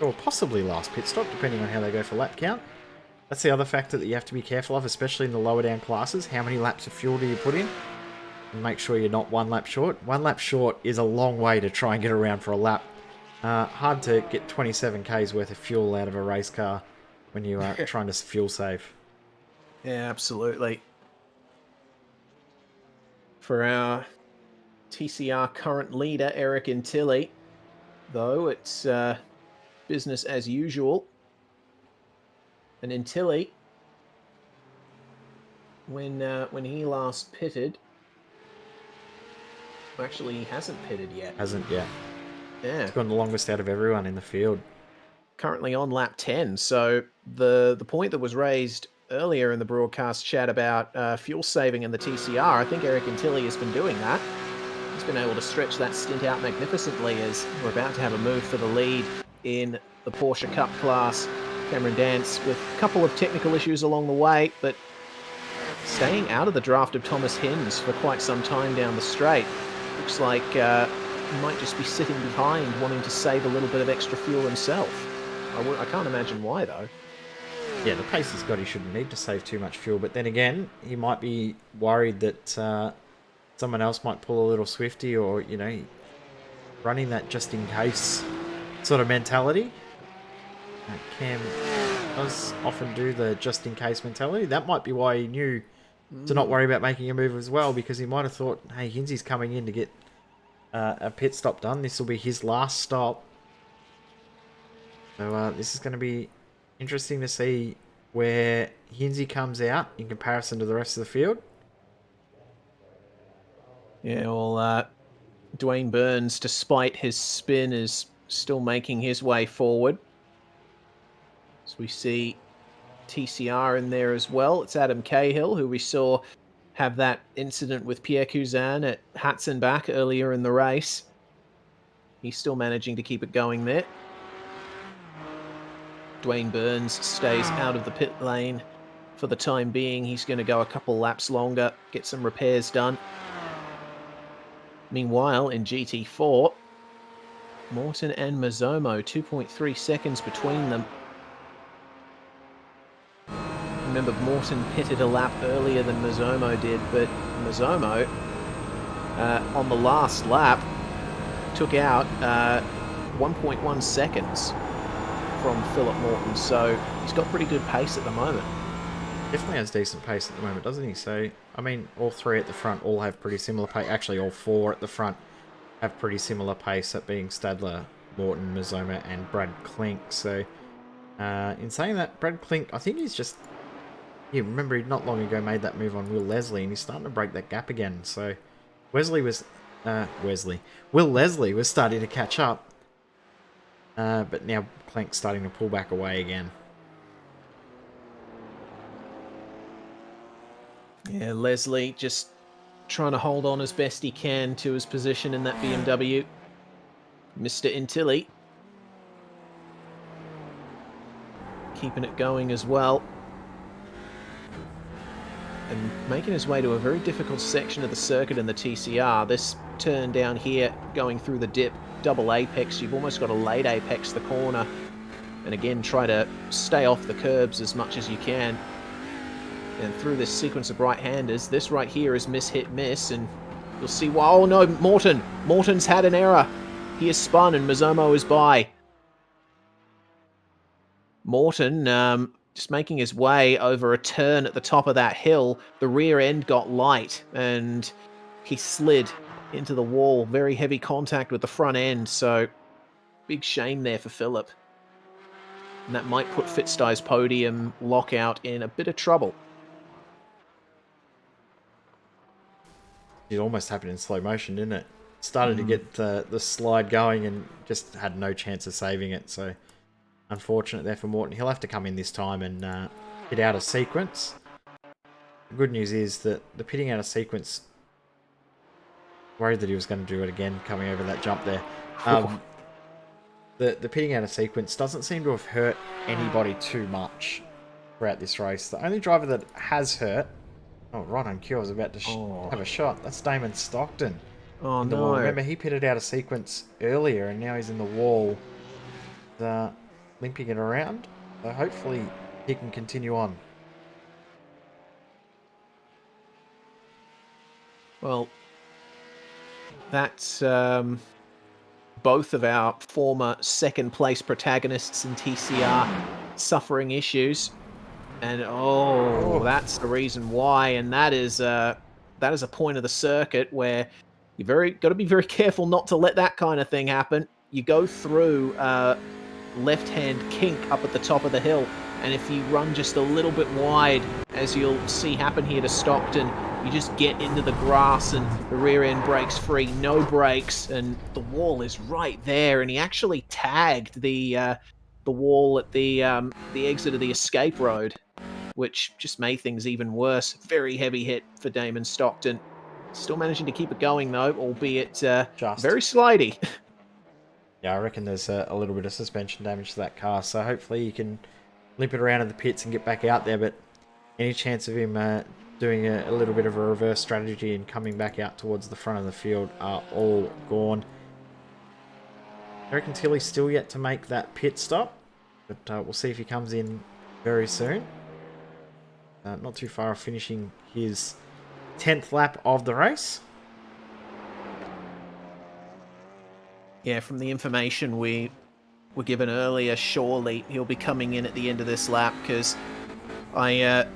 S5: or possibly last pit stop, depending on how they go for lap count. That's the other factor that you have to be careful of, especially in the lower down classes. How many laps of fuel do you put in? And make sure you're not 1 lap short. 1 lap short is a long way to try and get around for a lap. Hard to get 27 k's worth of fuel out of a race car when you are trying to fuel save.
S4: Yeah, absolutely. For our TCR current leader, Eric Antilli, though, it's business as usual. And Antilli, when he last pitted, actually he hasn't pitted yet.
S5: Hasn't yet.
S4: Yeah.
S5: He's gone the longest out of everyone in the field.
S4: Currently on lap 10. So the point that was raised earlier in the broadcast chat about fuel saving in the TCR, I think Eric Antilli has been doing that. He's been able to stretch that stint out magnificently, as we're about to have a move for the lead in the Porsche Cup class. Cameron Dance with a couple of technical issues along the way, but staying out of the draft of Thomas Hinz for quite some time down the straight. Looks like he might just be sitting behind, wanting to save a little bit of extra fuel himself. I can't imagine why, though.
S5: Yeah, the pace he's got, he shouldn't need to save too much fuel. But then again, he might be worried that someone else might pull a little Swifty, or, you know, running that just in case sort of mentality. Cam does often do the just in case mentality. That might be why he knew to not worry about making a move as well, because he might have thought, hey, Hinzy's coming in to get a pit stop done. This will be his last stop. So this is going to be interesting to see where Hinzy comes out in comparison to the rest of the field.
S4: Yeah, well, Dwayne Burns, despite his spin, is still making his way forward. So we see TCR in there as well. It's Adam Cahill, who we saw have that incident with Pierre Cousin at Hatzenbach earlier in the race. He's still managing to keep it going there. Dwayne Burns stays out of the pit lane for the time being. He's going to go a couple laps longer, get some repairs done. Meanwhile, in GT4, Morton and Mazomo, 2.3 seconds between them. Remember, Morton pitted a lap earlier than Mazomo did, but Mazomo, on the last lap, took out 1.1 seconds from Philip Morton, so he's got pretty good pace at the moment.
S5: Definitely has decent pace at the moment, doesn't he? So, I mean, all three at the front all have pretty similar pace. Actually, all four at the front have pretty similar pace, that being Stadler, Morton, Mazomo, and Brad Klink. So, in saying that, Brad Klink, I think he's just... Yeah, remember he not long ago made that move on Will Leslie, and he's starting to break that gap again. So, Will Leslie was starting to catch up. But now Klink's starting to pull back away again.
S4: Yeah, Leslie just trying to hold on as best he can to his position in that BMW. Mr. Intilli keeping it going as well. And making his way to a very difficult section of the circuit in the TCR. This turn down here, going through the dip, double apex, you've almost got to late apex the corner. And again, try to stay off the curbs as much as you can. And through this sequence of right-handers, this right here is miss, hit, miss, and you'll see why. Oh no, Morton's had an error. He is spun and Mazomo is by. Morton, just making his way over a turn at the top of that hill. The rear end got light and he slid into the wall. Very heavy contact with the front end, so big shame there for Philip. And that might put Fitzstuy's podium lockout in a bit of trouble.
S5: It almost happened in slow motion, didn't it? Started to get the slide going and just had no chance of saving it, so... Unfortunate there for Morton. He'll have to come in this time and hit out of sequence. The good news is that the pitting out of sequence... Worried that he was going to do it again, coming over that jump there. The pitting out of sequence doesn't seem to have hurt anybody too much throughout this race. The only driver that has hurt... Oh, right on cue, I was about to have a shot. That's Damon Stockton.
S4: Oh, no.
S5: Remember, he pitted out of sequence earlier, and now he's in the wall. Limping it around, so hopefully he can continue on.
S4: Well, that's both of our former second place protagonists in TCR suffering issues, and that's the reason why. And that is a point of the circuit where you got to be very careful not to let that kind of thing happen. You go through left-hand kink up at the top of the hill, and if you run just a little bit wide, as you'll see happen here to Stockton, you just get into the grass and the rear end breaks free, no brakes, and the wall is right there. And he actually tagged the wall at the exit of the escape road, which just made things even worse. Very heavy hit for Damon Stockton. Still managing to keep it going though, albeit very slidey.
S5: Yeah, I reckon there's a little bit of suspension damage to that car, so hopefully you can limp it around in the pits and get back out there, but any chance of him doing a little bit of a reverse strategy and coming back out towards the front of the field are all gone. I reckon Tilly's still yet to make that pit stop, but we'll see if he comes in very soon. Not too far off finishing his 10th lap of the race.
S4: Yeah, from the information we were given earlier, surely he'll be coming in at the end of this lap, because I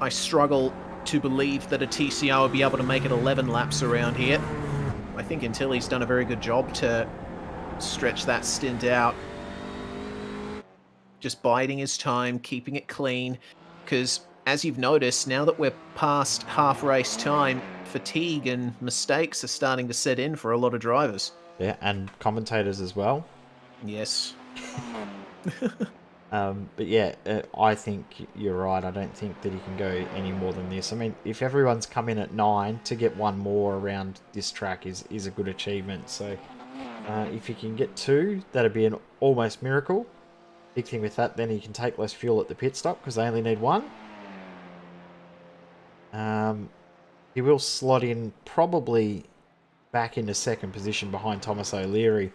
S4: struggle to believe that a TCR would be able to make it 11 laps around here. I think Intilli's done a very good job to stretch that stint out. Just biding his time, keeping it clean, because as you've noticed, now that we're past half race time, fatigue and mistakes are starting to set in for a lot of drivers.
S5: Yeah, and commentators as well.
S4: Yes.
S5: But yeah, I think you're right. I don't think that he can go any more than this. I mean, if everyone's come in at 9, to get one more around this track is a good achievement. So if he can get 2, that'd be an almost miracle. Big thing with that, then he can take less fuel at the pit stop because they only need 1. He will slot in probably back into second position behind Thomas O'Leary.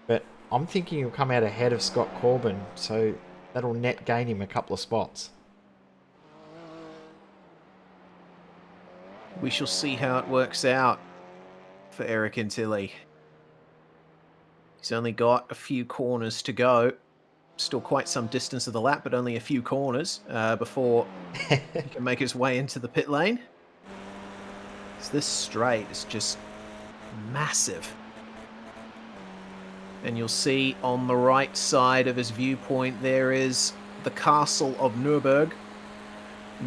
S5: But I'm thinking he'll come out ahead of Scott Corbin, so that'll net gain him a couple of spots.
S4: We shall see how it works out for Eric Antilli. He's only got a few corners to go. Still quite some distance of the lap, but only a few corners before he can make his way into the pit lane. This straight is just massive. And you'll see on the right side of his viewpoint there is the castle of Nurburgring.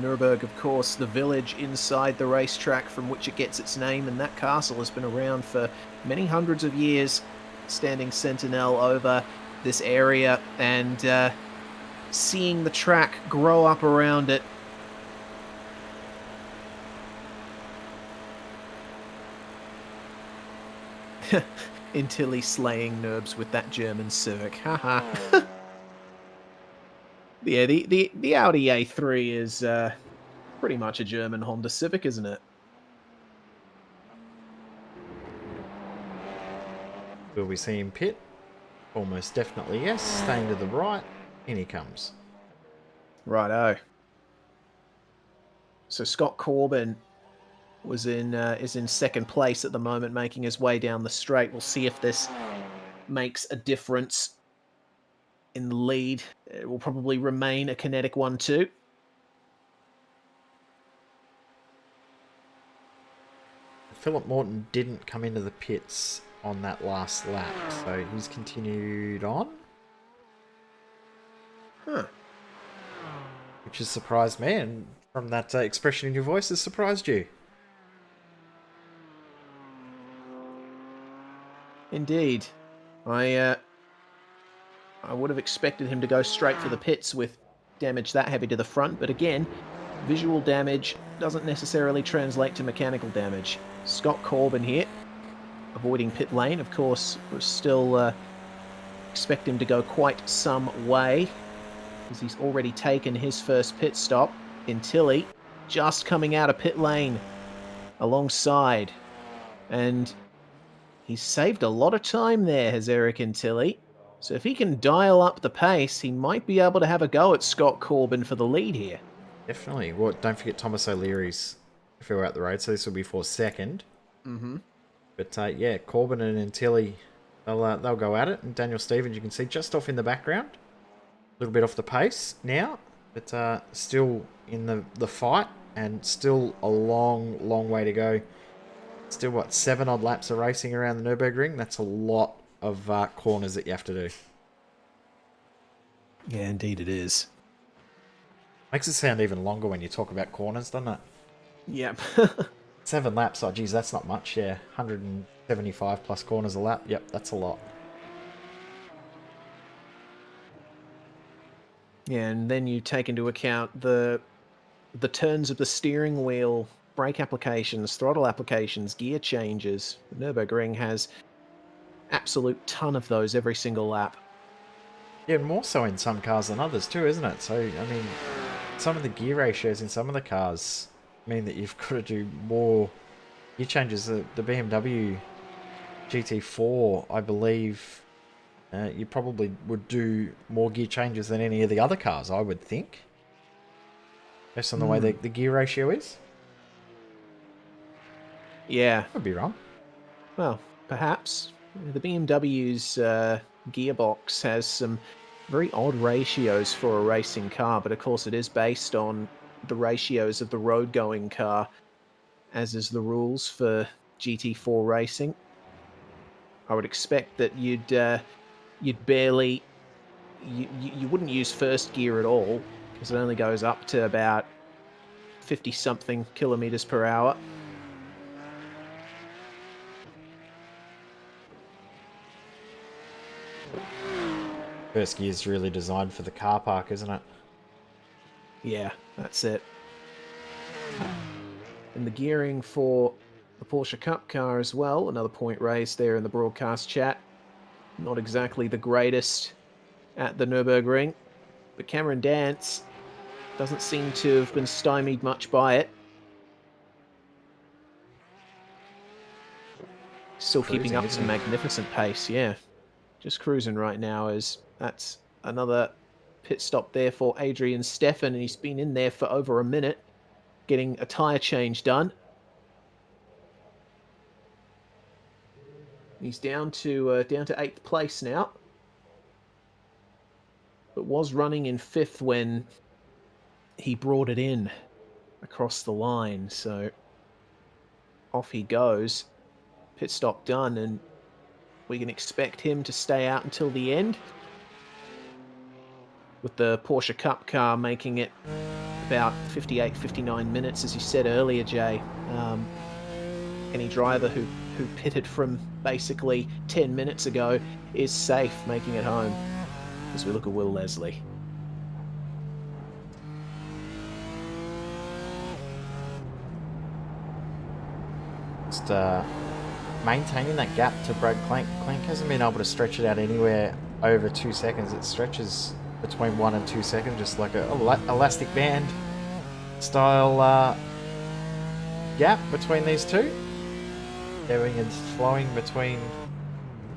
S4: Nurburgring, of course, the village inside the racetrack from which it gets its name, and that castle has been around for many hundreds of years, standing sentinel over this area and seeing the track grow up around it. Until he's slaying Nurbs with that German Civic. Haha. Yeah, the Audi A3 is pretty much a German Honda Civic, isn't it?
S5: Will we see him pit? Almost definitely yes. Staying to the right. In he comes.
S4: Righto. So Scott Corbin is in second place at the moment, making his way down the straight. We'll see if this makes a difference in the lead. It will probably remain a kinetic 1-2.
S5: Philip Morton didn't come into the pits on that last lap, so he's continued on.
S4: Huh.
S5: Which has surprised me, and from that expression in your voice has surprised you.
S4: Indeed. I would have expected him to go straight for the pits with damage that heavy to the front, but again, visual damage doesn't necessarily translate to mechanical damage. Scott Corbin here, avoiding pit lane. Of course, we still expect him to go quite some way, because he's already taken his first pit stop. Antilli just coming out of pit lane alongside, and he's saved a lot of time there, has Eric Antilli. So if he can dial up the pace, he might be able to have a go at Scott Corbin for the lead here.
S5: Definitely. Well, don't forget Thomas O'Leary's further out the road, so this will be for second.
S4: Mm-hmm.
S5: But yeah, Corbin and Antilli, they'll go at it. And Daniel Stevens, you can see just off in the background. A little bit off the pace now, but still in the fight, and still a long way to go. Still, what, 7 odd laps of racing around the Nurburgring? That's a lot of corners that you have to do.
S4: Yeah, indeed it is.
S5: Makes it sound even longer when you talk about corners, doesn't it?
S4: Yep.
S5: 7 laps, oh geez, that's not much, yeah. 175 plus corners a lap, yep, that's a lot.
S4: Yeah, and then you take into account the turns of the steering wheel, brake applications, throttle applications, gear changes. Nurburgring has absolute ton of those every single lap.
S5: Yeah, more so in some cars than others too, isn't it? So, I mean, some of the gear ratios in some of the cars mean that you've got to do more gear changes. The BMW GT4, I believe, you probably would do more gear changes than any of the other cars, I would think. Based on the way the gear ratio is.
S4: Yeah.
S5: Could be wrong.
S4: Well, perhaps. The BMW's gearbox has some very odd ratios for a racing car, but of course it is based on the ratios of the road-going car, as is the rules for GT4 racing. I would expect that you'd barely... You wouldn't use first gear at all, because it only goes up to about 50-something kilometers per hour.
S5: First gear's really designed for the car park, isn't it?
S4: Yeah, that's it. And the gearing for the Porsche Cup car as well. Another point raised there in the broadcast chat. Not exactly the greatest at the Nurburgring, but Cameron Dance doesn't seem to have been stymied much by it. Still keeping up some magnificent pace, yeah. Just cruising right now, as that's another pit stop there for Adrian Steffen, and he's been in there for over a minute getting a tyre change done. He's down to 8th place now, but was running in 5th when he brought it in across the line. So off he goes. Pit stop done, and we can expect him to stay out until the end, with the Porsche Cup car making it about 58, 59 minutes, as you said earlier, Jay. Any driver who pitted from basically 10 minutes ago is safe making it home, as we look at Will Leslie.
S5: Just maintaining that gap to Brad Clank. Clank hasn't been able to stretch it out anywhere over 2 seconds. It stretches between 1 and 2 seconds, just like a elastic band style gap between these two. Ebbing and flowing between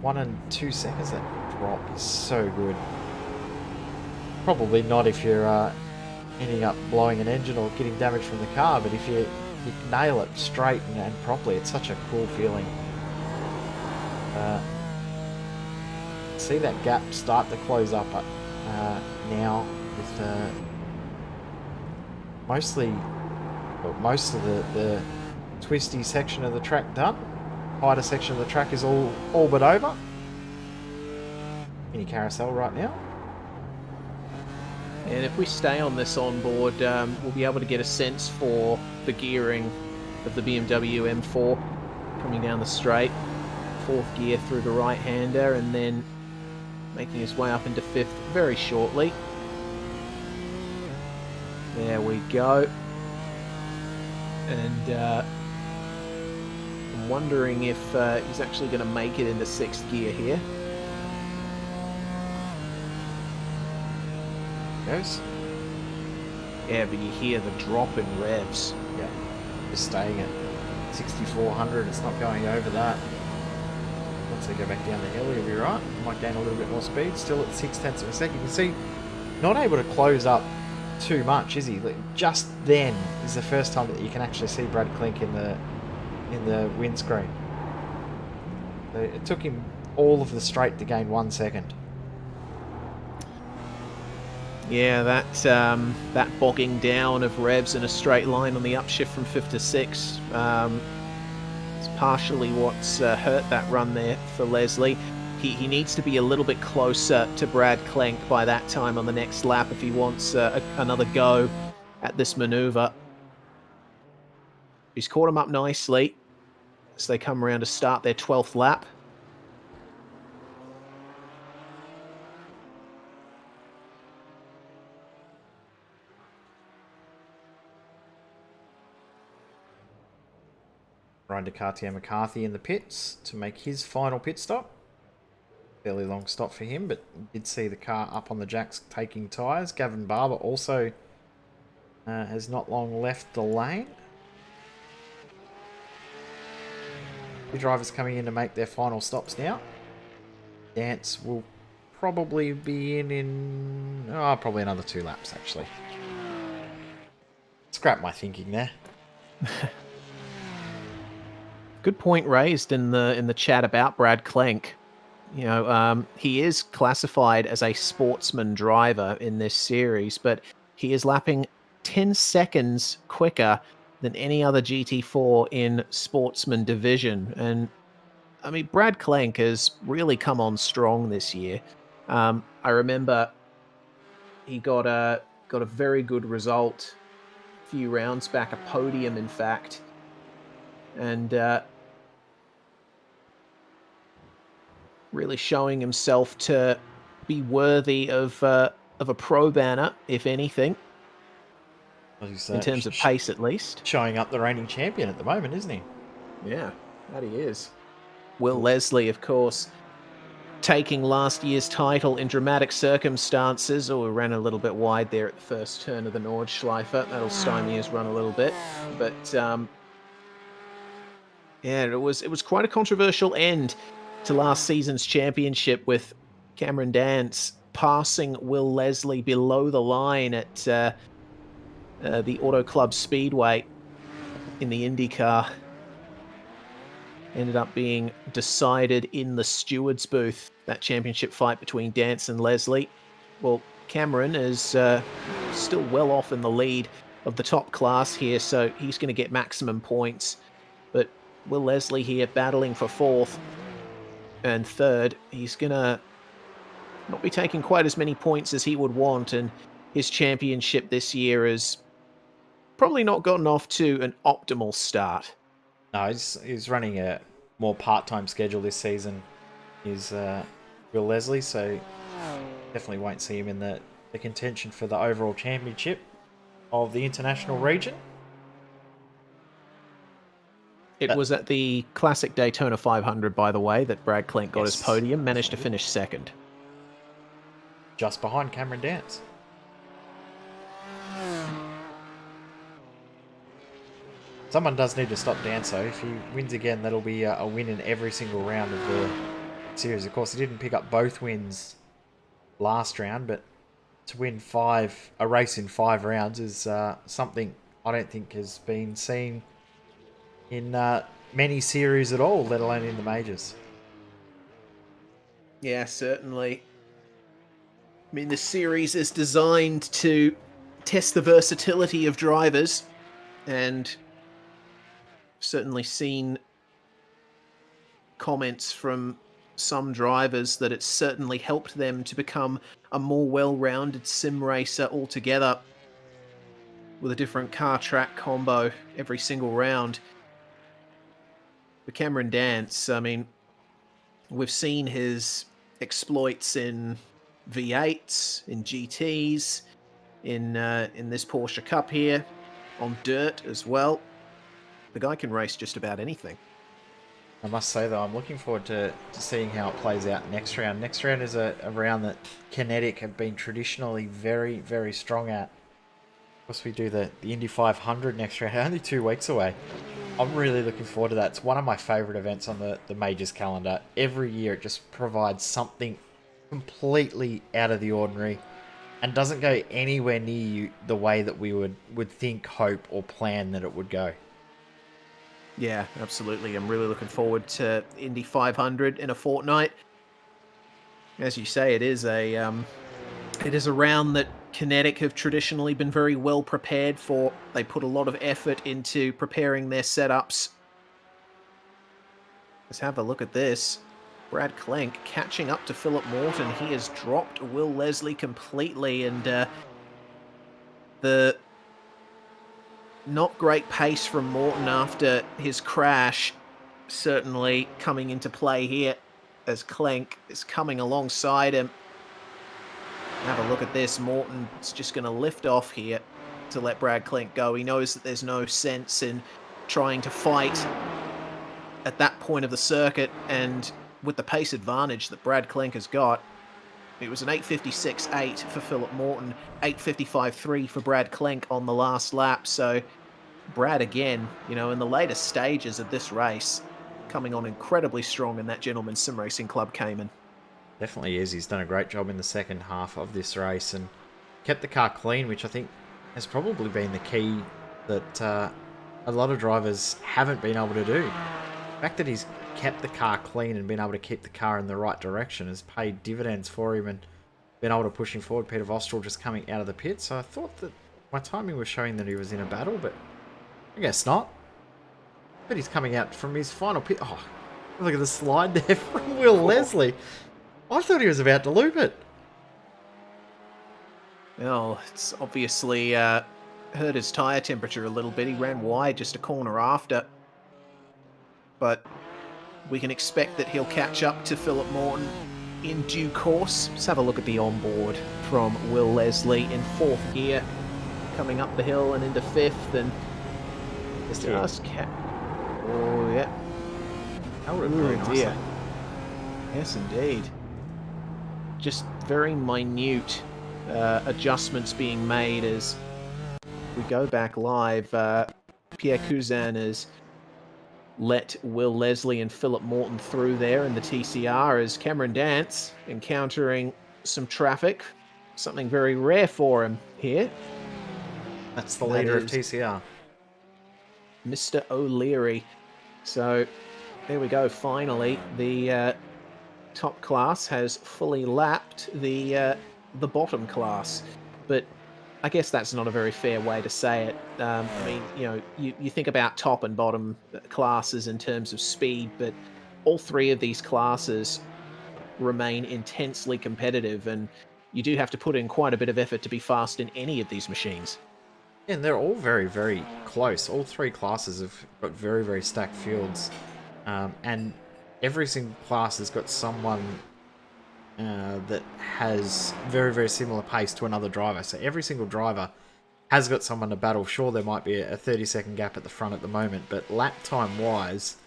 S5: 1 and 2 seconds. That drop is so good. Probably not if you're ending up blowing an engine or getting damage from the car, but if you nail it straight and properly, it's such a cool feeling. See that gap start to close up now with most of the twisty section of the track done. Wider section of the track is all but over. Mini carousel right now.
S4: And if we stay on this onboard, we'll be able to get a sense for the gearing of the BMW M4 coming down the straight. 4th gear through the right-hander, and then making his way up into 5th very shortly. There we go. And I'm wondering if he's actually going to make it into 6th gear here.
S5: Goes.
S4: Yeah, but you hear the drop in revs.
S5: Yeah, just staying at 6,400. It's not going over that. Once they go back down the hill, he'll be right. Might gain a little bit more speed. Still at 0.6 of a second. You can see, not able to close up too much, is he? Just then is the first time that you can actually see Brad Klink in the windscreen. So it took him all of the straight to gain 1 second.
S4: Yeah, that bogging down of revs in a straight line on the upshift from 5th to 6th is partially what's hurt that run there for Leslie. He needs to be a little bit closer to Brad Klenk by that time on the next lap if he wants another go at this maneuver. He's caught him up nicely as they come around to start their 12th lap.
S5: Ryan DeCartier McCarthy in the pits to make his final pit stop. Fairly long stop for him, but did see the car up on the jacks taking tyres. Gavin Barber also has not long left the lane. The drivers coming in to make their final stops now. Dance will probably be in probably another 2 laps actually. Scrap my thinking there.
S4: Good point raised in the chat about Brad Klenk. You know, he is classified as a sportsman driver in this series, but he is lapping 10 seconds quicker than any other GT4 in sportsman division. And I mean, Brad Klenk has really come on strong this year. I remember he got a very good result a few rounds back, a podium, in fact. And really showing himself to be worthy of a pro banner, if anything, in terms of pace at least.
S5: Showing up the reigning champion at the moment, isn't he?
S4: Yeah, that he is. Will Leslie, of course, taking last year's title in dramatic circumstances. Oh, we ran a little bit wide there at the first turn of the Nordschleife. That'll stymie his run a little bit. But yeah, it was quite a controversial end to last season's championship, with Cameron Dance passing Will Leslie below the line at the Auto Club Speedway in the IndyCar. Ended up being decided in the stewards booth, that championship fight between Dance and Leslie. Well, Cameron is still well off in the lead of the top class here, so he's going to get maximum points. But Will Leslie here battling for fourth and third. He's going to not be taking quite as many points as he would want, and his championship this year has probably not gotten off to an optimal start.
S5: No, he's running a more part-time schedule this season, is Will Leslie, so definitely won't see him in the contention for the overall championship of the international region.
S4: It was at the Classic Daytona 500, by the way, that Brad Klink got his podium, managed to finish second.
S5: Just behind Cameron Dance. Someone does need to stop Dance, though. If he wins again, that'll be a win in every single round of the series. Of course, he didn't pick up both wins last round, but to win a race in 5 rounds is something I don't think has been seen in many series at all, let alone in the majors.
S4: Yeah, certainly. I mean, the series is designed to test the versatility of drivers, and certainly seen comments from some drivers that it's certainly helped them to become a more well-rounded sim racer altogether, with a different car track combo every single round. But Cameron Dance, I mean, we've seen his exploits in V8s, in GTs, in this Porsche Cup here, on dirt as well. The guy can race just about anything.
S5: I must say, though, I'm looking forward to seeing how it plays out next round. Next round is a round that Kinetic have been traditionally very, very strong at. Of course, we do the Indy 500 next round, only 2 weeks away. I'm really looking forward to that. It's one of my favourite events on the majors calendar. Every year it just provides something completely out of the ordinary and doesn't go anywhere near you the way that we would think, hope, or plan that it would go.
S4: Yeah, absolutely. I'm really looking forward to Indy 500 in a fortnight. As you say, it is a round that Kinetic have traditionally been very well prepared for. They put a lot of effort into preparing their setups. Let's have a look at this. Brad Klink catching up to Philip Morton. He has dropped Will Leslie completely, and the not great pace from Morton after his crash certainly coming into play here as Klink is coming alongside him. Have a look at this. Morton's just going to lift off here to let Brad Klink go. He knows that there's no sense in trying to fight at that point of the circuit, and with the pace advantage that Brad Klink has got, it was an 8:56.8 for Philip Morton, 8:55.3 for Brad Klink on the last lap. So Brad again, in the later stages of this race, coming on incredibly strong in that Gentleman's Sim Racing Club Cayman.
S5: Definitely is. He's done a great job in the second half of this race and kept the car clean, which I think has probably been the key that a lot of drivers haven't been able to do. The fact that he's kept the car clean and been able to keep the car in the right direction has paid dividends for him and been able to push him forward. Peter Vostral just coming out of the pit, so I thought that my timing was showing that he was in a battle, but I guess not. But he's coming out from his final pit. Oh, look at the slide there from Will Leslie. I thought he was about to loop it.
S4: Well, it's obviously hurt his tyre temperature a little bit. He ran wide just a corner after. But we can expect that he'll catch up to Philip Morton in due course. Let's have a look at the onboard from Will Leslie in 4th gear, coming up the hill and into 5th, and just oh yeah. Oh dear. Yes, indeed. Just very minute adjustments being made as we go back live. Pierre Cousin has let Will Leslie and Philip Morton through there in the TCR as Cameron Dance encountering some traffic. Something very rare for him here.
S5: That's the leader of TCR.
S4: Mr. O'Leary. So there we go. Finally, the top class has fully lapped the bottom class. But I guess that's not a very fair way to say it. I mean, you know, you think about top and bottom classes in terms of speed, but all three of these classes remain intensely competitive, and you do have to put in quite a bit of effort to be fast in any of these machines.
S5: Yeah, and they're all very, very close. All three classes have got very, very stacked fields. And every single class has got someone that has very, very similar pace to another driver. So every single driver has got someone to battle. Sure, there might be a 30-second gap at the front at the moment, but lap time-wise,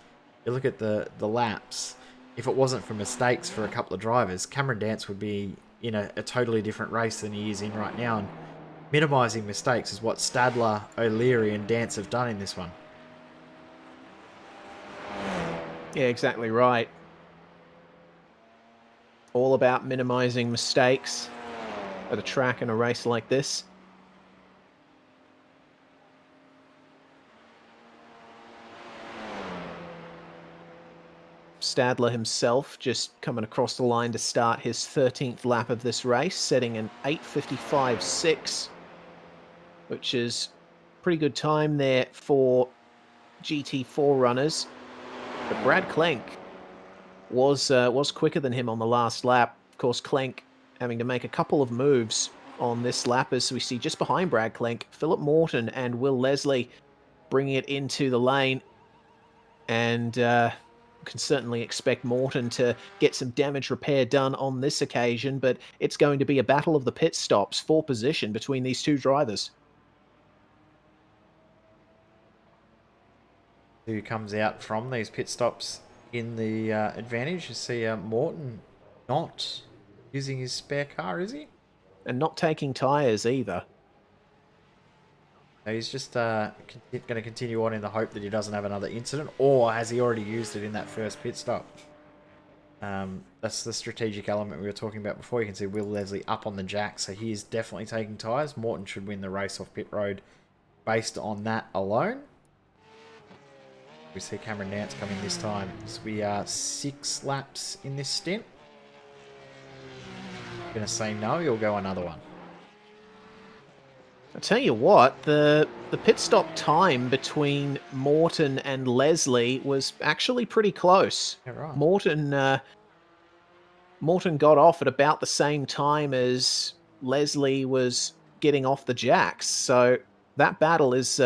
S5: you look at the laps, if it wasn't for mistakes for a couple of drivers, Cameron Dance would be in a totally different race than he is in right now. And minimising mistakes is what Stadler, O'Leary and Dance have done in this one.
S4: Yeah, exactly right. All about minimizing mistakes at a track and a race like this. Stadler himself just coming across the line to start his 13th lap of this race, setting an 8:55.6, which is pretty good time there for GT4 runners. But Brad Klenk was quicker than him on the last lap. Of course, Klenk having to make a couple of moves on this lap, as we see just behind Brad Klenk, Philip Morton and Will Leslie bringing it into the lane. And can certainly expect Morton to get some damage repair done on this occasion, but it's going to be a battle of the pit stops for position between these two drivers.
S5: Who comes out from these pit stops in the advantage? You see Morton not using his spare car, is he?
S4: And not taking tyres either.
S5: So he's just going to continue on in the hope that he doesn't have another incident, or has he already used it in that first pit stop? That's the strategic element we were talking about before. You can see Will Leslie up on the jack, so he is definitely taking tyres. Morton should win the race off pit road based on that alone. We see Cameron Nance coming this time. So we are 6 laps in this stint. I'm going to say no, he'll go another one.
S4: I tell you what, the pit stop time between Morton and Leslie was actually pretty close.
S5: Yeah, right.
S4: Morton got off at about the same time as Leslie was getting off the jacks, so that battle is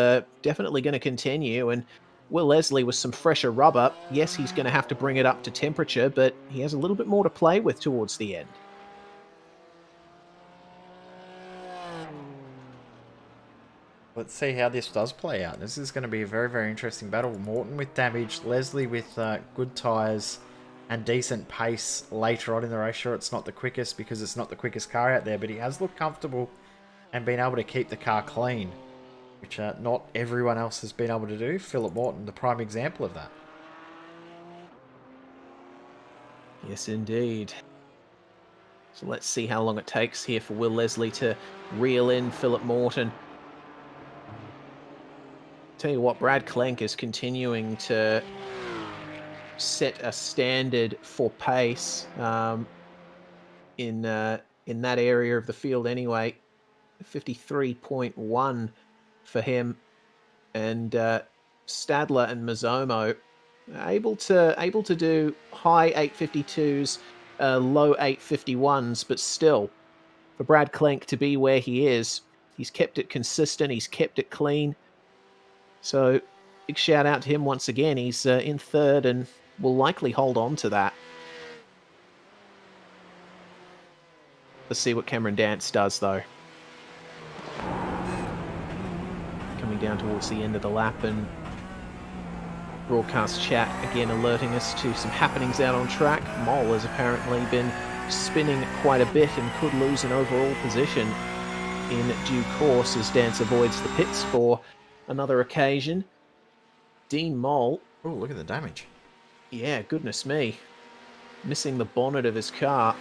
S4: definitely going to continue. And Will Leslie with some fresher rubber, yes, he's going to have to bring it up to temperature, but he has a little bit more to play with towards the end.
S5: Let's see how this does play out. This is going to be a very, very interesting battle. Morton with damage, Leslie with good tyres and decent pace later on in the race. Sure, it's not the quickest because it's not the quickest car out there, but he has looked comfortable and been able to keep the car clean, which not everyone else has been able to do. Philip Morton, the prime example of that.
S4: Yes, indeed. So let's see how long it takes here for Will Leslie to reel in Philip Morton. Tell you what, Brad Klenk is continuing to set a standard for pace in that area of the field anyway. 53.1 for him, and Stadler and Mazzomo able to do high 852s, low 851s, but still, for Brad Klenk to be where he is, he's kept it consistent, he's kept it clean. So, big shout out to him once again. He's in third and will likely hold on to that. Let's see what Cameron Dance does, though. Coming down towards the end of the lap, and broadcast chat again alerting us to some happenings out on track. Mole has apparently been spinning quite a bit and could lose an overall position in due course as Dance avoids the pits for another occasion. Dean Mole.
S5: Oh, look at the damage.
S4: Yeah, goodness me. Missing the bonnet of his car.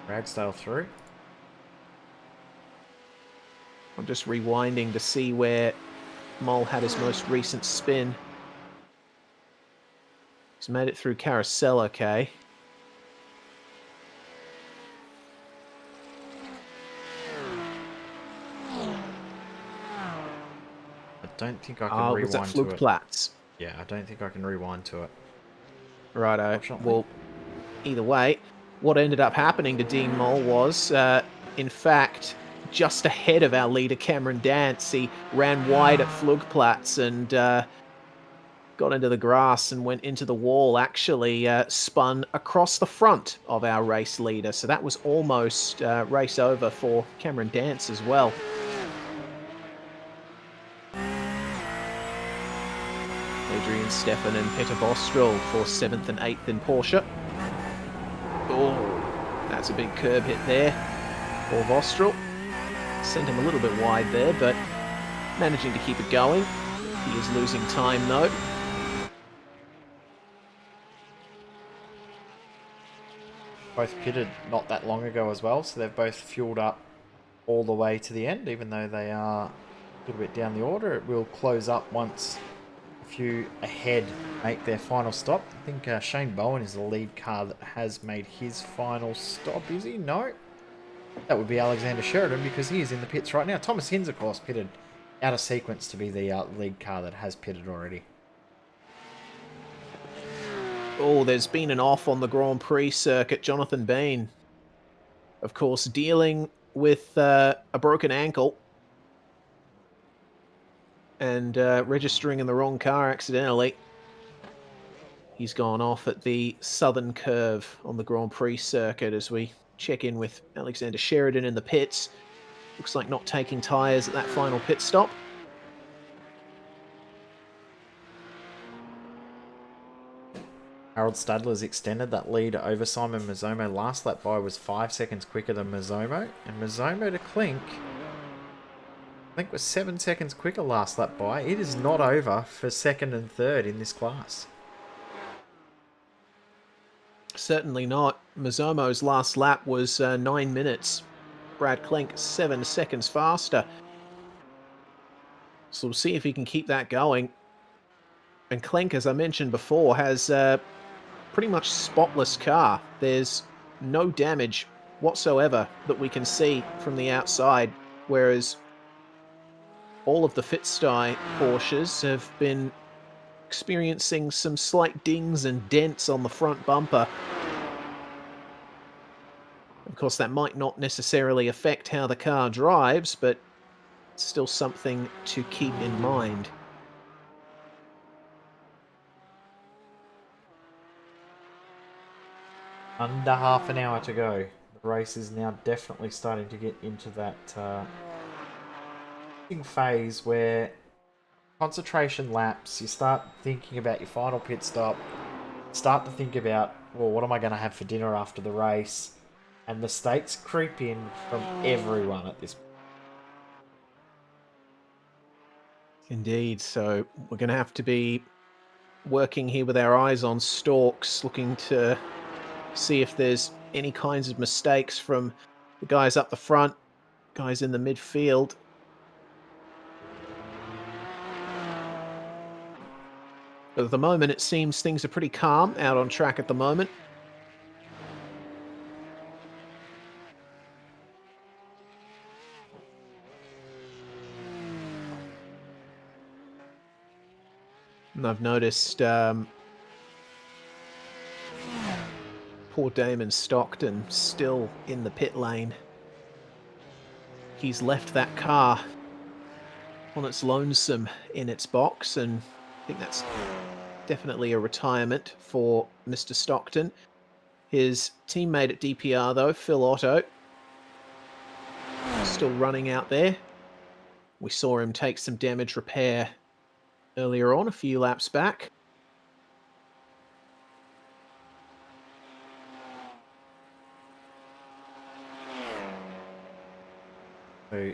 S5: Ragsdale through.
S4: I'm just rewinding to see where Mole had his most recent spin. He's made it through Carousel, okay.
S5: I don't think I can
S4: Was that
S5: rewind to it.
S4: Flugplatz?
S5: Yeah, I don't think I can rewind to it.
S4: Righto.
S5: Unfortunately.
S4: Well, either way, what ended up happening to Dean Mole was, in fact, just ahead of our leader Cameron Dance. He ran wide at Flugplatz and got into the grass and went into the wall, actually spun across the front of our race leader. So that was almost race over for Cameron Dance as well. Adrian Stefan and Peter Vostrel for 7th and 8th in Porsche. Oh, that's a big curb hit there for Vostrel. Sent him a little bit wide there, but managing to keep it going. He is losing time though.
S5: Both pitted not that long ago as well, so they've both fueled up all the way to the end, even though they are a little bit down the order. It will close up once a few ahead make their final stop. I think Shane Bowen is the lead car that has made his final stop. Is he? No. That would be Alexander Sheridan because he is in the pits right now. Thomas Hinz, of course, pitted out of sequence to be the lead car that has pitted already.
S4: Oh, there's been an off on the Grand Prix circuit. Jonathan Bean, of course, dealing with a broken ankle and registering in the wrong car accidentally. He's gone off at the southern curve on the Grand Prix circuit as we check in with Alexander Sheridan in the pits. Looks like not taking tyres at that final pit stop.
S5: Harold Stadler's extended that lead over Simon Mazzomo. Last lap by was 5 seconds quicker than Mazzomo. And Mazzomo to Klink, I think was 7 seconds quicker last lap by. It is not over for second and third in this class.
S4: Certainly not. Mazzomo's last lap was 9 minutes. Brad Klink 7 seconds faster. So we'll see if he can keep that going. And Klink, as I mentioned before, has pretty much spotless car. There's no damage whatsoever that we can see from the outside, whereas all of the Fitzstye Porsches have been experiencing some slight dings and dents on the front bumper. Of course, that might not necessarily affect how the car drives, but it's still something to keep in mind.
S5: Under half an hour to go. The race is now definitely starting to get into that phase where concentration laps, you start thinking about your final pit stop, start to think about, well, what am I going to have for dinner after the race? And mistakes creep in from everyone at this point.
S4: Indeed, so we're going to have to be working here with our eyes on stalks, looking to see if there's any kinds of mistakes from the guys up the front, guys in the midfield. But at the moment, it seems things are pretty calm out on track at the moment. And I've noticed poor Damon Stockton still in the pit lane. He's left that car on its lonesome in its box, and I think that's definitely a retirement for Mr. Stockton. His teammate at DPR, though, Phil Otto, still running out there. We saw him take some damage repair earlier on, a few laps back.
S5: So,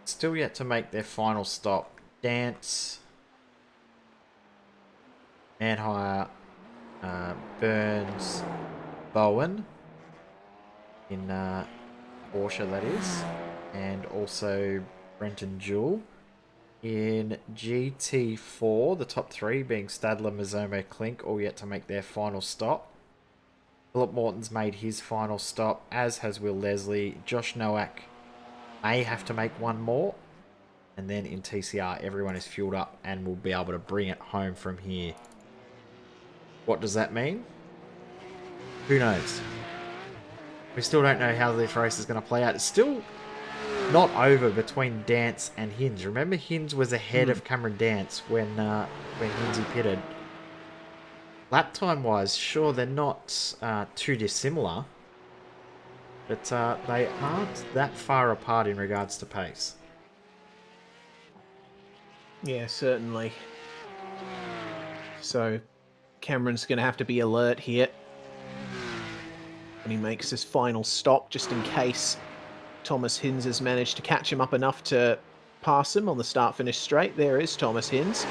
S5: still yet to make their final stop. Dance, Manhire, Burns, Bowen in Porsche, that is, and also Brenton Jewell. In GT4, the top three being Stadler, Mazomo, Klink, all yet to make their final stop. Philip Morton's made his final stop, as has Will Leslie. Josh Nowak may have to make one more. And then in TCR, everyone is fueled up and will be able to bring it home from here. What does that mean? Who knows? We still don't know how this race is going to play out. It's still not over between Dance and Hinge. Remember, Hinge was ahead of Cameron Dance when Hinsey pitted. Lap time wise, sure, they're not too dissimilar, but they aren't that far apart in regards to pace.
S4: Yeah, certainly. So Cameron's going to have to be alert here when he makes his final stop, just in case Thomas Hinz has managed to catch him up enough to pass him on the start-finish straight. There is Thomas Hinz,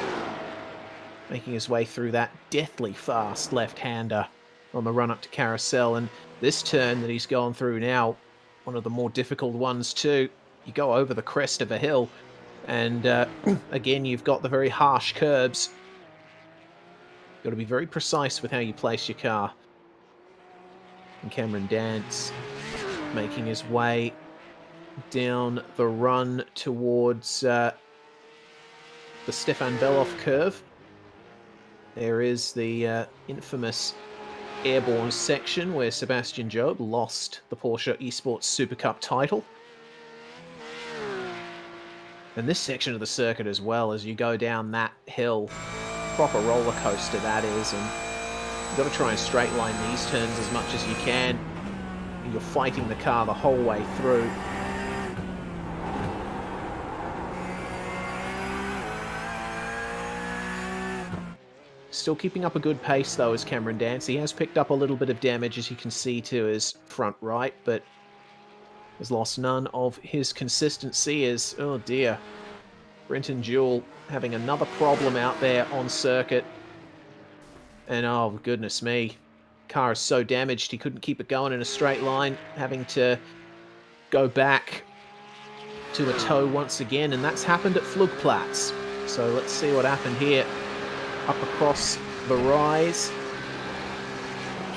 S4: making his way through that deathly fast left-hander on the run-up to Carousel. And this turn that he's gone through now, one of the more difficult ones too. You go over the crest of a hill, and again, you've got the very harsh curbs. You've got to be very precise with how you place your car. And Cameron Dance making his way down the run towards the Stefan Beloff curve. There is the infamous airborne section where Sebastian Job lost the Porsche Esports Super Cup title. And this section of the circuit as well, as you go down that hill, proper roller coaster that is, and you've got to try and straight line these turns as much as you can. And you're fighting the car the whole way through. Still keeping up a good pace though is Cameron Dance. He has picked up a little bit of damage, as you can see, to his front right, but has lost none of his consistency as, oh dear, Brenton Jewell having another problem out there on circuit. And oh goodness me, car is so damaged he couldn't keep it going in a straight line, having to go back to a tow once again, and that's happened at Flugplatz. So let's see what happened here. Up across the rise.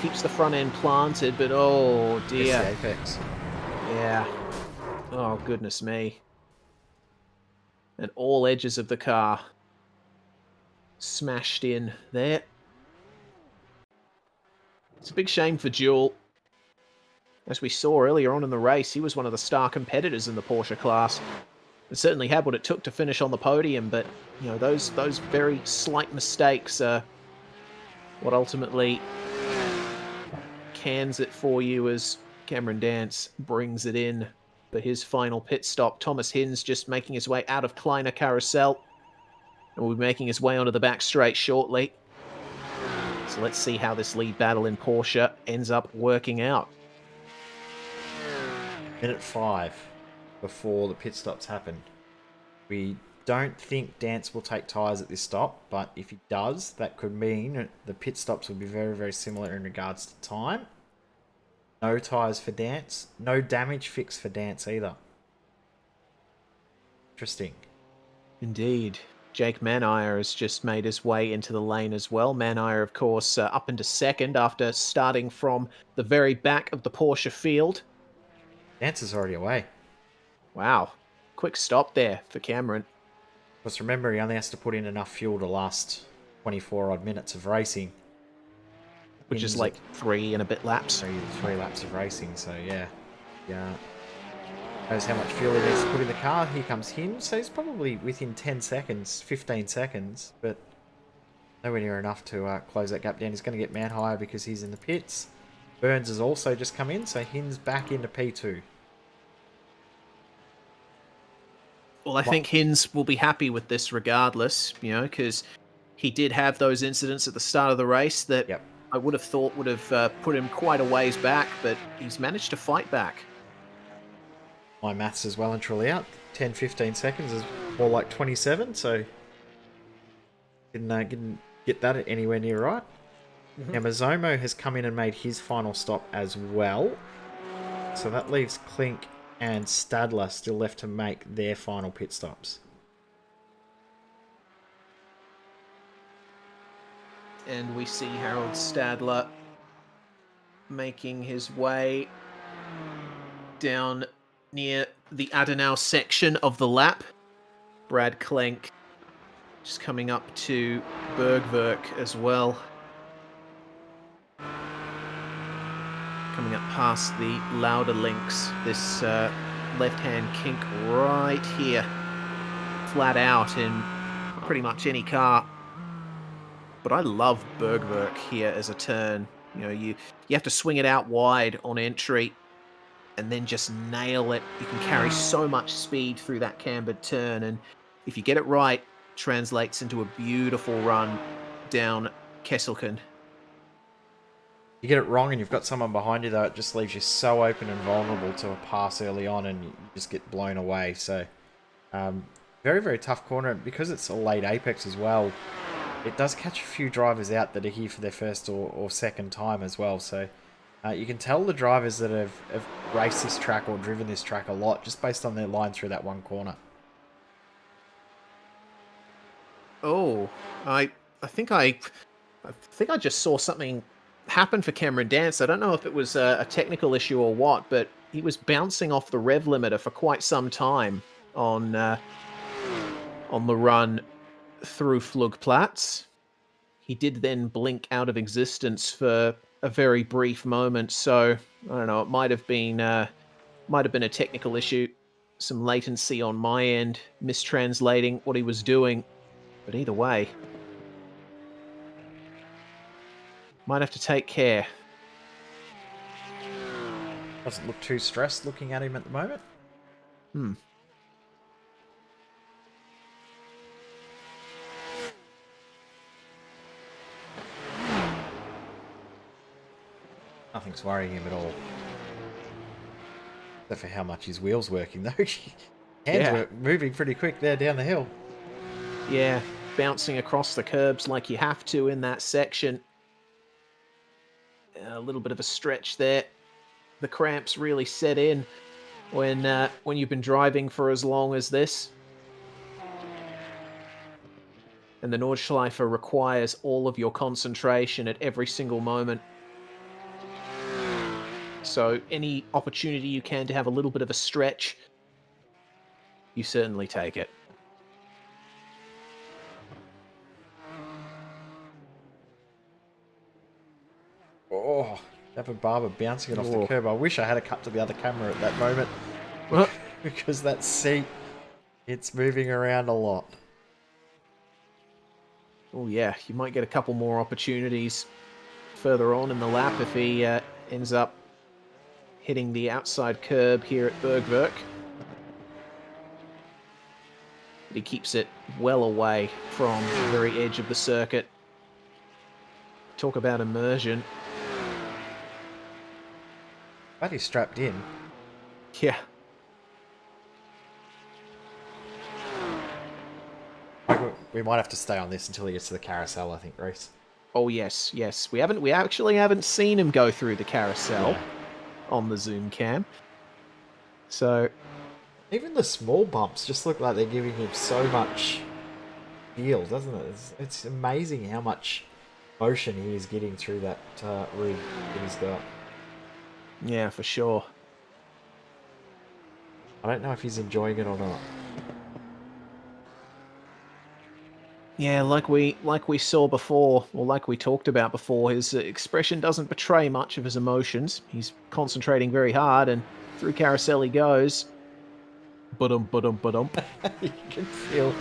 S4: Keeps the front end planted, but oh dear.
S5: It's the apex.
S4: Yeah. Oh, goodness me. And all edges of the car smashed in there. It's a big shame for Jewell. As we saw earlier on in the race, he was one of the star competitors in the Porsche class. And certainly had what it took to finish on the podium, but you know, those very slight mistakes are what ultimately cans it for you as Cameron Dance brings it in for his final pit stop. Thomas Hinz just making his way out of Kleiner Carousel, and will be making his way onto the back straight shortly. So let's see how this lead battle in Porsche ends up working out.
S5: Minute 5 before the pit stops happen. We don't think Dance will take tyres at this stop, but if he does, that could mean the pit stops will be very, very similar in regards to time. No tyres for Dance. No damage fix for Dance either. Interesting.
S4: Indeed. Jake Manire has just made his way into the lane as well. Manire, of course, up into second after starting from the very back of the Porsche field.
S5: Dance is already away.
S4: Wow. Quick stop there for Cameron.
S5: Just remember, he only has to put in enough fuel to last 24 odd minutes of racing.
S4: Which is like 3 and a bit laps.
S5: Three laps of racing, so yeah. Knows how much fuel he needs to put in the car. Here comes him, so he's probably within 10 seconds, 15 seconds, but nowhere near enough to close that gap down. He's going to get man higher because he's in the pits. Burns has also just come in, so Hin's back into P2.
S4: Well, I think Hinz will be happy with this regardless, you know, because he did have those incidents at the start of the race that
S5: Yep.
S4: I would have thought would have put him quite a ways back, but he's managed to fight back.
S5: My maths is well and truly out. 10, 15 seconds is more like 27, so didn't get that anywhere near right. Now, Mazomo has come in and made his final stop as well. So that leaves Klink and Stadler still left to make their final pit stops.
S4: And we see Harold Stadler making his way down near the Adenau section of the lap. Brad Klink just coming up to Bergwerk as well. Coming up past the Lauder links, this left-hand kink right here, flat out in pretty much any car. But I love Bergwerk here as a turn. You know, you have to swing it out wide on entry and then just nail it. You can carry so much speed through that cambered turn, and if you get it right, translates into a beautiful run down Kesselken.
S5: You get it wrong and you've got someone behind you, though, it just leaves you so open and vulnerable to a pass early on, and you just get blown away. So, very, very tough corner. Because it's a late apex as well, it does catch a few drivers out that are here for their first or second time as well. So, you can tell the drivers that have raced this track or driven this track a lot just based on their line through that one corner.
S4: Oh, I think I just saw something happen for Cameron Dance. I don't know if it was a technical issue or what, but he was bouncing off the rev limiter for quite some time on the run through Flugplatz. He did then blink out of existence for a very brief moment, so I don't know, it might have been a technical issue, some latency on my end, mistranslating what he was doing, but either way, might have to take care.
S5: Doesn't look too stressed looking at him at the moment. Nothing's worrying him at all. Except for how much his wheel's working, though. Hands were moving pretty quick there down the hill.
S4: Yeah, bouncing across the curbs like you have to in that section. A little bit of a stretch there. The cramps really set in when you've been driving for as long as this. And the Nordschleife requires all of your concentration at every single moment. So any opportunity you can to have a little bit of a stretch, you certainly take it.
S5: Oh, Dapper Barber bouncing it off the curb. I wish I had a cut to the other camera at that moment. Because that seat, it's moving around a lot.
S4: Oh yeah, you might get a couple more opportunities further on in the lap if he ends up hitting the outside curb here at Bergwerk. But he keeps it well away from the very edge of the circuit. Talk about immersion.
S5: But he's strapped in.
S4: Yeah.
S5: We might have to stay on this until he gets to the carousel, I think, Reese.
S4: Oh yes, yes. We actually haven't seen him go through the carousel on the zoom cam. So
S5: even the small bumps just look like they're giving him so much feel, doesn't it? It's amazing how much motion he is getting through that rig that he's got.
S4: yeah, for sure.
S5: I don't know if he's enjoying it or not.
S4: Yeah, like we saw before, or like we talked about before, his expression doesn't betray much of his emotions. He's concentrating very hard, and through carousel he goes. Ba-dum.
S5: You can feel...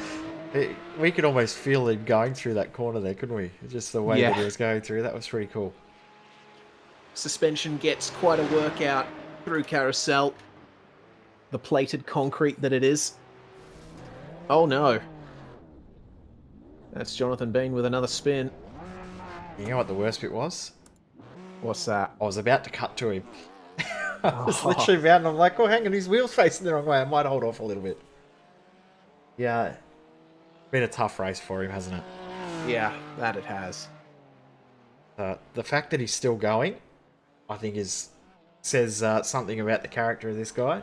S5: We could almost feel him going through that corner there, couldn't we? Just the way that he was going through. That was pretty cool.
S4: Suspension gets quite a workout through carousel. The plated concrete that it is. Oh no. That's Jonathan Bean with another spin.
S5: You know what the worst bit was?
S4: What's that?
S5: I was about to cut to him. I was literally about, and I'm like, oh, hang on, his wheel's facing the wrong way. I might hold off a little bit. Yeah. Been a tough race for him, hasn't it?
S4: Yeah, that it has.
S5: The fact that he's still going, I think says something about the character of this guy.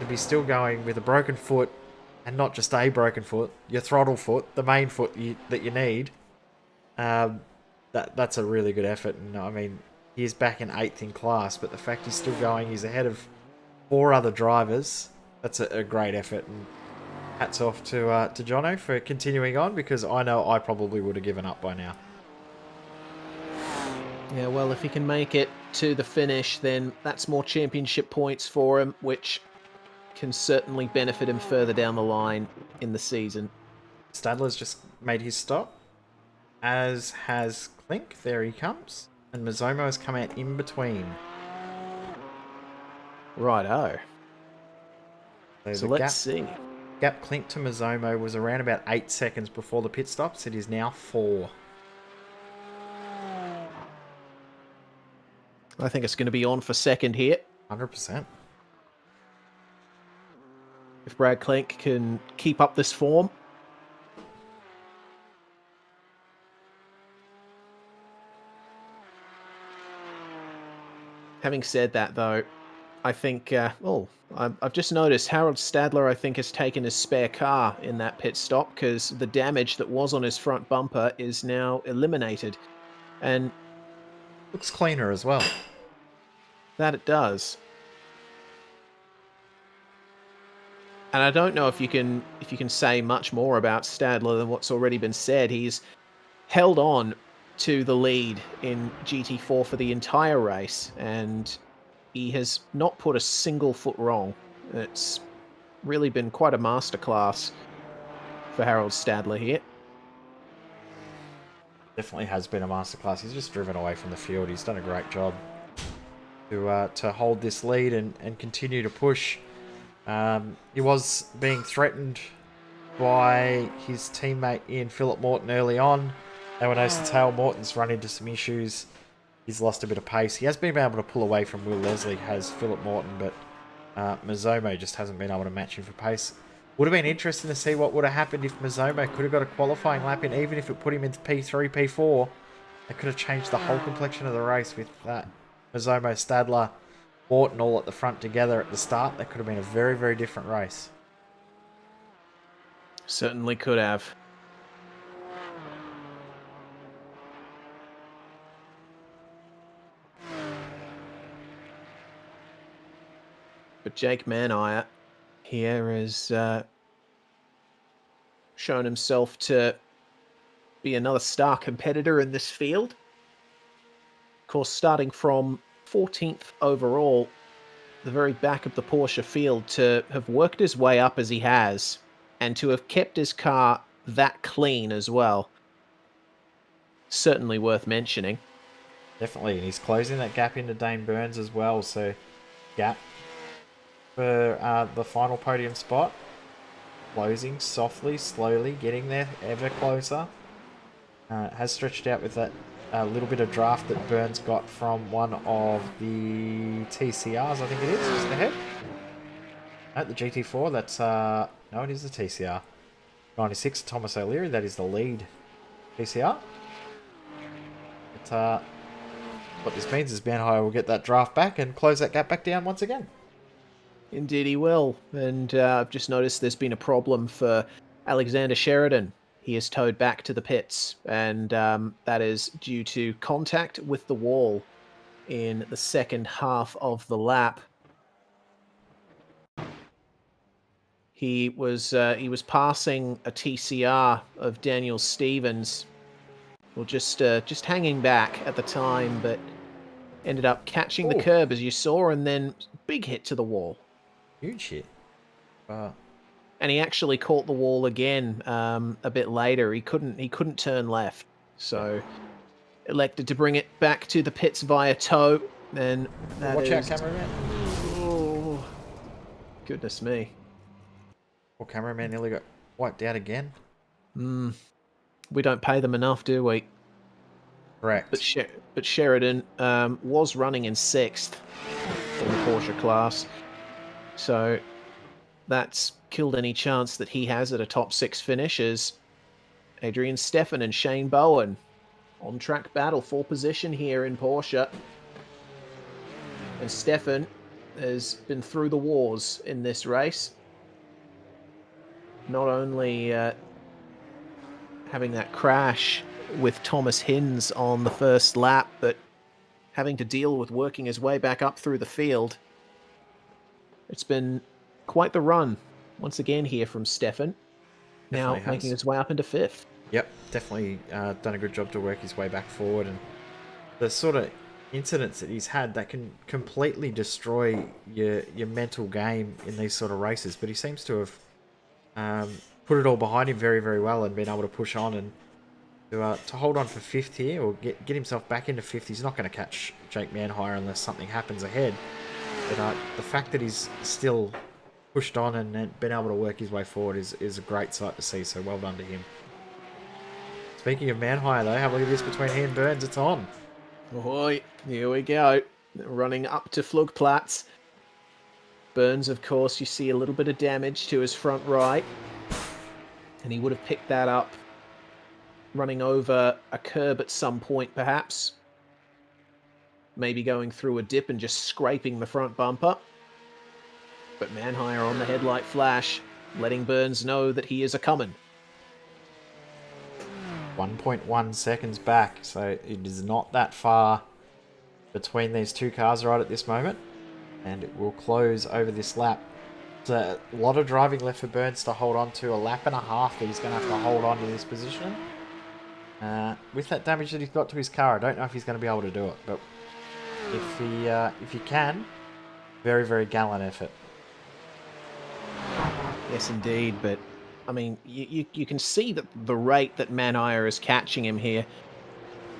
S5: To be still going with a broken foot, and not just a broken foot, your throttle foot, the main foot that you need, that's a really good effort. And I mean, he is back in 8th in class, but the fact he's still going, he's ahead of 4 other drivers. That's a great effort, and hats off to Jono for continuing on, because I know I probably would have given up by now.
S4: Yeah, well, if he can make it to the finish, then that's more championship points for him, which can certainly benefit him further down the line in the season.
S5: Stadler's just made his stop, as has Clink. There he comes. And Mizomo has come out in between.
S4: Righto. So let's see.
S5: Gap Clink to Mizomo was around about 8 seconds before the pit stops. It is now 4.
S4: I think it's going to be on for second here.
S5: 100%.
S4: If Brad Clink can keep up this form. Having said that, though, I think... I've just noticed Harold Stadler, I think, has taken his spare car in that pit stop, because the damage that was on his front bumper is now eliminated. And...
S5: looks cleaner as well.
S4: That it does. And I don't know if you can say much more about Stadler than what's already been said. He's held on to the lead in GT4 for the entire race, and he has not put a single foot wrong. It's really been quite a masterclass for Harold Stadler here.
S5: Definitely has been a masterclass. He's just driven away from the field. He's done a great job to hold this lead and continue to push. He was being threatened by his teammate Ian Philip Morton early on. They were noticed to tail. Morton's run into some issues. He's lost a bit of pace. He has been able to pull away from Will Leslie, has Philip Morton, but Mizomo just hasn't been able to match him for pace. Would have been interesting to see what would have happened if Mizomo could have got a qualifying lap in, even if it put him into P3, P4. It could have changed the whole complexion of the race with that. Mizomo, Stadler, Morton all at the front together at the start. That could have been a very, very different race.
S4: Certainly could have. But Jake Manire here has shown himself to be another star competitor in this field. Of course, starting from 14th overall, the very back of the Porsche field, to have worked his way up as he has, and to have kept his car that clean as well. Certainly worth mentioning.
S5: Definitely, and he's closing that gap into Dane Burns as well, so gap for the final podium spot. Closing softly, slowly, getting there ever closer. Has stretched out with that little bit of draft that Burns got from one of the TCRs, I think it is, just ahead. At the GT4, that's... no, it is the TCR. 96, Thomas O'Leary, that is the lead TCR. But what this means is Ben Hire will get that draft back and close that gap back down once again.
S4: Indeed he will. And I've just noticed there's been a problem for Alexander Sheridan. He is towed back to the pits, and that is due to contact with the wall in the second half of the lap. He was passing a TCR of Daniel Stevens, well, just hanging back at the time, but ended up catching the curb, as you saw, and then big hit to the wall.
S5: Huge hit. Wow.
S4: And he actually caught the wall again a bit later. He couldn't turn left. So elected to bring it back to the pits via tow. And that
S5: Watch out,
S4: is...
S5: cameraman.
S4: Oh, goodness me.
S5: Poor cameraman nearly got wiped out again.
S4: We don't pay them enough, do we?
S5: Correct.
S4: But Sheridan was running in 6th in the Porsche class. So that's killed any chance that he has at a top 6 finish, as Adrian Stefan and Shane Bowen on-track battle for position here in Porsche. And Stefan has been through the wars in this race. Not only having that crash with Thomas Hinz on the first lap, but having to deal with working his way back up through the field. It's been quite the run once again here from Stefan. Now making his way up into 5th.
S5: Yep, definitely done a good job to work his way back forward, and the sort of incidents that he's had that can completely destroy your mental game in these sort of races, but he seems to have put it all behind him very, very well and been able to push on and to hold on for 5th here, or get himself back into 5th. He's not going to catch Jake Manhire unless something happens ahead, but the fact that he's still pushed on and been able to work his way forward is a great sight to see, so well done to him. Speaking of Manhire though, have a look at this between he and Burns, it's on.
S4: Ahoy, here we go. Running up to Flugplatz. Burns, of course, you see a little bit of damage to his front right. And he would have picked that up running over a curb at some point, perhaps. Maybe going through a dip and just scraping the front bumper. But Manhire on the headlight flash, letting Burns know that he is a-coming.
S5: 1.1 seconds back, so it is not that far between these two cars right at this moment, and it will close over this lap. There's a lot of driving left for Burns to hold on to, a lap and a half that he's going to have to hold on to this position. With that damage that he's got to his car, I don't know if he's going to be able to do it, but if he can, very, very gallant effort.
S4: Yes, indeed, but I mean, you can see that the rate that Manhire is catching him here.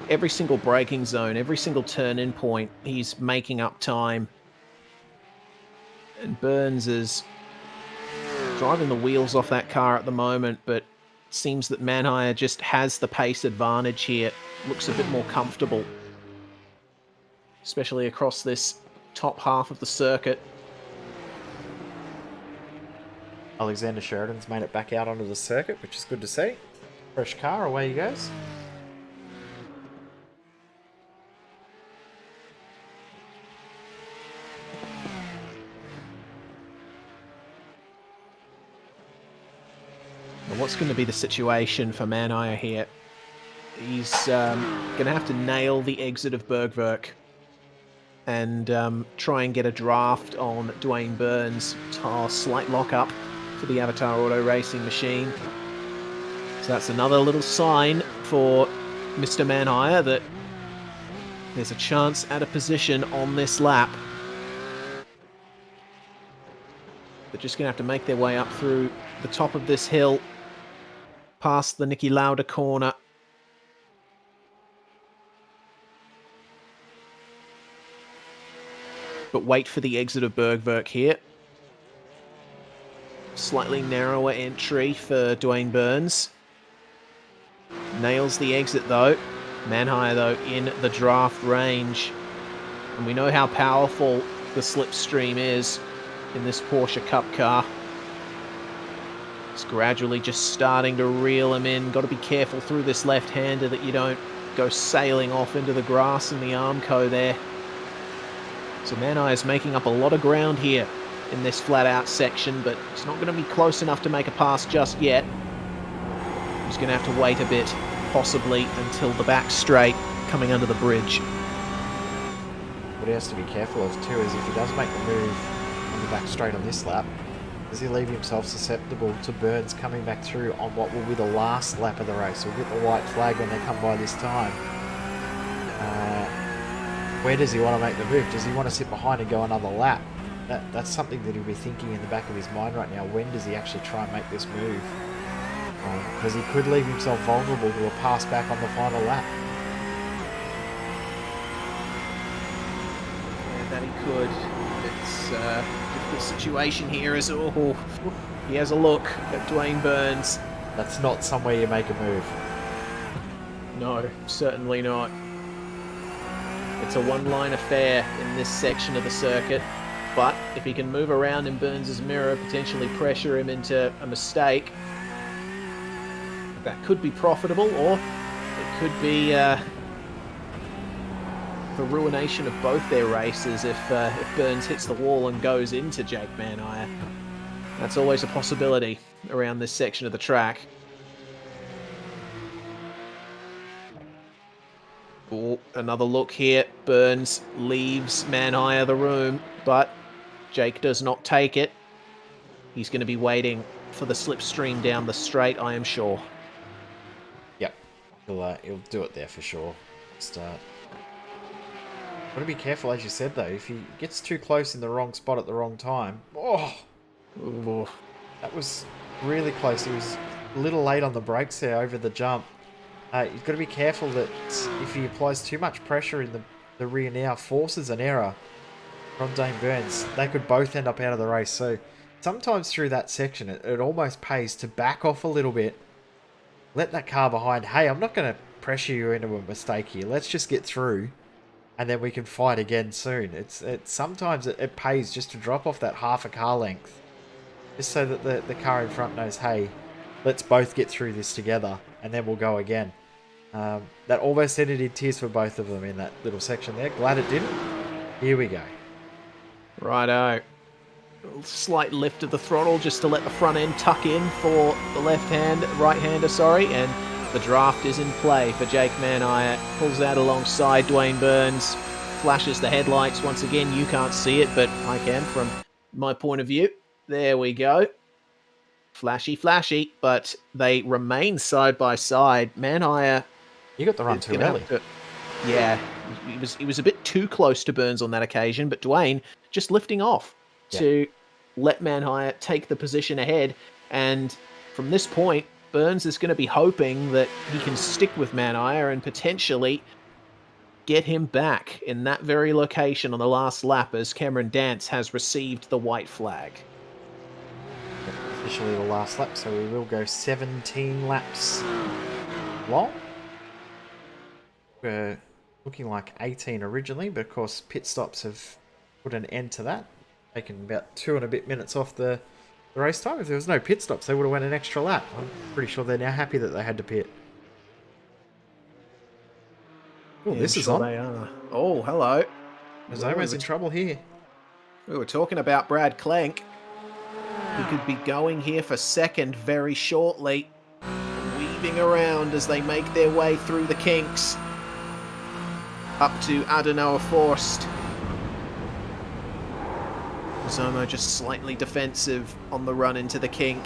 S4: Every single braking zone, every single turn-in point, he's making up time. And Burns is driving the wheels off that car at the moment, but it seems that Manhire just has the pace advantage here. Looks a bit more comfortable, especially across this top half of the circuit.
S5: Alexander Sheridan's made it back out onto the circuit, which is good to see. Fresh car, away he goes.
S4: Well, what's going to be the situation for Manhire here? He's going to have to nail the exit of Bergwerk and try and get a draft on Dwayne Burns. Slight lock-up for the Avatar Auto Racing machine. So that's another little sign for Mr. Manhire that there's a chance at a position on this lap. They're just going to have to make their way up through the top of this hill, past the Niki Lauda corner. But wait for the exit of Bergwerk here. Slightly narrower entry for Dwayne Burns. Nails the exit though. Manhire though in the draft range. And we know how powerful the slipstream is in this Porsche Cup car. It's gradually just starting to reel him in. Got to be careful through this left-hander that you don't go sailing off into the grass in the Armco there. So Manhire is making up a lot of ground here in this flat-out section, but it's not going to be close enough to make a pass just yet. He's going to have to wait a bit, possibly until the back straight coming under the bridge.
S5: What he has to be careful of too is if he does make the move on the back straight on this lap, does he leave himself susceptible to Burns coming back through on what will be the last lap of the race? We'll get the white flag when they come by this time. Where does he want to make the move? Does he want to sit behind and go another lap? That's something that he'll be thinking in the back of his mind right now. When does he actually try and make this move? Because he could leave himself vulnerable to a pass back on the final lap.
S4: could. It's a difficult situation here as he has a look at Dwayne Burns.
S5: That's not somewhere you make a move.
S4: No, certainly not. It's a one-line affair in this section of the circuit, but if he can move around in Burns' mirror, potentially pressure him into a mistake, that could be profitable, or it could be the ruination of both their races if Burns hits the wall and goes into Jake Manhire. That's always a possibility around this section of the track. Oh, another look here. Burns leaves Manhire the room, but Jake does not take it. He's going to be waiting for the slipstream down the straight, I am sure.
S5: Yep, he'll do it there for sure. Start. Got to be careful, as you said, though. If he gets too close in the wrong spot at the wrong time, that was really close. He was a little late on the brakes there over the jump. You've got to be careful that if he applies too much pressure in the rear now, forces an error from Dane Burns, they could both end up out of the race. So sometimes through that section, it almost pays to back off a little bit, let that car behind. Hey, I'm not going to pressure you into a mistake here. Let's just get through, and then we can fight again soon. Sometimes it pays just to drop off that half a car length, just so that the car in front knows, hey, let's both get through this together, and then we'll go again. That almost ended in tears for both of them in that little section there. Glad it didn't. Here we go.
S4: Righto. Slight lift of the throttle just to let the front end tuck in for the right-hander, and the draft is in play for Jake Manhire. Pulls out alongside Dwayne Burns, flashes the headlights. Once again, you can't see it, but I can from my point of view. There we go. Flashy, flashy, but they remain side by side. Manhire,
S5: you got the run too early.
S4: Yeah, he was a bit too close to Burns on that occasion, but Dwayne just lifting off to let Manhire take the position ahead. And from this point, Burns is going to be hoping that he can stick with Manhire and potentially get him back in that very location on the last lap, as Cameron Dance has received the white flag.
S5: Officially the last lap, so we will go 17 laps long. We're looking like 18 originally, but of course pit stops have put an end to that, taken about 2 and a bit minutes off the race time. If there was no pit stops, they would have went an extra lap. I'm pretty sure they're now happy that they had to pit. Oh, this is on.
S4: They are. Oh, hello.
S5: Zomo's in trouble here.
S4: We were talking about Brad Clank. He could be going here for second very shortly, weaving around as they make their way through the kinks up to Adenauer Forst. Zomo just slightly defensive on the run into the kink.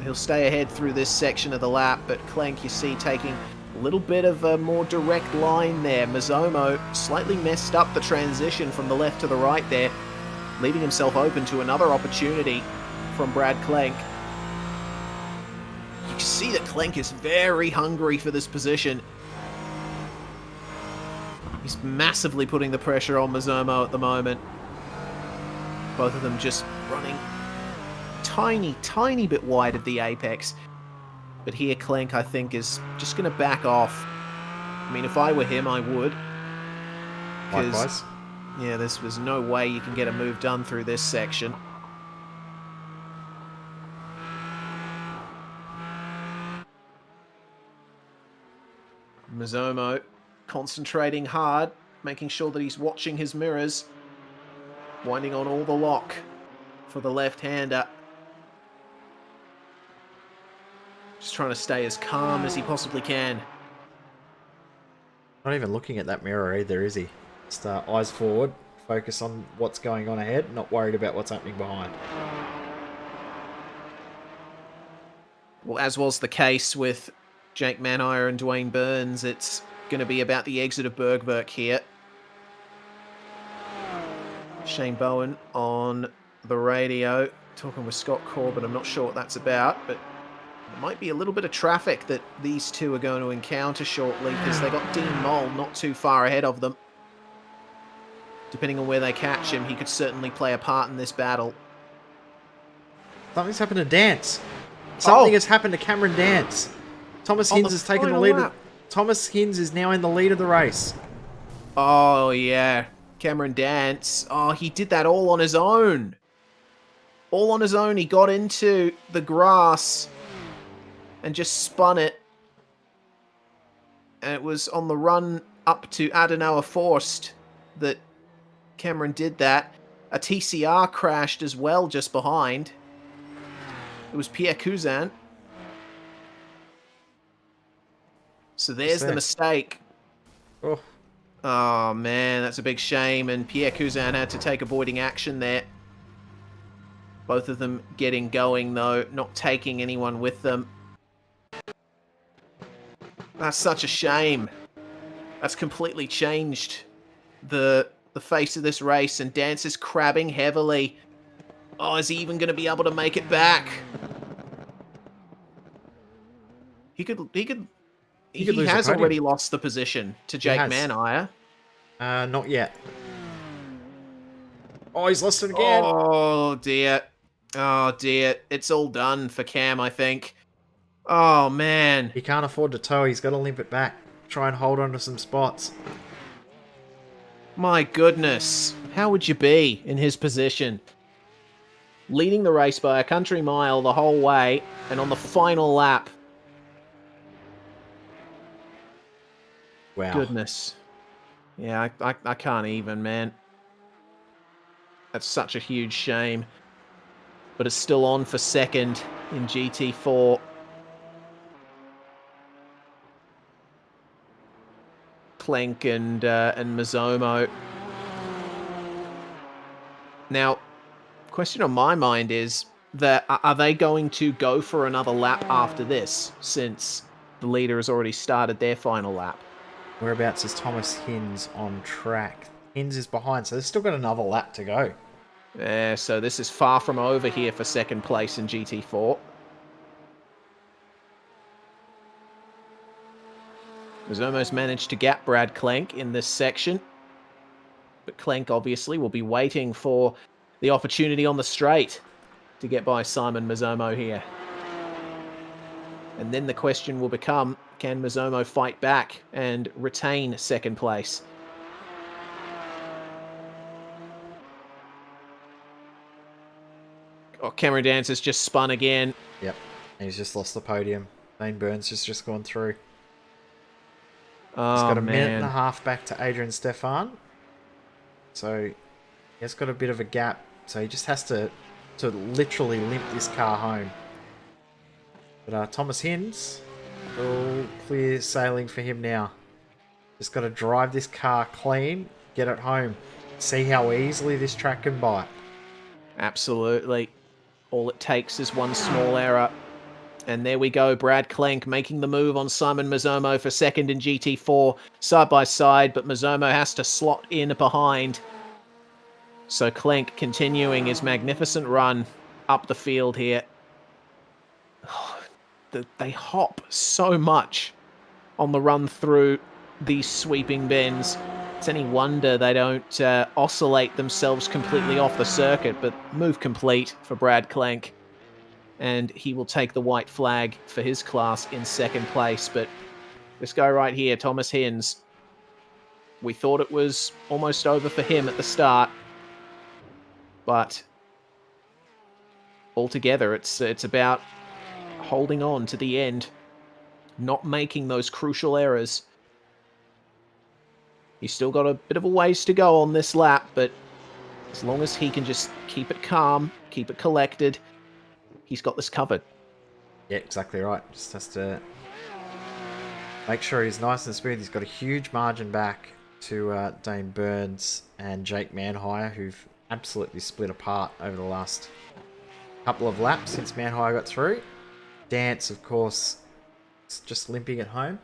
S4: He'll stay ahead through this section of the lap, but Clank, you see, taking a little bit of a more direct line there. Mazomo slightly messed up the transition from the left to the right there, leaving himself open to another opportunity from Brad Clank. You can see that Clank is very hungry for this position. He's massively putting the pressure on Mazomo at the moment. Both of them just running tiny bit wide of the apex. But here Clank, I think, is just going to back off. I mean, if I were him, I would.
S5: Likewise.
S4: Yeah, there's no way you can get a move done through this section. Mazomo concentrating hard, making sure that he's watching his mirrors, winding on all the lock for the left-hander. Just trying to stay as calm as he possibly can.
S5: Not even looking at that mirror either, is he? Just eyes forward, focus on what's going on ahead, not worried about what's happening behind.
S4: Well, as was the case with Jake Manhire and Dwayne Burns, it's going to be about the exit of Bergwerk here. Shane Bowen on the radio, talking with Scott Corbin. I'm not sure what that's about, but there might be a little bit of traffic that these two are going to encounter shortly, because they got Dean Moll not too far ahead of them. Depending on where they catch him, he could certainly play a part in this battle.
S5: Something's happened to Dance. Something
S4: Oh.
S5: has happened to Cameron Dance. Thomas
S4: On
S5: Hinz
S4: the
S5: has taken the
S4: final
S5: lead.
S4: lap.
S5: Thomas Hinz is now in the lead of the race.
S4: Oh, yeah. Cameron Dance. Oh, he did that all on his own. All on his own. He got into the grass and just spun it. And it was on the run up to Adenauer Forst that Cameron did that. A TCR crashed as well just behind. It was Pierre Cousin. So there's the mistake.
S5: Oh,
S4: Oh, man, that's a big shame. And Pierre Cousin had to take avoiding action there. Both of them getting going, though, not taking anyone with them. That's such a shame. That's completely changed the face of this race, and Dance is crabbing heavily. Oh, is he even going to be able to make it back? He has already lost the position to Jake Manhire.
S5: Not yet. Oh, he's lost it again.
S4: Oh, dear. Oh, dear. It's all done for Cam, I think. Oh, man.
S5: He can't afford to tow. He's got to limp it back. Try and hold on to some spots.
S4: My goodness. How would you be in his position? Leading the race by a country mile the whole way, and on the final lap.
S5: Wow.
S4: Goodness. Yeah, I can't even, man. That's such a huge shame. But it's still on for second in GT4. Clenk and Mazomo. Now, question on my mind is that are they going to go for another lap after this, since the leader has already started their final lap?
S5: Whereabouts is Thomas Hinz on track? Hinz is behind, so they've still got another lap to go.
S4: Yeah, so this is far from over here for second place in GT4. Has almost managed to gap Brad Clenk in this section. But Clenk obviously will be waiting for the opportunity on the straight to get by Simon Mazomo here. And then the question will become, can Mazomo fight back and retain second place? Oh, Cameron Dance has just spun again.
S5: Yep, and he's just lost the podium. Dane Burns has just gone through.
S4: Oh,
S5: He's got a
S4: man.
S5: minute and a half back to Adrian Stefan. So he's got a bit of a gap. So he just has to literally limp this car home. But Thomas Hinz, all clear sailing for him now. Just got to drive this car clean, get it home. See how easily this track can bite.
S4: Absolutely. All it takes is one small error. And there we go, Brad Clenk making the move on Simon Mazomo for second in GT4, side by side, but Mazomo has to slot in behind. So Clenk continuing his magnificent run up the field here. They hop so much on the run through these sweeping bends. It's any wonder they don't oscillate themselves completely off the circuit, but move complete for Brad Clenk. And he will take the white flag for his class in second place. But this guy right here, Thomas Hinz, we thought it was almost over for him at the start. But altogether, it's about holding on to the end, not making those crucial errors. He's still got a bit of a ways to go on this lap, but as long as he can just keep it calm, keep it collected, he's got this covered.
S5: Yeah, exactly right. Just has to make sure he's nice and smooth. He's got a huge margin back to Dane Burns and Jake Manhire, who've absolutely split apart over the last couple of laps since Manhire got through. Dance, of course, is just limping at home.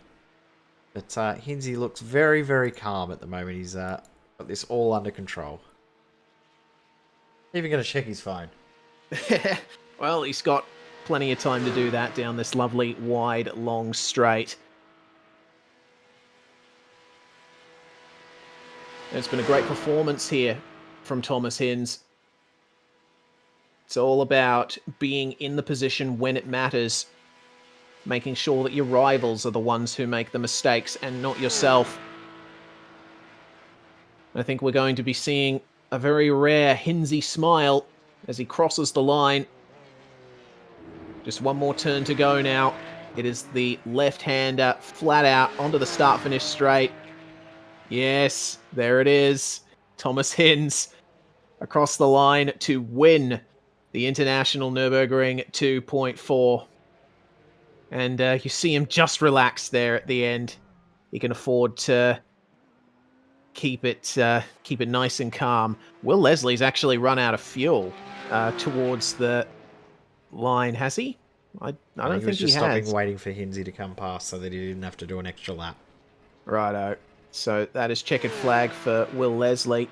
S5: But Hinzy looks very, very calm at the moment. He's got this all under control. Even going to check his phone.
S4: Well, he's got plenty of time to do that down this lovely, wide, long straight. It's been a great performance here from Thomas Hinz. It's all about being in the position when it matters, making sure that your rivals are the ones who make the mistakes and not yourself. I think we're going to be seeing a very rare Hinzy smile as he crosses the line. Just one more turn to go now. It is the left-hander flat out onto the start-finish straight. Yes, there it is. Thomas Hinz across the line to win the International Nurburgring 2.4. And you see him just relax there at the end. He can afford to keep it nice and calm. Will Leslie's actually run out of fuel towards the line, has he? I don't think
S5: he was just
S4: he
S5: stopping,
S4: has.
S5: waiting for Hinsey to come past so that he didn't have to do an extra lap.
S4: Righto. So that is checkered flag for Will Leslie.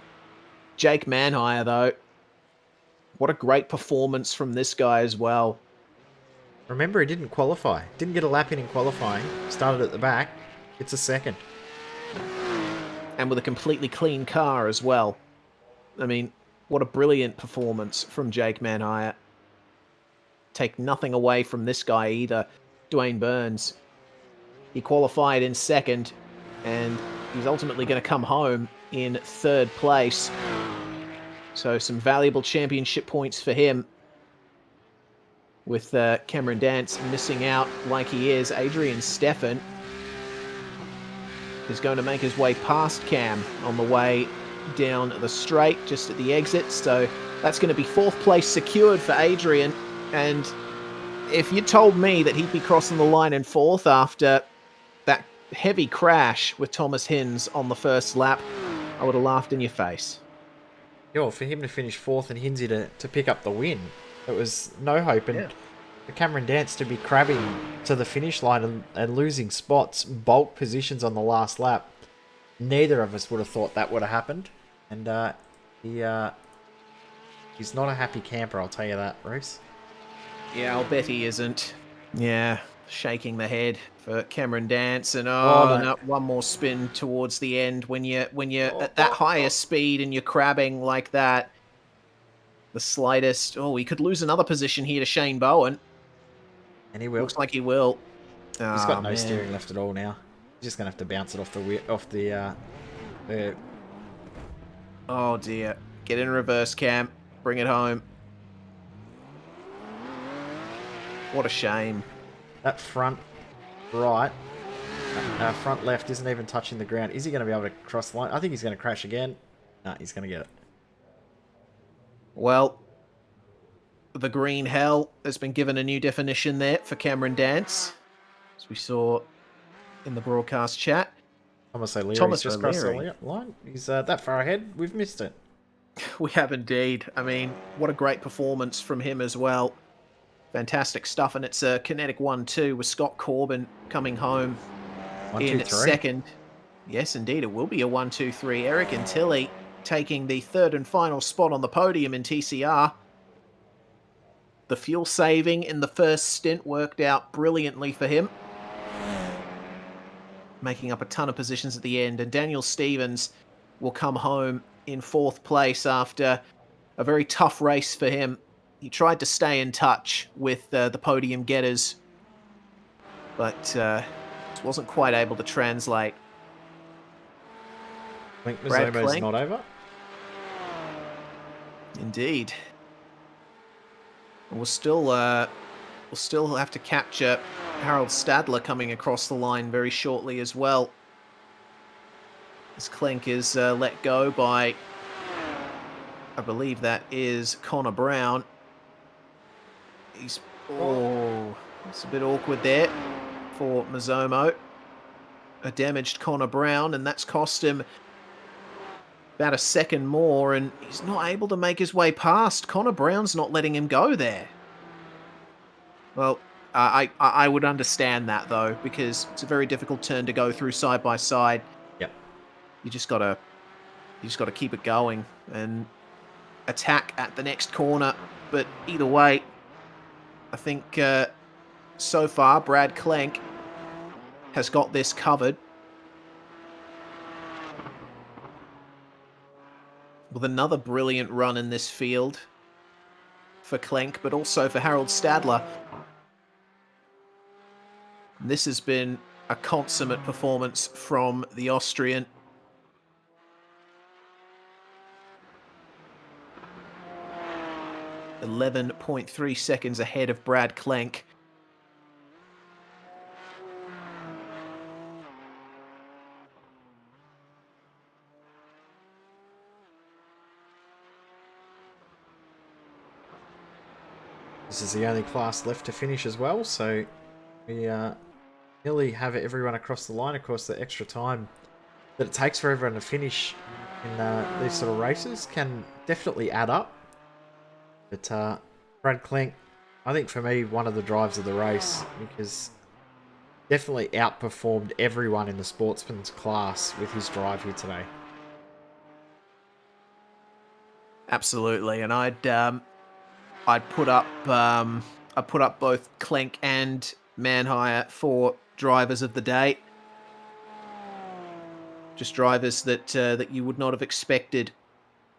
S4: Jake Manhire, though. What a great performance from this guy as well.
S5: Remember, he didn't qualify. Didn't get a lap in qualifying. Started at the back. It's a second.
S4: And with a completely clean car as well. I mean, what a brilliant performance from Jake Manhire. Take nothing away from this guy either, Dwayne Burns. He qualified in second, and he's ultimately going to come home in third place. So some valuable championship points for him. With Cameron Dance missing out like he is, Adrian Steffen is going to make his way past Cam on the way down the straight, just at the exit. So that's going to be fourth place secured for Adrian. And if you told me that he'd be crossing the line in fourth after that heavy crash with Thomas Hinz on the first lap, I would have laughed in your face.
S5: Yeah, for him to finish fourth and Hinsey to pick up the win, it was no hope. And for Cameron Dance to be crabbing to the finish line and losing spots, bulk positions on the last lap, neither of us would have thought that would have happened. And he's not a happy camper, I'll tell you that, Bruce.
S4: Yeah, I'll bet he isn't. Yeah, shaking the head for Cameron Dance, and no, one more spin towards the end when you're at that higher speed and you're crabbing like that. The slightest, he could lose another position here to Shane Bowen.
S5: And he will.
S4: Looks like he will.
S5: He's got no steering left at all now. He's just gonna have to bounce it off the.
S4: Oh dear! Get in reverse, Cam. Bring it home. What a shame.
S5: That front right, front left isn't even touching the ground. Is he going to be able to cross the line? I think he's going to crash again. No, he's going to get it.
S4: Well, the green hell has been given a new definition there for Cameron Dance, as we saw in the broadcast chat.
S5: Thomas O'Leary's just crossed the line. He's that far ahead. We've missed it.
S4: We have indeed. I mean, what a great performance from him as well. Fantastic stuff, and it's a kinetic 1-2 with Scott Corbin coming home in second. Yes, indeed, it will be a 1-2-3. Eric and Tilly taking the third and final spot on the podium in TCR. The fuel saving in the first stint worked out brilliantly for him, making up a ton of positions at the end, and Daniel Stevens will come home in fourth place after a very tough race for him. He tried to stay in touch with the podium getters, but wasn't quite able to translate.
S5: Link Mazomo's not over?
S4: Indeed. We'll still have to capture Harold Stadler coming across the line very shortly as well. As Clink is let go by, I believe that is Connor Brown. It's a bit awkward there for Mazomo. A damaged Connor Brown, and that's cost him about a second more, and he's not able to make his way past. Connor Brown's not letting him go there. Well, I would understand that, though, because it's a very difficult turn to go through side by side.
S5: Yep.
S4: You just gotta keep it going and attack at the next corner. But either way, I think so far Brad Clenk has got this covered. with another brilliant run in this field for Klenk, but also for Harold Stadler. This has been a consummate performance from the Austrian. .3 seconds ahead of Brad Klenk.
S5: This is the only class left to finish as well, so we nearly have everyone across the line. Of course, the extra time that it takes for everyone to finish in these sort of races can definitely add up. But Brad Klenk, I think for me, one of the drives of the race, because definitely outperformed everyone in the sportsman's class with his drive here today.
S4: Absolutely, and I'd put up both Klenk and Manhire for drivers of the day. Just drivers that you would not have expected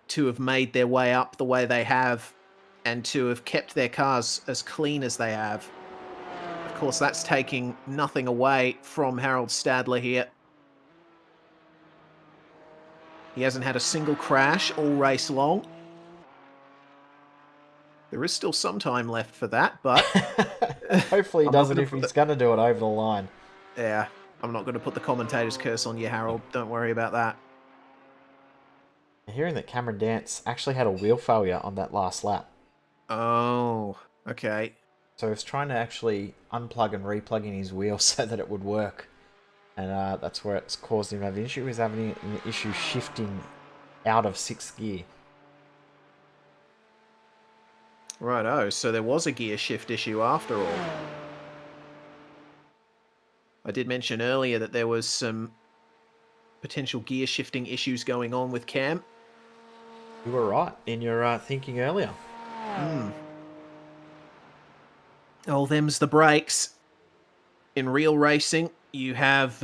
S4: to have made their way up the way they have, and to have kept their cars as clean as they have. Of course, that's taking nothing away from Harold Stadler here. He hasn't had a single crash all race long. There is still some time left for that, but...
S5: Hopefully he doesn't if he's going to do it over the line.
S4: Yeah, I'm not going to put the commentator's curse on you, Harold. Don't worry about that.
S5: Hearing that Cameron Dance actually had a wheel failure on that last lap.
S4: Oh, okay.
S5: So he was trying to actually unplug and replug in his wheel so that it would work. And that's where it's caused him to have an issue. He was having an issue shifting out of 6th gear.
S4: Righto, so there was a gear shift issue after all. I did mention earlier that there was some potential gear shifting issues going on with Cam.
S5: You were right in your thinking earlier.
S4: Oh, them's the brakes. In real racing, you have,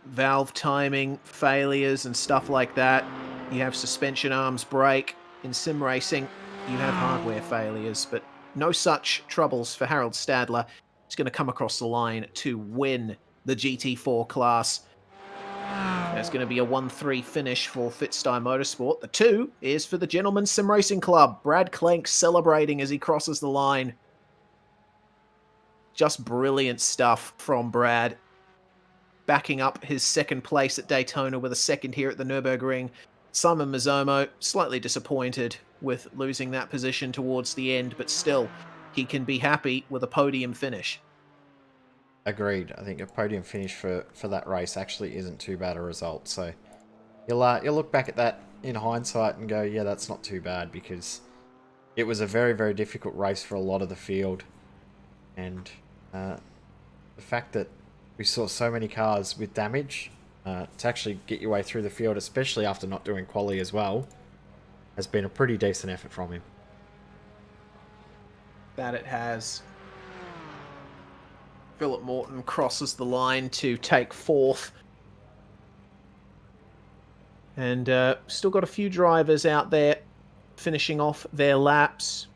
S4: valve timing failures and stuff like that. You have suspension arms break. In sim racing, you have hardware failures, but no such troubles for Harold Stadler. He's going to come across the line to win the GT4 class. That's going to be a 1-3 finish for Fitstyle Motorsport. The 2 is for the Gentlemen's Sim Racing Club. Brad Klenk celebrating as he crosses the line. Just brilliant stuff from Brad. Backing up his second place at Daytona with a second here at the Nurburgring. Simon Mazzomo, slightly disappointed with losing that position towards the end, but still, he can be happy with a podium finish.
S5: Agreed. I think a podium finish for that race actually isn't too bad a result. So you'll look back at that in hindsight and go, yeah, that's not too bad, because it was a very, very difficult race for a lot of the field. And the fact that we saw so many cars with damage to actually get your way through the field, especially after not doing quali as well, has been a pretty decent effort from him.
S4: That it has. Philip Morton crosses the line to take 4th. And still got a few drivers out there finishing off their laps.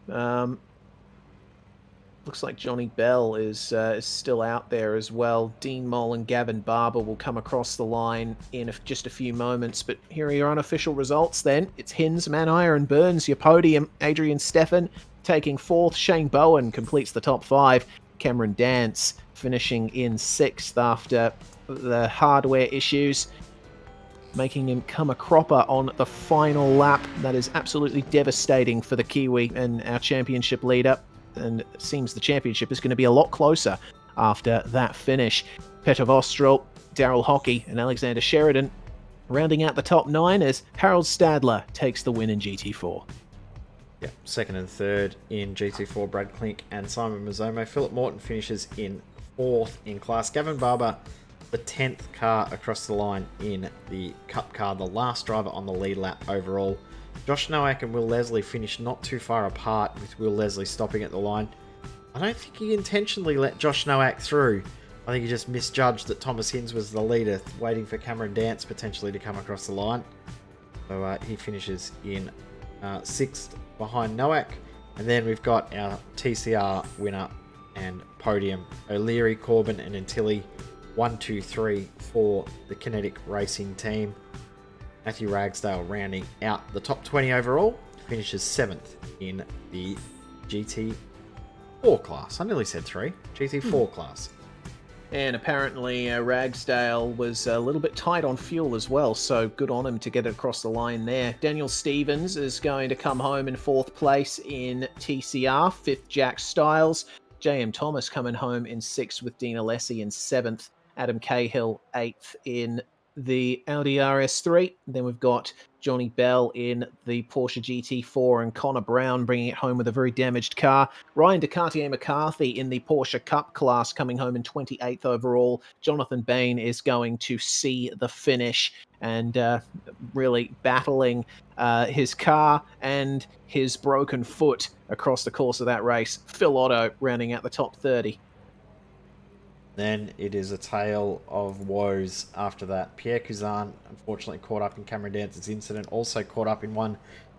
S4: Looks like Johnny Bell is still out there as well. Dean Moll and Gavin Barber will come across the line in just a few moments. But here are your unofficial results then. It's Hins, Manhire and Burns, your podium. Adrian Steffen taking 4th. Shane Bowen completes the top 5. Cameron Dance finishing in 6th after the hardware issues, making him come a cropper on the final lap. That is absolutely devastating for the Kiwi and our championship leader. And it seems the championship is going to be a lot closer after that finish. Petr Vostrel, Daryl Hockey and Alexander Sheridan rounding out the top 9 as Harold Stadler takes the win in GT4.
S5: Yeah, 2nd and 3rd in GT4, Brad Klenk and Simon Mazzomo. Philip Morton finishes in 4th in class. Gavin Barber, the 10th car across the line in the Cup car, the last driver on the lead lap overall. Josh Nowak and Will Leslie finished not too far apart, with Will Leslie stopping at the line. I don't think he intentionally let Josh Nowak through. I think he just misjudged that Thomas Hins was the leader, waiting for Cameron Dance potentially to come across the line. So he finishes in 6th behind Nowak. And then we've got our TCR winner and podium, O'Leary, Corbin and Antilli, 1, 2, 3 for the Kinetic Racing team. Matthew Ragsdale rounding out the top 20 overall, finishes 7th in the GT4 class. I nearly said 3. GT4 class.
S4: And apparently Ragsdale was a little bit tight on fuel as well, so good on him to get it across the line there. Daniel Stevens is going to come home in 4th place in TCR, 5th Jack Styles. J.M. Thomas coming home in 6th with Dean Alessi in 7th. Adam Cahill 8th in the Audi RS3. Then we've got Johnny Bell in the Porsche GT4 and Connor Brown bringing it home with a very damaged car. Ryan DeCartier-McCarthy in the Porsche Cup class coming home in 28th overall. Jonathan Bain is going to see the finish and really battling his car and his broken foot across the course of that race. Phil Otto rounding out the top 30.
S5: Then it is a tale of woes after that. Pierre Cousin, unfortunately caught up in Cameron Dance's incident, also caught up in one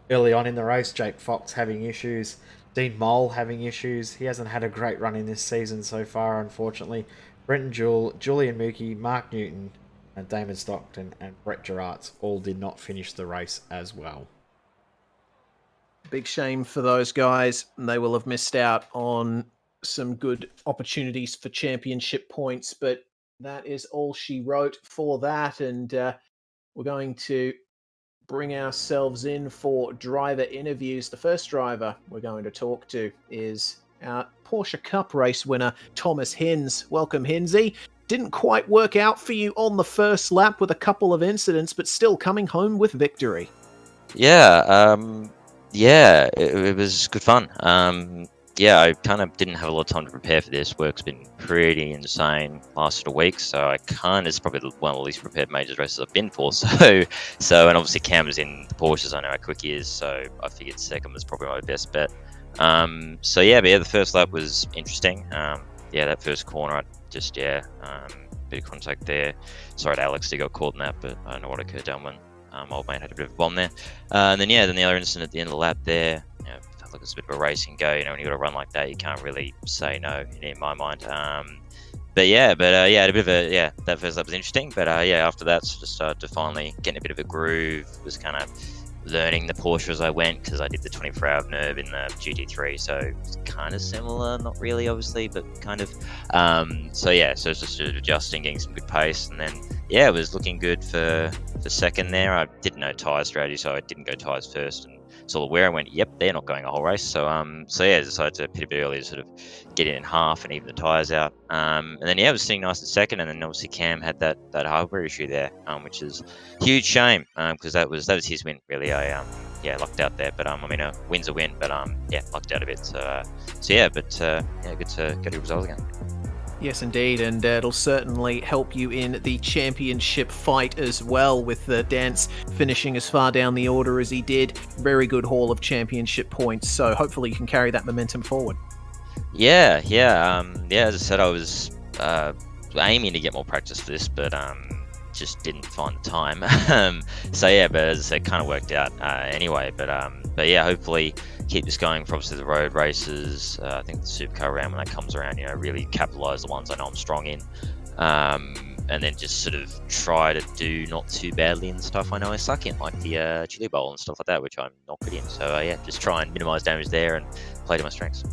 S5: early on in the race. Jake Fox having issues. Dean Mole having issues. He hasn't had a great run in this season so far, unfortunately. Brenton Jewell, Julian Mookie, Mark Newton, and Damon Stockton and Brett Gerards all did not finish the race as well.
S4: Big shame for those guys. They will have missed out on some good opportunities for championship points, but that is all she wrote for that. And we're going to bring ourselves in for driver interviews. The first driver we're going to talk to is our Porsche Cup race winner, Thomas Hinz. Welcome, Hinzy. Didn't quite work out for you on the first lap with a couple of incidents, but still coming home with victory.
S6: Yeah, it was good fun. Yeah, I kind of didn't have a lot of time to prepare for this. Work's been pretty insane lasted a week, so it's probably one of the least prepared majors races I've been for. So and obviously Cam was in the Porsches. I know how quick he is, so I figured second was probably my best bet. The first lap was interesting. That first corner, bit of contact there. Sorry to Alex, he got caught in that, but I don't know what occurred down when old mate had a bit of a bomb there. Then the other incident at the end of the lap there. Felt like it's a bit of a racing go. When you got a run like that, you can't really say no in my mind. Had a bit of that first lap was interesting. But after that, sort of started to finally get in a bit of a groove. Was kind of learning the Porsche as I went because I did the 24-hour of Nurb in the GT3, so it's kind of similar, not really obviously, but kind of. So it's just sort of adjusting, getting some good pace, and then it was looking good for the second there. I didn't know tyre strategy, so I didn't go tyres first, and saw the wear. I went, yep, they're not going a whole race. So I decided to pit a bit early to sort of get in half and even the tyres out. And then it was sitting nice in second, and then obviously Cam had that hardware issue there, which is a huge shame because that was his win really. I lucked out there, but a win's a win, but lucked out a bit. Good to get a result again.
S4: Yes, indeed, and it'll certainly help you in the championship fight as well, with Dance finishing as far down the order as he did. Very good haul of championship points, so hopefully you can carry that momentum forward. As I said, I was aiming to get more practice for this, but just didn't find the time. But as I said, kind of worked out anyway. But hopefully keep this going for obviously the road races. I think the supercar round, when that comes around, really capitalise the ones I know I'm strong in. And then just sort of try to do not too badly in the stuff I know I suck in, like the chili bowl and stuff like that, which I'm not good in. So just try and minimise damage there and play to my strengths.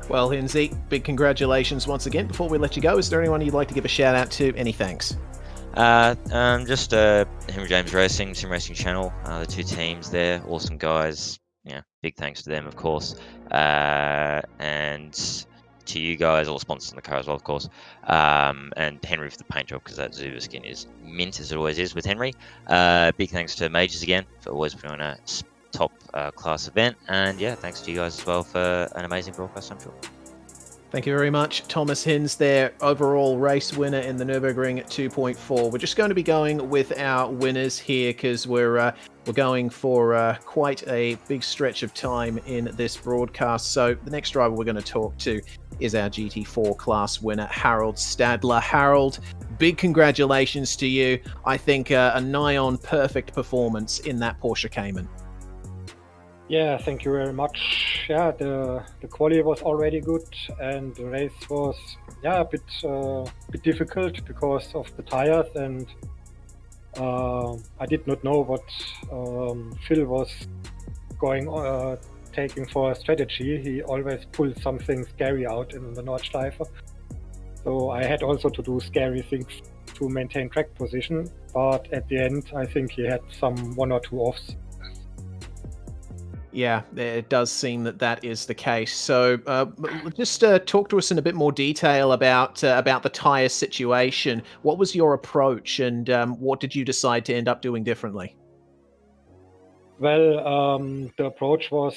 S4: Well, Hinzy, big congratulations once again. Before we let you go, is there anyone you'd like to give a shout out to? Any thanks?
S6: Just Henry James Racing, SimRacing channel, the two teams there, awesome guys. Big thanks to them, of course, and to you guys, all the sponsors in the car as well, of course, and Henry for the paint job, because that Zuba skin is mint, as it always is with Henry. Big thanks to Majors again for always putting on a top class event, and thanks to you guys as well for an amazing broadcast, I'm sure.
S4: Thank you very much. Thomas Hinz there, overall race winner in the Nurburgring 2.4. We're just going to be going with our winners here because we're going for quite a big stretch of time in this broadcast. So the next driver we're going to talk to is our GT4 class winner, Harold Stadler. Harold, big congratulations to you. I think a nigh on perfect performance in that Porsche Cayman.
S7: Yeah, thank you very much. Yeah, the quali was already good, and the race was a bit difficult because of the tires, and I did not know what Phil was taking for a strategy. He always pulls something scary out in the Nordschleife, so I had also to do scary things to maintain track position. But at the end, I think he had one or two offs.
S4: Yeah, it does seem that is the case. So just talk to us in a bit more detail about the tyre situation. What was your approach, and what did you decide to end up doing differently?
S7: Well, the approach was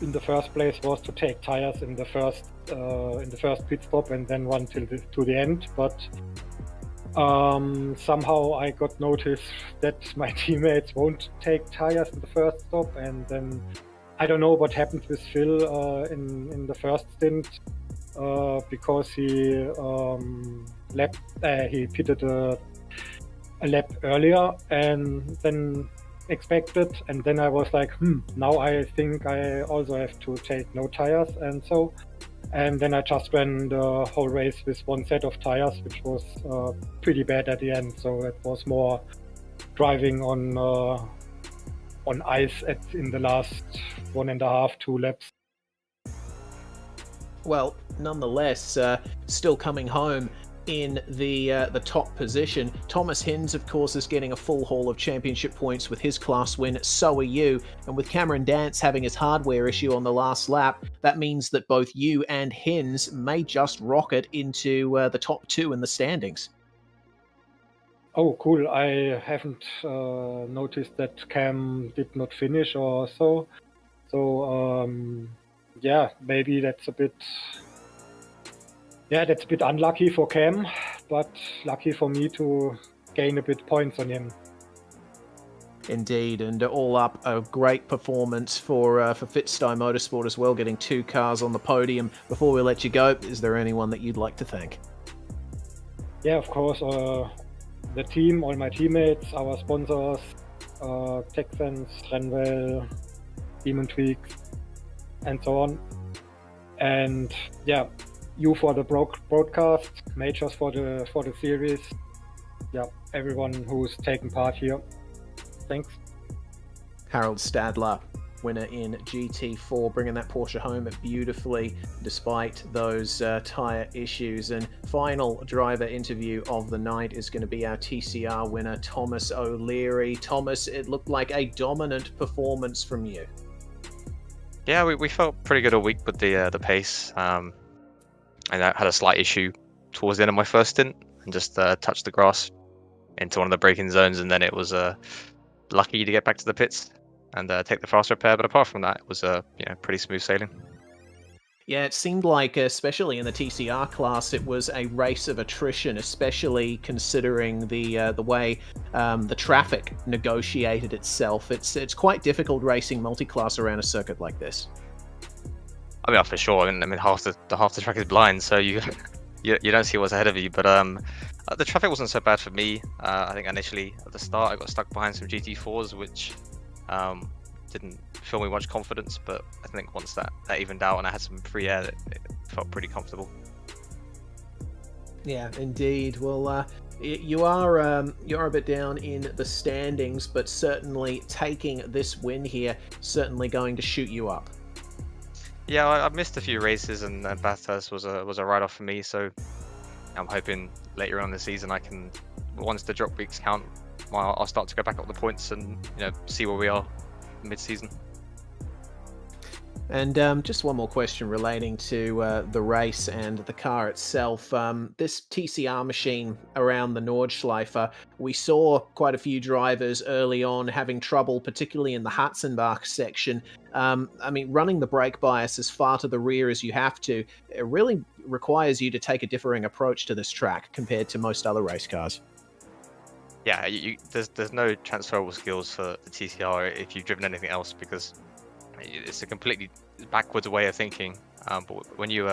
S7: in the first place was to take tires in the first pit stop and then run to the end. But somehow I got noticed that my teammates won't take tires in the first stop, and then I don't know what happened with Phil in the first stint, because he pitted a lap earlier and then expected, and then I was like, now I think I also have to take no tires, and then I just ran the whole race with one set of tires, which was pretty bad at the end. So it was more driving on ice in the last 1.5, 2 laps.
S4: Well, nonetheless, still coming home in the top position. Thomas Hinz, of course, is getting a full haul of championship points with his class win. So are you. And with Cameron Dance having his hardware issue on the last lap, that means that both you and Hinz may just rocket into the top 2 in the standings.
S7: Oh, cool. I haven't noticed that Cam did not finish or so. So, yeah, maybe that's a bit... Yeah, that's a bit unlucky for Cam, but lucky for me to gain a bit points on him.
S4: Indeed, and all up, a great performance for Fitstyle Motorsport as well, getting 2 cars on the podium. Before we let you go, is there anyone that you'd like to thank?
S7: Yeah, of course, the team, all my teammates, our sponsors, Texans, Renwell, Demon Tweaks, and so on. And yeah, you for the broadcast, Majors for the series. Yeah, everyone who's taken part here. Thanks.
S4: Harold Stadler, winner in GT4, bringing that Porsche home beautifully despite those tyre issues. And final driver interview of the night is going to be our TCR winner, Thomas O'Leary. Thomas, it looked like a dominant performance from you.
S8: Yeah, we felt pretty good all week with the pace. And I had a slight issue towards the end of my first stint and just touched the grass into one of the braking zones, and then it was lucky to get back to the pits and take the fast repair. But apart from that, it was pretty smooth sailing.
S4: Yeah, it seemed like, especially in the TCR class, it was a race of attrition, especially considering the way the traffic negotiated itself. It's quite difficult racing multi-class around a circuit like this.
S8: I mean, for sure. I mean, half the track is blind, so you don't see what's ahead of you. But the traffic wasn't so bad for me. I think initially at the start I got stuck behind some GT4s, which didn't fill me much confidence. But I think once that evened out and I had some free air, it felt pretty comfortable.
S4: Yeah, indeed. Well, you are a bit down in the standings, but certainly taking this win here, certainly going to shoot you up.
S8: Yeah, I missed a few races, and Bathurst was a write-off for me. So I'm hoping later on in the season I can, once the drop weeks count, I'll start to go back up the points and see where we are mid-season.
S4: And just one more question relating to the race and the car itself. This TCR machine around the Nordschleife, we saw quite a few drivers early on having trouble, particularly in the Hatzenbach section. I mean, running the brake bias as far to the rear as you have to, it really requires you to take a differing approach to this track compared to most other race cars.
S8: Yeah, there's no transferable skills for the TCR if you've driven anything else, because it's a completely backwards way of thinking. But when you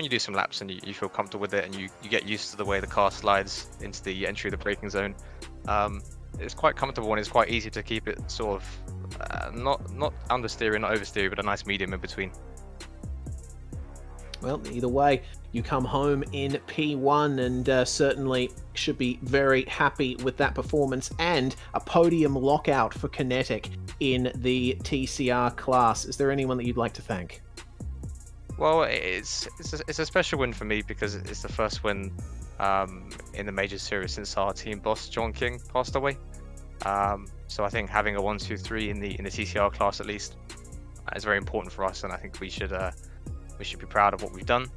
S8: do some laps and you feel comfortable with it and you get used to the way the car slides into the entry of the braking zone, it's quite comfortable and it's quite easy to keep it sort of not understeering, not oversteering, but a nice medium in between.
S4: Well, either way, you come home in P1 and certainly should be very happy with that performance and a podium lockout for Kinetic in the TCR class. Is there anyone that you'd like to thank?
S8: Well, it's a special win for me because it's the first win in the major series since our team boss John King passed away. So I think having a 1, 2, 3 in the TCR class at least is very important for us, and I think we should be proud of what we've done.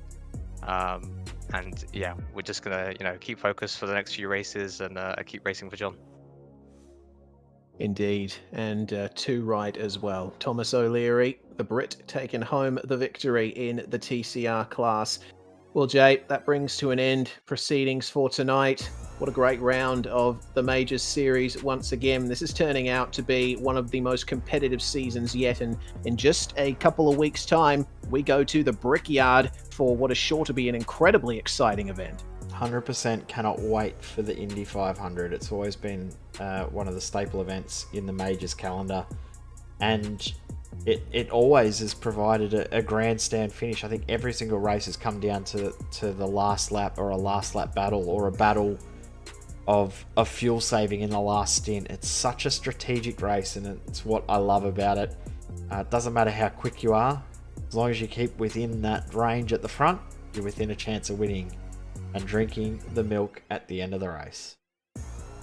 S8: And yeah, we're just gonna keep focused for the next few races and keep racing for John.
S4: Indeed, and too right as well. Thomas O'Leary, the Brit, taking home the victory in the TCR class. Well, Jay, that brings to an end proceedings for tonight. What a great round of the Majors Series once again. This is turning out to be one of the most competitive seasons yet, and in just a couple of weeks' time, we go to the Brickyard for what is sure to be an incredibly exciting event.
S5: 100% cannot wait for the Indy 500. It's always been one of the staple events in the Majors calendar, and it always has provided a grandstand finish. I think every single race has come down to the last lap, or a last lap battle, or a battle of fuel saving in the last stint. It's such a strategic race, and it's what I love about it. It doesn't matter how quick you are, as long as you keep within that range at the front, you're within a chance of winning and drinking the milk at the end of the race.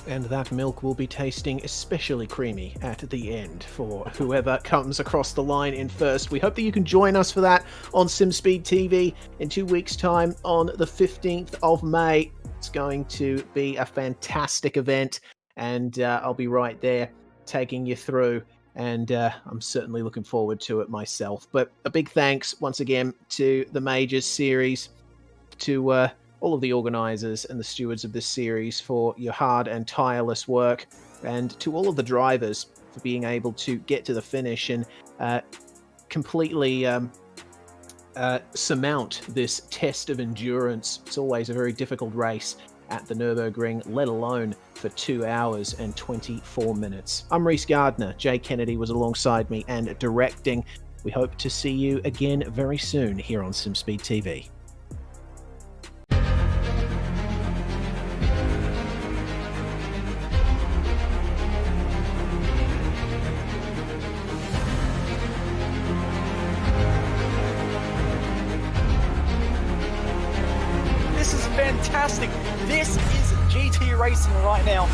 S4: And that milk will be tasting especially creamy at the end for whoever comes across the line in first. We hope that you can join us for that on SimSpeed TV in 2 weeks' time on the 15th of May. It's going to be a fantastic event, and I'll be right there taking you through, and I'm certainly looking forward to it myself. But a big thanks once again to the Majors Series, to all of the organisers and the stewards of this series for your hard and tireless work, and to all of the drivers for being able to get to the finish and completely surmount this test of endurance. It's always a very difficult race at the Nurburgring, let alone for 2 hours and 24 minutes. I'm Reese Gardner. Jay Kennedy was alongside me and directing. We hope to see you again very soon here on SimSpeed TV.
S1: Fantastic. This is GT racing right now.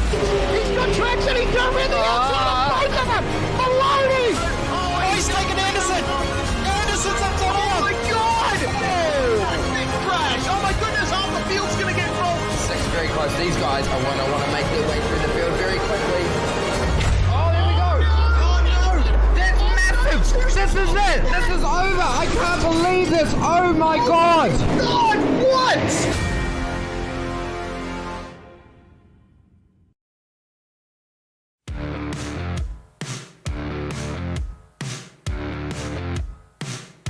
S2: He's got traction. He's got everything outside of both of them. Maloney.
S1: Oh, he's taking Anderson. Anderson's up top.
S2: Oh my God. Oh, big crash. Oh my goodness. Half the field's going to get rolled.
S3: It's very close. These guys are want to make their way through the field very quickly.
S2: Oh, there we go.
S3: Oh no! That's massive! This is it! This is over! I can't believe this! Oh my god!
S2: God, what?